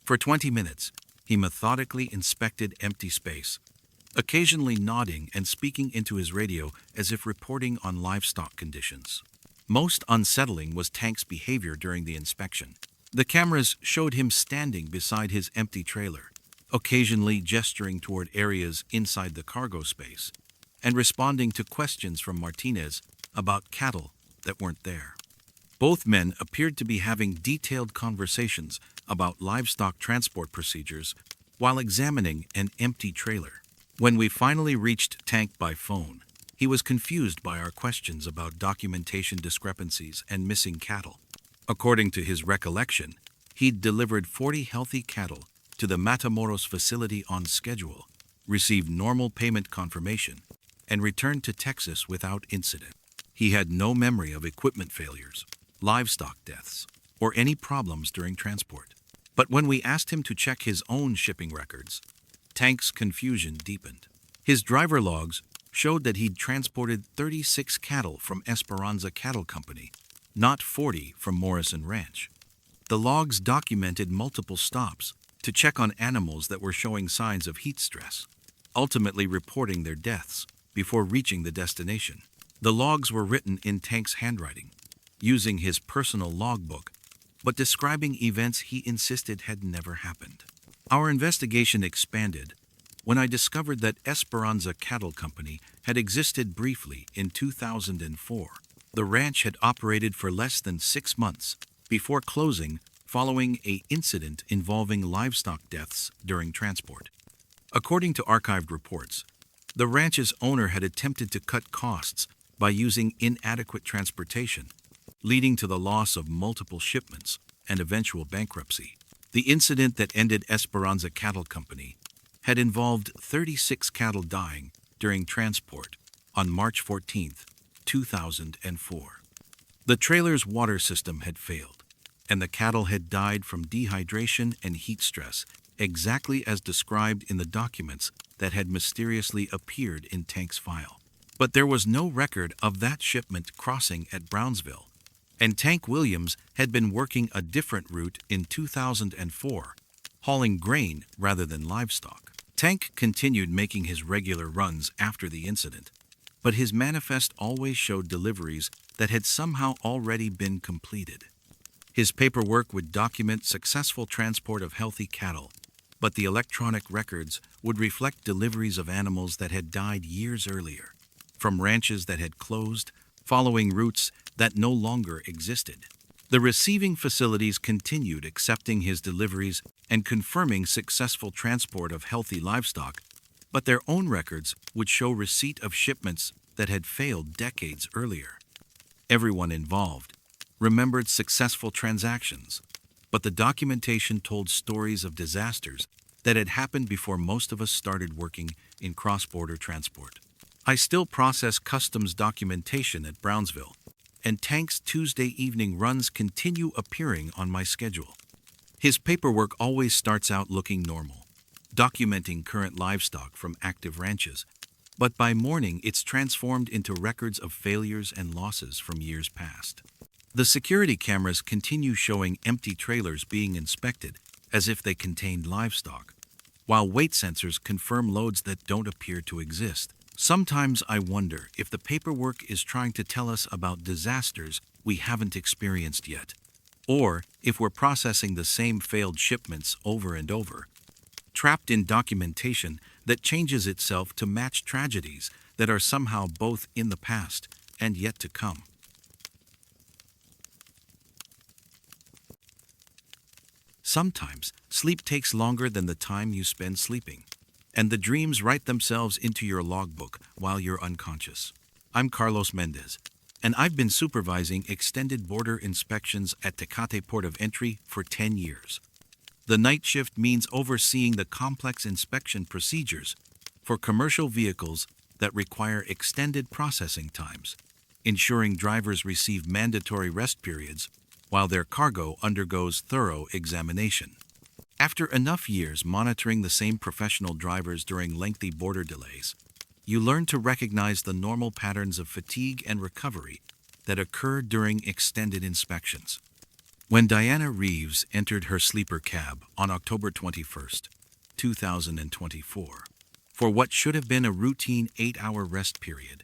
For 20 minutes, he methodically inspected empty space, occasionally nodding and speaking into his radio as if reporting on livestock conditions. Most unsettling was Tank's behavior during the inspection. The cameras showed him standing beside his empty trailer, occasionally gesturing toward areas inside the cargo space, and responding to questions from Martinez about cattle that weren't there. Both men appeared to be having detailed conversations about livestock transport procedures while examining an empty trailer. When we finally reached Tank by phone, he was confused by our questions about documentation discrepancies and missing cattle. According to his recollection, he'd delivered 40 healthy cattle to the Matamoros facility on schedule, received normal payment confirmation, and returned to Texas without incident. He had no memory of equipment failures, livestock deaths, or any problems during transport. But when we asked him to check his own shipping records, Tank's confusion deepened. His driver logs showed that he'd transported 36 cattle from Esperanza Cattle Company, not 40 from Morrison Ranch. The logs documented multiple stops to check on animals that were showing signs of heat stress, ultimately reporting their deaths before reaching the destination. The logs were written in Tank's handwriting, using his personal logbook, but describing events he insisted had never happened. Our investigation expanded when I discovered that Esperanza Cattle Company had existed briefly in 2004, The ranch had operated for less than 6 months before closing following an incident involving livestock deaths during transport. According to archived reports, the ranch's owner had attempted to cut costs by using inadequate transportation, leading to the loss of multiple shipments and eventual bankruptcy. The incident that ended Esperanza Cattle Company had involved 36 cattle dying during transport on March 14, 2004. The trailer's water system had failed, and the cattle had died from dehydration and heat stress, exactly as described in the documents that had mysteriously appeared in Tank's file. But there was no record of that shipment crossing at Brownsville, and Tank Williams had been working a different route in 2004, hauling grain rather than livestock. Tank continued making his regular runs after the incident, but his manifest always showed deliveries that had somehow already been completed. His paperwork would document successful transport of healthy cattle, but the electronic records would reflect deliveries of animals that had died years earlier, from ranches that had closed, following routes that no longer existed. The receiving facilities continued accepting his deliveries and confirming successful transport of healthy livestock, but their own records would show receipt of shipments that had failed decades earlier. Everyone involved remembered successful transactions, but the documentation told stories of disasters that had happened before most of us started working in cross-border transport. I still process customs documentation at Brownsville, and Tank's Tuesday evening runs continue appearing on my schedule. His paperwork always starts out looking normal, documenting current livestock from active ranches, but by morning it's transformed into records of failures and losses from years past. The security cameras continue showing empty trailers being inspected as if they contained livestock, while weight sensors confirm loads that don't appear to exist. Sometimes I wonder if the paperwork is trying to tell us about disasters we haven't experienced yet, or if we're processing the same failed shipments over and over, trapped in documentation that changes itself to match tragedies that are somehow both in the past and yet to come. Sometimes sleep takes longer than the time you spend sleeping, and the dreams write themselves into your logbook while you're unconscious. I'm Carlos Mendez, and I've been supervising extended border inspections at Tecate Port of Entry for 10 years. The night shift means overseeing the complex inspection procedures for commercial vehicles that require extended processing times, ensuring drivers receive mandatory rest periods while their cargo undergoes thorough examination. After enough years monitoring the same professional drivers during lengthy border delays, you learn to recognize the normal patterns of fatigue and recovery that occur during extended inspections. When Diana Reeves entered her sleeper cab on October 21st, 2024, for what should have been a routine 8-hour rest period,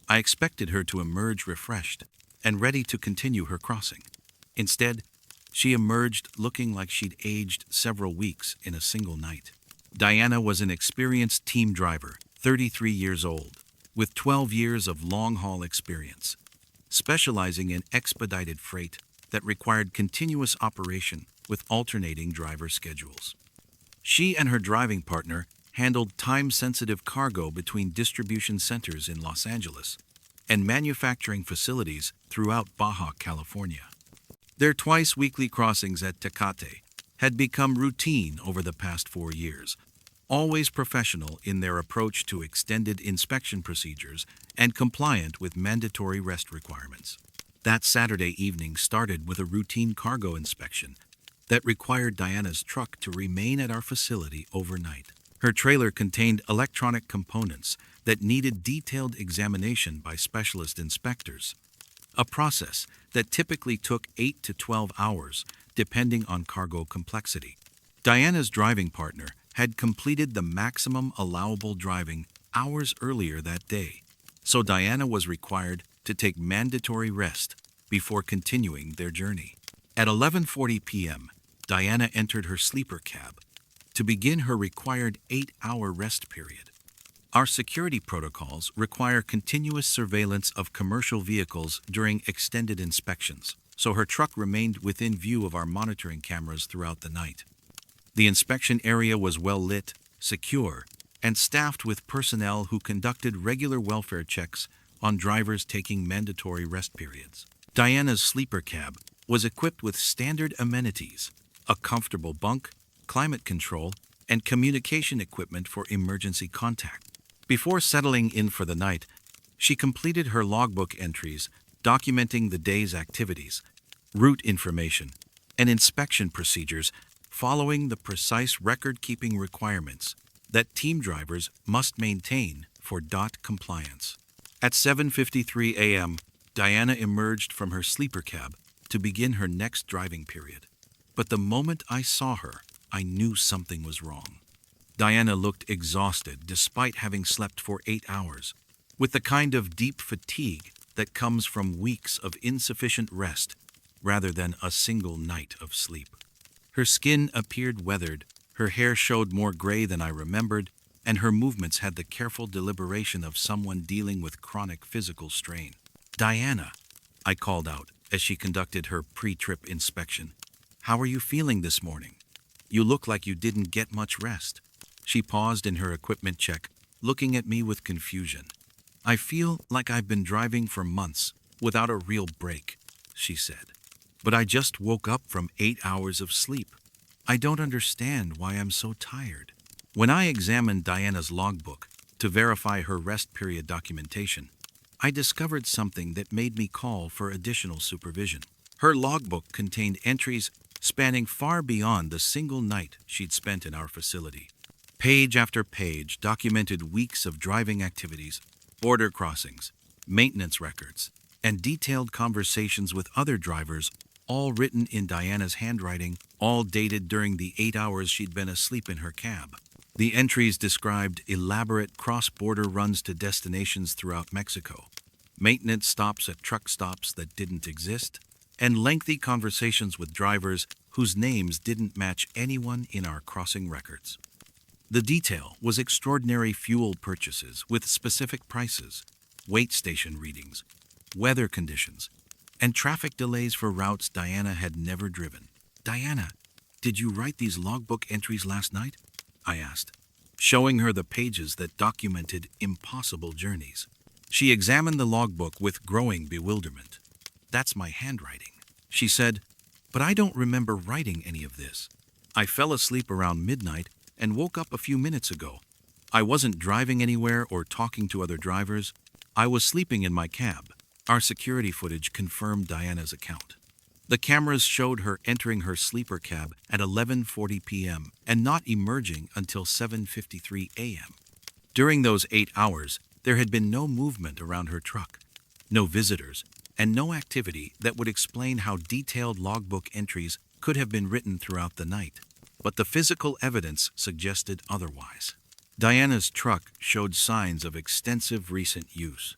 I expected her to emerge refreshed and ready to continue her crossing. Instead, she emerged looking like she'd aged several weeks in a single night. Diana was an experienced team driver, 33 years old, with 12 years of long-haul experience, specializing in expedited freight that required continuous operation with alternating driver schedules. She and her driving partner handled time-sensitive cargo between distribution centers in Los Angeles and manufacturing facilities throughout Baja California. Their twice-weekly crossings at Tecate had become routine over the past 4 years, always professional in their approach to extended inspection procedures and compliant with mandatory rest requirements. That Saturday evening started with a routine cargo inspection that required Diana's truck to remain at our facility overnight. Her trailer contained electronic components that needed detailed examination by specialist inspectors, a process that typically took 8 to 12 hours, depending on cargo complexity. Diana's driving partner had completed the maximum allowable driving hours earlier that day, so Diana was required to take mandatory rest before continuing their journey. At 11:40 p.m., Diana entered her sleeper cab to begin her required 8-hour rest period. Our security protocols require continuous surveillance of commercial vehicles during extended inspections, so her truck remained within view of our monitoring cameras throughout the night. The inspection area was well lit, secure, and staffed with personnel who conducted regular welfare checks on drivers taking mandatory rest periods. Diana's sleeper cab was equipped with standard amenities, a comfortable bunk, climate control, and communication equipment for emergency contact. Before settling in for the night, she completed her logbook entries documenting the day's activities, route information, and inspection procedures following the precise record-keeping requirements that team drivers must maintain for DOT compliance. At 7:53 a.m., Diana emerged from her sleeper cab to begin her next driving period. But the moment I saw her, I knew something was wrong. Diana looked exhausted despite having slept for 8 hours, with the kind of deep fatigue that comes from weeks of insufficient rest rather than a single night of sleep. Her skin appeared weathered, her hair showed more gray than I remembered, and her movements had the careful deliberation of someone dealing with chronic physical strain. "Diana," I called out as she conducted her pre-trip inspection. "How are you feeling this morning? You look like you didn't get much rest." She paused in her equipment check, looking at me with confusion. "I feel like I've been driving for months without a real break," she said. "But I just woke up from 8 hours of sleep. I don't understand why I'm so tired." When I examined Diana's logbook to verify her rest period documentation, I discovered something that made me call for additional supervision. Her logbook contained entries spanning far beyond the single night she'd spent in our facility. Page after page documented weeks of driving activities, border crossings, maintenance records, and detailed conversations with other drivers, all written in Diana's handwriting, all dated during the 8 hours she'd been asleep in her cab. The entries described elaborate cross-border runs to destinations throughout Mexico, maintenance stops at truck stops that didn't exist, and lengthy conversations with drivers whose names didn't match anyone in our crossing records. The detail was extraordinary fuel purchases with specific prices, wait station readings, weather conditions, and traffic delays for routes Diana had never driven. "Diana, did you write these logbook entries last night?" I asked, showing her the pages that documented impossible journeys. She examined the logbook with growing bewilderment. "That's my handwriting," she said, "but I don't remember writing any of this. I fell asleep around midnight and woke up a few minutes ago. I wasn't driving anywhere or talking to other drivers. I was sleeping in my cab." Our security footage confirmed Diana's account. The cameras showed her entering her sleeper cab at 11:40 p.m. and not emerging until 7:53 a.m. During those 8 hours, there had been no movement around her truck, no visitors, and no activity that would explain how detailed logbook entries could have been written throughout the night. But the physical evidence suggested otherwise. Diana's truck showed signs of extensive recent use.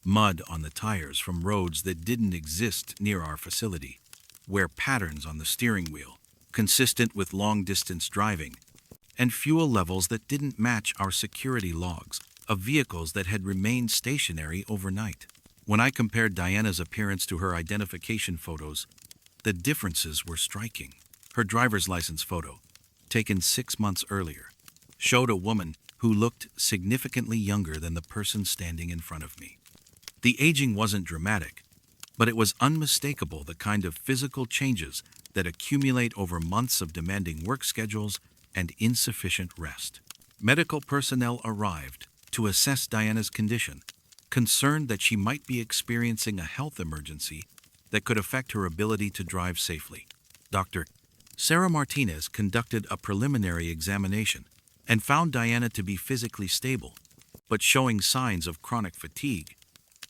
Mud on the tires from roads that didn't exist near our facility, wear patterns on the steering wheel, consistent with long-distance driving, and fuel levels that didn't match our security logs of vehicles that had remained stationary overnight. When I compared Diana's appearance to her identification photos, the differences were striking. Her driver's license photo, taken 6 months earlier, showed a woman who looked significantly younger than the person standing in front of me. The aging wasn't dramatic, but it was unmistakable, the kind of physical changes that accumulate over months of demanding work schedules and insufficient rest. Medical personnel arrived to assess Diana's condition, concerned that she might be experiencing a health emergency that could affect her ability to drive safely. Dr. Sarah Martinez conducted a preliminary examination and found Diana to be physically stable, but showing signs of chronic fatigue,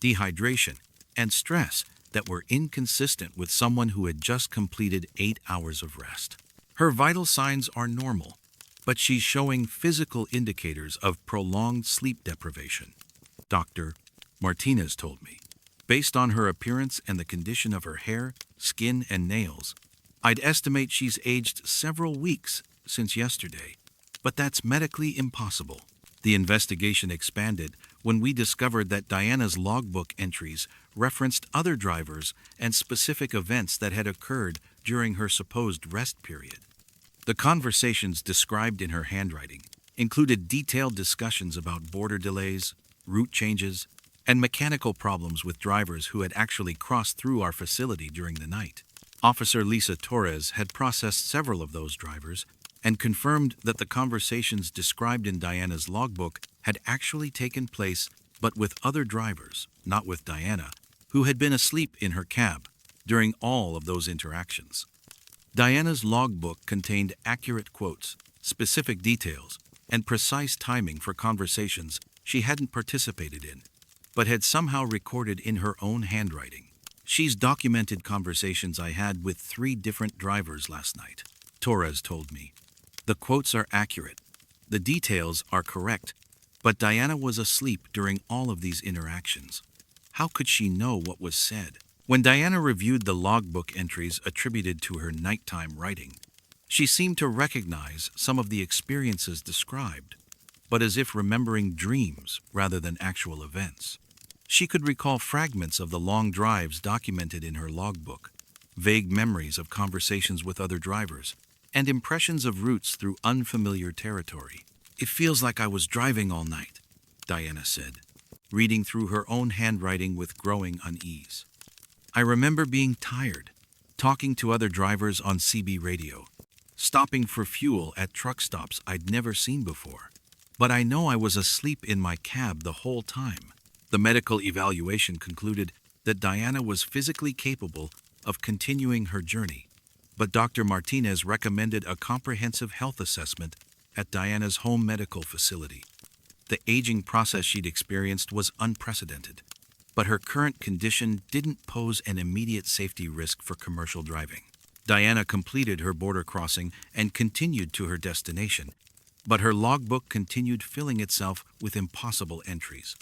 dehydration, and stress that were inconsistent with someone who had just completed 8 hours of rest. Her vital signs are normal, but she's showing physical indicators of prolonged sleep deprivation, Dr. Martinez told me. Based on her appearance and the condition of her hair, skin, and nails, I'd estimate she's aged several weeks since yesterday, but that's medically impossible. The investigation expanded when we discovered that Diana's logbook entries referenced other drivers and specific events that had occurred during her supposed rest period. The conversations described in her handwriting included detailed discussions about border delays, route changes, and mechanical problems with drivers who had actually crossed through our facility during the night. Officer Lisa Torres had processed several of those drivers and confirmed that the conversations described in Diana's logbook had actually taken place, but with other drivers, not with Diana, who had been asleep in her cab during all of those interactions. Diana's logbook contained accurate quotes, specific details, and precise timing for conversations she hadn't participated in, but had somehow recorded in her own handwriting. She's documented conversations I had with 3 different drivers last night, Torres told me. The quotes are accurate, the details are correct, but Diana was asleep during all of these interactions. How could she know what was said? When Diana reviewed the logbook entries attributed to her nighttime writing, she seemed to recognize some of the experiences described, but as if remembering dreams rather than actual events. She could recall fragments of the long drives documented in her logbook, vague memories of conversations with other drivers, and impressions of routes through unfamiliar territory. "It feels like I was driving all night," Diana said, reading through her own handwriting with growing unease. "I remember being tired, talking to other drivers on CB radio, stopping for fuel at truck stops I'd never seen before. But I know I was asleep in my cab the whole time." The medical evaluation concluded that Diana was physically capable of continuing her journey, but Dr. Martinez recommended a comprehensive health assessment at Diana's home medical facility. The aging process she'd experienced was unprecedented, but her current condition didn't pose an immediate safety risk for commercial driving. Diana completed her border crossing and continued to her destination, but her logbook continued filling itself with impossible entries.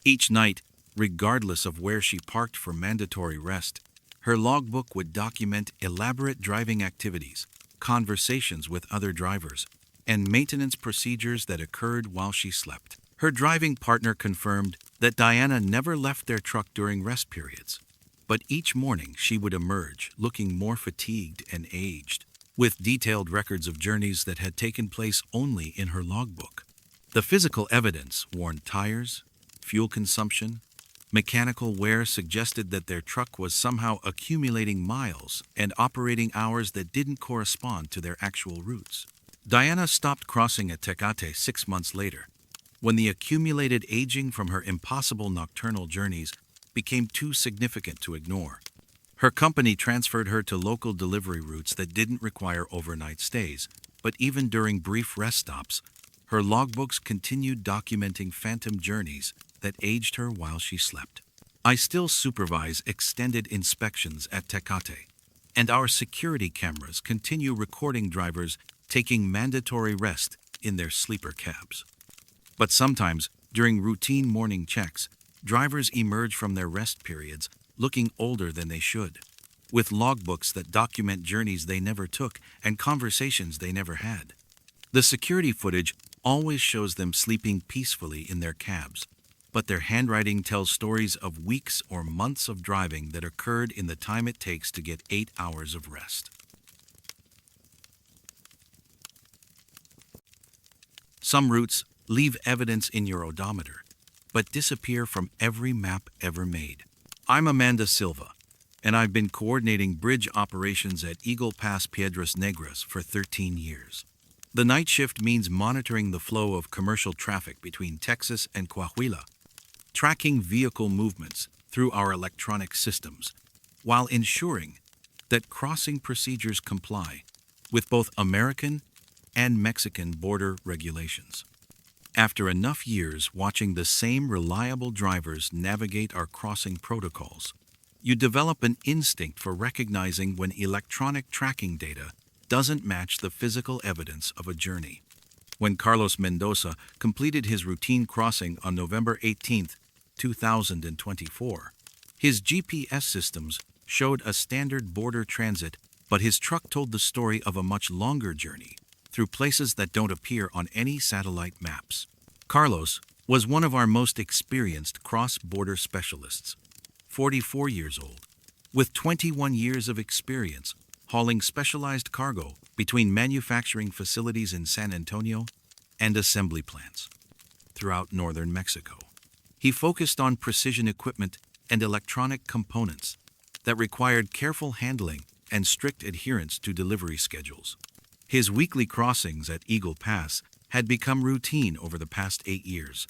Each night, regardless of where she parked for mandatory rest, her logbook would document elaborate driving activities, conversations with other drivers, and maintenance procedures that occurred while she slept. Her driving partner confirmed that Diana never left their truck during rest periods, but each morning she would emerge looking more fatigued and aged, with detailed records of journeys that had taken place only in her logbook. The physical evidence, worn tires, fuel consumption, mechanical wear, suggested that their truck was somehow accumulating miles and operating hours that didn't correspond to their actual routes. Diana stopped crossing at Tecate 6 months later, when the accumulated aging from her impossible nocturnal journeys became too significant to ignore. Her company transferred her to local delivery routes that didn't require overnight stays, but even during brief rest stops, her logbooks continued documenting phantom journeys that aged her while she slept. I still supervise extended inspections at Tecate, and our security cameras continue recording drivers taking mandatory rest in their sleeper cabs. But sometimes, during routine morning checks, drivers emerge from their rest periods looking older than they should, with logbooks that document journeys they never took and conversations they never had. The security footage always shows them sleeping peacefully in their cabs, but their handwriting tells stories of weeks or months of driving that occurred in the time it takes to get 8 hours of rest. Some routes leave evidence in your odometer, but disappear from every map ever made. I'm Amanda Silva, and I've been coordinating bridge operations at Eagle Pass Piedras Negras for 13 years. The night shift means monitoring the flow of commercial traffic between Texas and Coahuila, tracking vehicle movements through our electronic systems, while ensuring that crossing procedures comply with both American and Mexican border regulations. After enough years watching the same reliable drivers navigate our crossing protocols, you develop an instinct for recognizing when electronic tracking data doesn't match the physical evidence of a journey. When Carlos Mendoza completed his routine crossing on November 18, 2024, his GPS systems showed a standard border transit, but his truck told the story of a much longer journey through places that don't appear on any satellite maps. Carlos was one of our most experienced cross-border specialists, 44 years old, with 21 years of experience hauling specialized cargo between manufacturing facilities in San Antonio and assembly plants throughout northern Mexico. He focused on precision equipment and electronic components that required careful handling and strict adherence to delivery schedules. His weekly crossings at Eagle Pass had become routine over the past 8 years,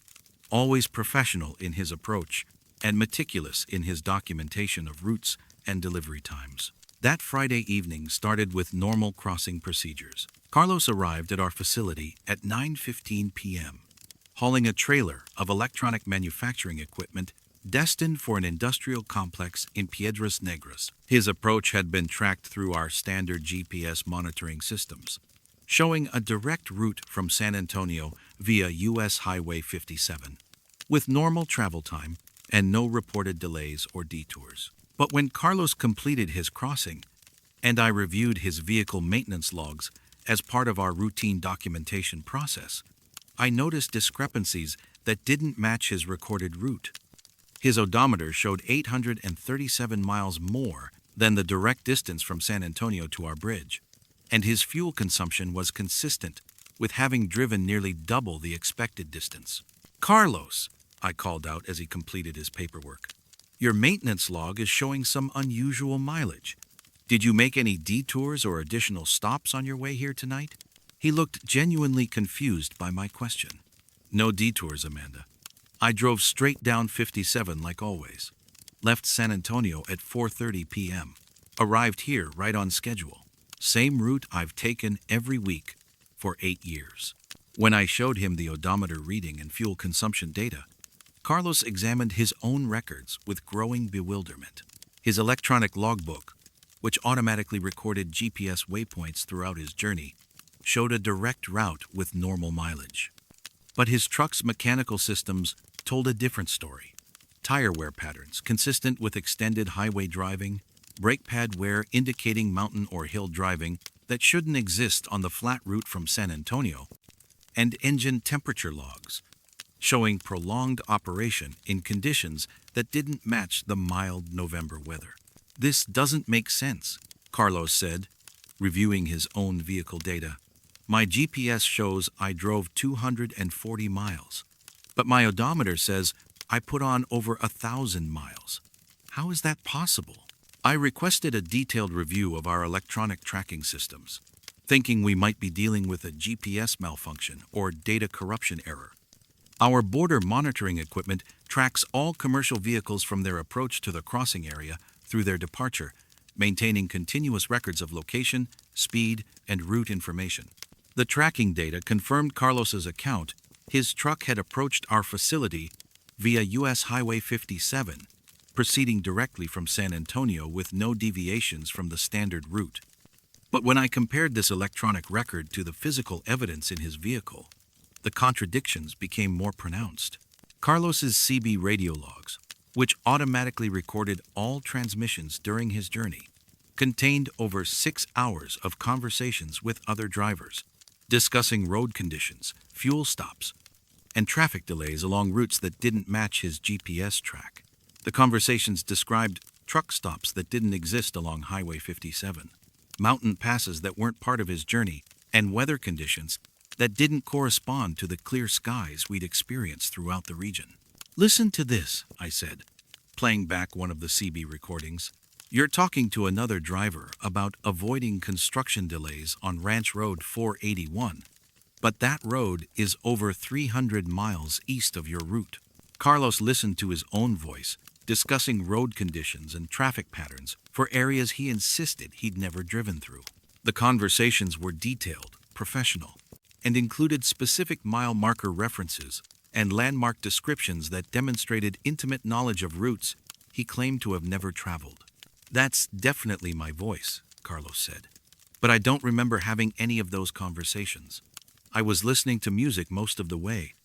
always professional in his approach and meticulous in his documentation of routes and delivery times. That Friday evening started with normal crossing procedures. Carlos arrived at our facility at 9:15 p.m., hauling a trailer of electronic manufacturing equipment destined for an industrial complex in Piedras Negras. His approach had been tracked through our standard GPS monitoring systems, showing a direct route from San Antonio via U.S. Highway 57, with normal travel time and no reported delays or detours. But when Carlos completed his crossing, and I reviewed his vehicle maintenance logs as part of our routine documentation process, I noticed discrepancies that didn't match his recorded route. His odometer showed 837 miles more than the direct distance from San Antonio to our bridge, and his fuel consumption was consistent with having driven nearly double the expected distance. "Carlos," I called out as he completed his paperwork, "your maintenance log is showing some unusual mileage. Did you make any detours or additional stops on your way here tonight?" He looked genuinely confused by my question. "No detours, Amanda. I drove straight down 57 like always. Left San Antonio at 4:30 p.m. Arrived here right on schedule. Same route I've taken every week for 8 years." When I showed him the odometer reading and fuel consumption data, Carlos examined his own records with growing bewilderment. His electronic logbook, which automatically recorded GPS waypoints throughout his journey, showed a direct route with normal mileage. But his truck's mechanical systems told a different story. Tire wear patterns consistent with extended highway driving, brake pad wear indicating mountain or hill driving that shouldn't exist on the flat route from San Antonio, and engine temperature logs showing prolonged operation in conditions that didn't match the mild November weather. "This doesn't make sense," Carlos said, reviewing his own vehicle data. "My GPS shows I drove 240 miles, but my odometer says I put on over 1,000 miles. How is that possible?" I requested a detailed review of our electronic tracking systems, thinking we might be dealing with a GPS malfunction or data corruption error. Our border monitoring equipment tracks all commercial vehicles from their approach to the crossing area through their departure, maintaining continuous records of location, speed, and route information. The tracking data confirmed Carlos's account. His truck had approached our facility via U.S. Highway 57, proceeding directly from San Antonio with no deviations from the standard route. But when I compared this electronic record to the physical evidence in his vehicle, the contradictions became more pronounced. Carlos's CB radio logs, which automatically recorded all transmissions during his journey, contained over 6 hours of conversations with other drivers, discussing road conditions, fuel stops, and traffic delays along routes that didn't match his GPS track. The conversations described truck stops that didn't exist along Highway 57, mountain passes that weren't part of his journey, and weather conditions that didn't correspond to the clear skies we'd experienced throughout the region. "Listen to this," I said, playing back one of the CB recordings. "You're talking to another driver about avoiding construction delays on Ranch Road 481, but that road is over 300 miles east of your route." Carlos listened to his own voice, discussing road conditions and traffic patterns for areas he insisted he'd never driven through. The conversations were detailed, professional, and included specific mile marker references and landmark descriptions that demonstrated intimate knowledge of routes he claimed to have never traveled. "That's definitely my voice," Carlos said, "but I don't remember having any of those conversations. I was listening to music most of the way,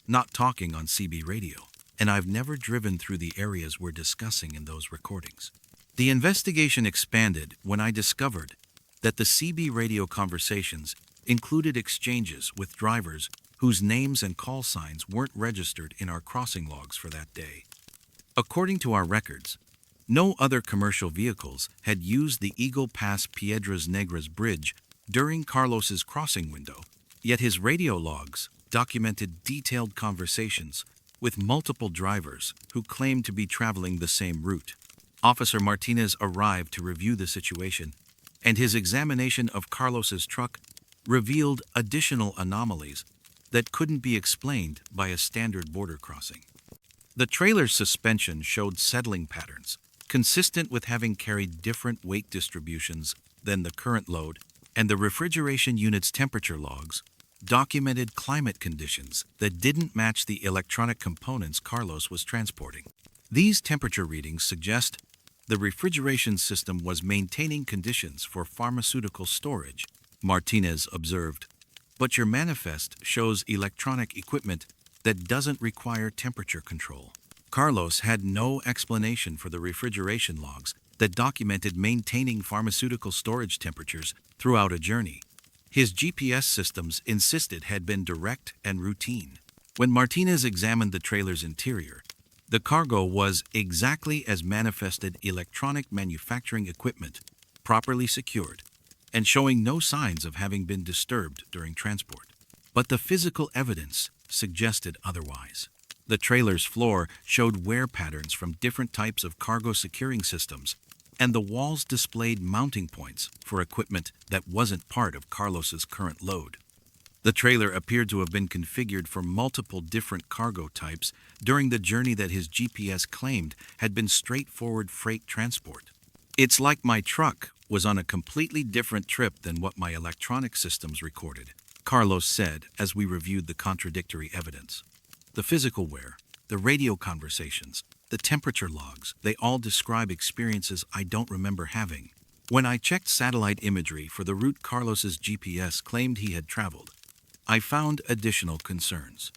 not talking on CB radio, and I've never driven through the areas we're discussing in those recordings." The investigation expanded when I discovered that the CB radio conversations included exchanges with drivers whose names and call signs weren't registered in our crossing logs for that day. According to our records, no other commercial vehicles had used the Eagle Pass Piedras Negras bridge during Carlos's crossing window, yet his radio logs documented detailed conversations with multiple drivers who claimed to be traveling the same route. Officer Martinez arrived to review the situation, and his examination of Carlos's truck revealed additional anomalies that couldn't be explained by a standard border crossing. The trailer's suspension showed settling patterns, consistent with having carried different weight distributions than the current load, and the refrigeration unit's temperature logs documented climate conditions that didn't match the electronic components Carlos was transporting. These temperature readings suggest the refrigeration system was maintaining conditions for pharmaceutical storage, Martinez observed. But your manifest shows electronic equipment that doesn't require temperature control. Carlos had no explanation for the refrigeration logs that documented maintaining pharmaceutical storage temperatures throughout a journey. His GPS systems insisted had been direct and routine. When Martinez examined the trailer's interior, the cargo was exactly as manifested: electronic manufacturing equipment, properly secured, and showing no signs of having been disturbed during transport. But the physical evidence suggested otherwise. The trailer's floor showed wear patterns from different types of cargo securing systems, and the walls displayed mounting points for equipment that wasn't part of Carlos's current load. The trailer appeared to have been configured for multiple different cargo types during the journey that his GPS claimed had been straightforward freight transport. "It's like my truck was on a completely different trip than what my electronic systems recorded," Carlos said as we reviewed the contradictory evidence. The physical wear, the radio conversations, the temperature logs, they all describe experiences I don't remember having. When I checked satellite imagery for the route Carlos's GPS claimed he had traveled, I found additional concerns.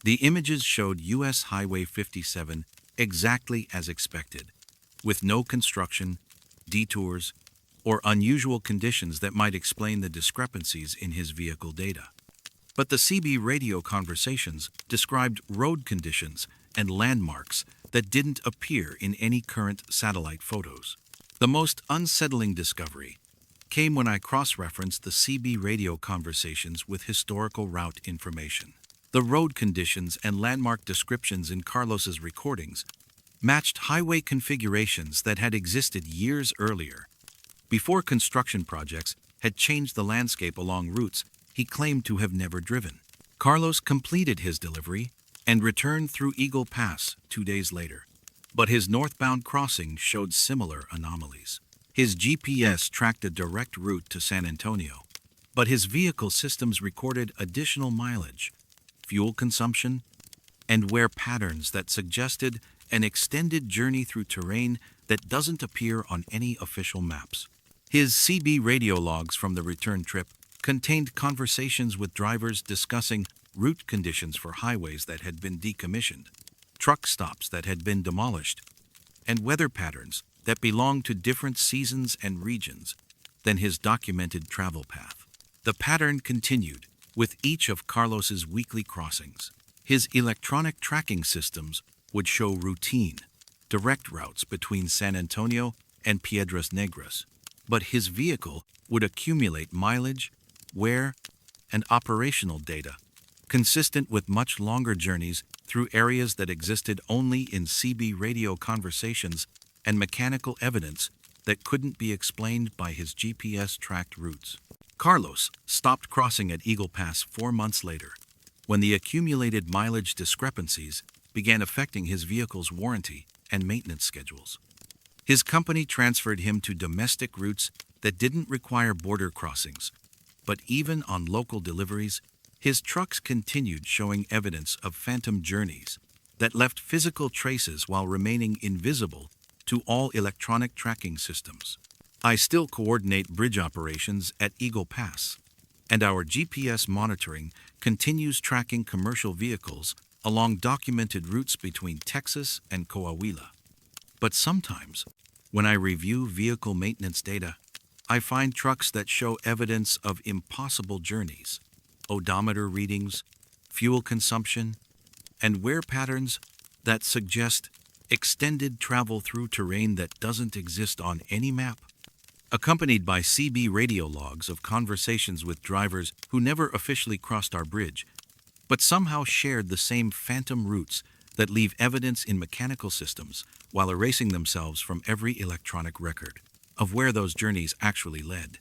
The images showed U.S. Highway 57 exactly as expected, with no construction, detours, or unusual conditions that might explain the discrepancies in his vehicle data. But the CB radio conversations described road conditions and landmarks that didn't appear in any current satellite photos. The most unsettling discovery came when I cross-referenced the CB radio conversations with historical route information. The road conditions and landmark descriptions in Carlos's recordings matched highway configurations that had existed years earlier, before construction projects had changed the landscape along routes he claimed to have never driven. Carlos completed his delivery and returned through Eagle Pass 2 days later, but his northbound crossing showed similar anomalies. His GPS tracked a direct route to San Antonio, but his vehicle systems recorded additional mileage, fuel consumption, and wear patterns that suggested an extended journey through terrain that doesn't appear on any official maps. His CB radio logs from the return trip contained conversations with drivers discussing route conditions for highways that had been decommissioned, truck stops that had been demolished, and weather patterns that belonged to different seasons and regions than his documented travel path. The pattern continued with each of Carlos's weekly crossings. His electronic tracking systems would show routine, direct routes between San Antonio and Piedras Negras, but his vehicle would accumulate mileage, wear, and operational data, consistent with much longer journeys through areas that existed only in CB radio conversations and mechanical evidence that couldn't be explained by his GPS-tracked routes. Carlos stopped crossing at Eagle Pass 4 months later, when the accumulated mileage discrepancies began affecting his vehicle's warranty and maintenance schedules. His company transferred him to domestic routes that didn't require border crossings, but even on local deliveries, his trucks continued showing evidence of phantom journeys that left physical traces while remaining invisible to all electronic tracking systems. I still coordinate bridge operations at Eagle Pass, and our GPS monitoring continues tracking commercial vehicles along documented routes between Texas and Coahuila. But sometimes, when I review vehicle maintenance data, I find trucks that show evidence of impossible journeys, odometer readings, fuel consumption, and wear patterns that suggest extended travel through terrain that doesn't exist on any map. Accompanied by CB radio logs of conversations with drivers who never officially crossed our bridge, but somehow shared the same phantom routes that leave evidence in mechanical systems while erasing themselves from every electronic record of where those journeys actually led.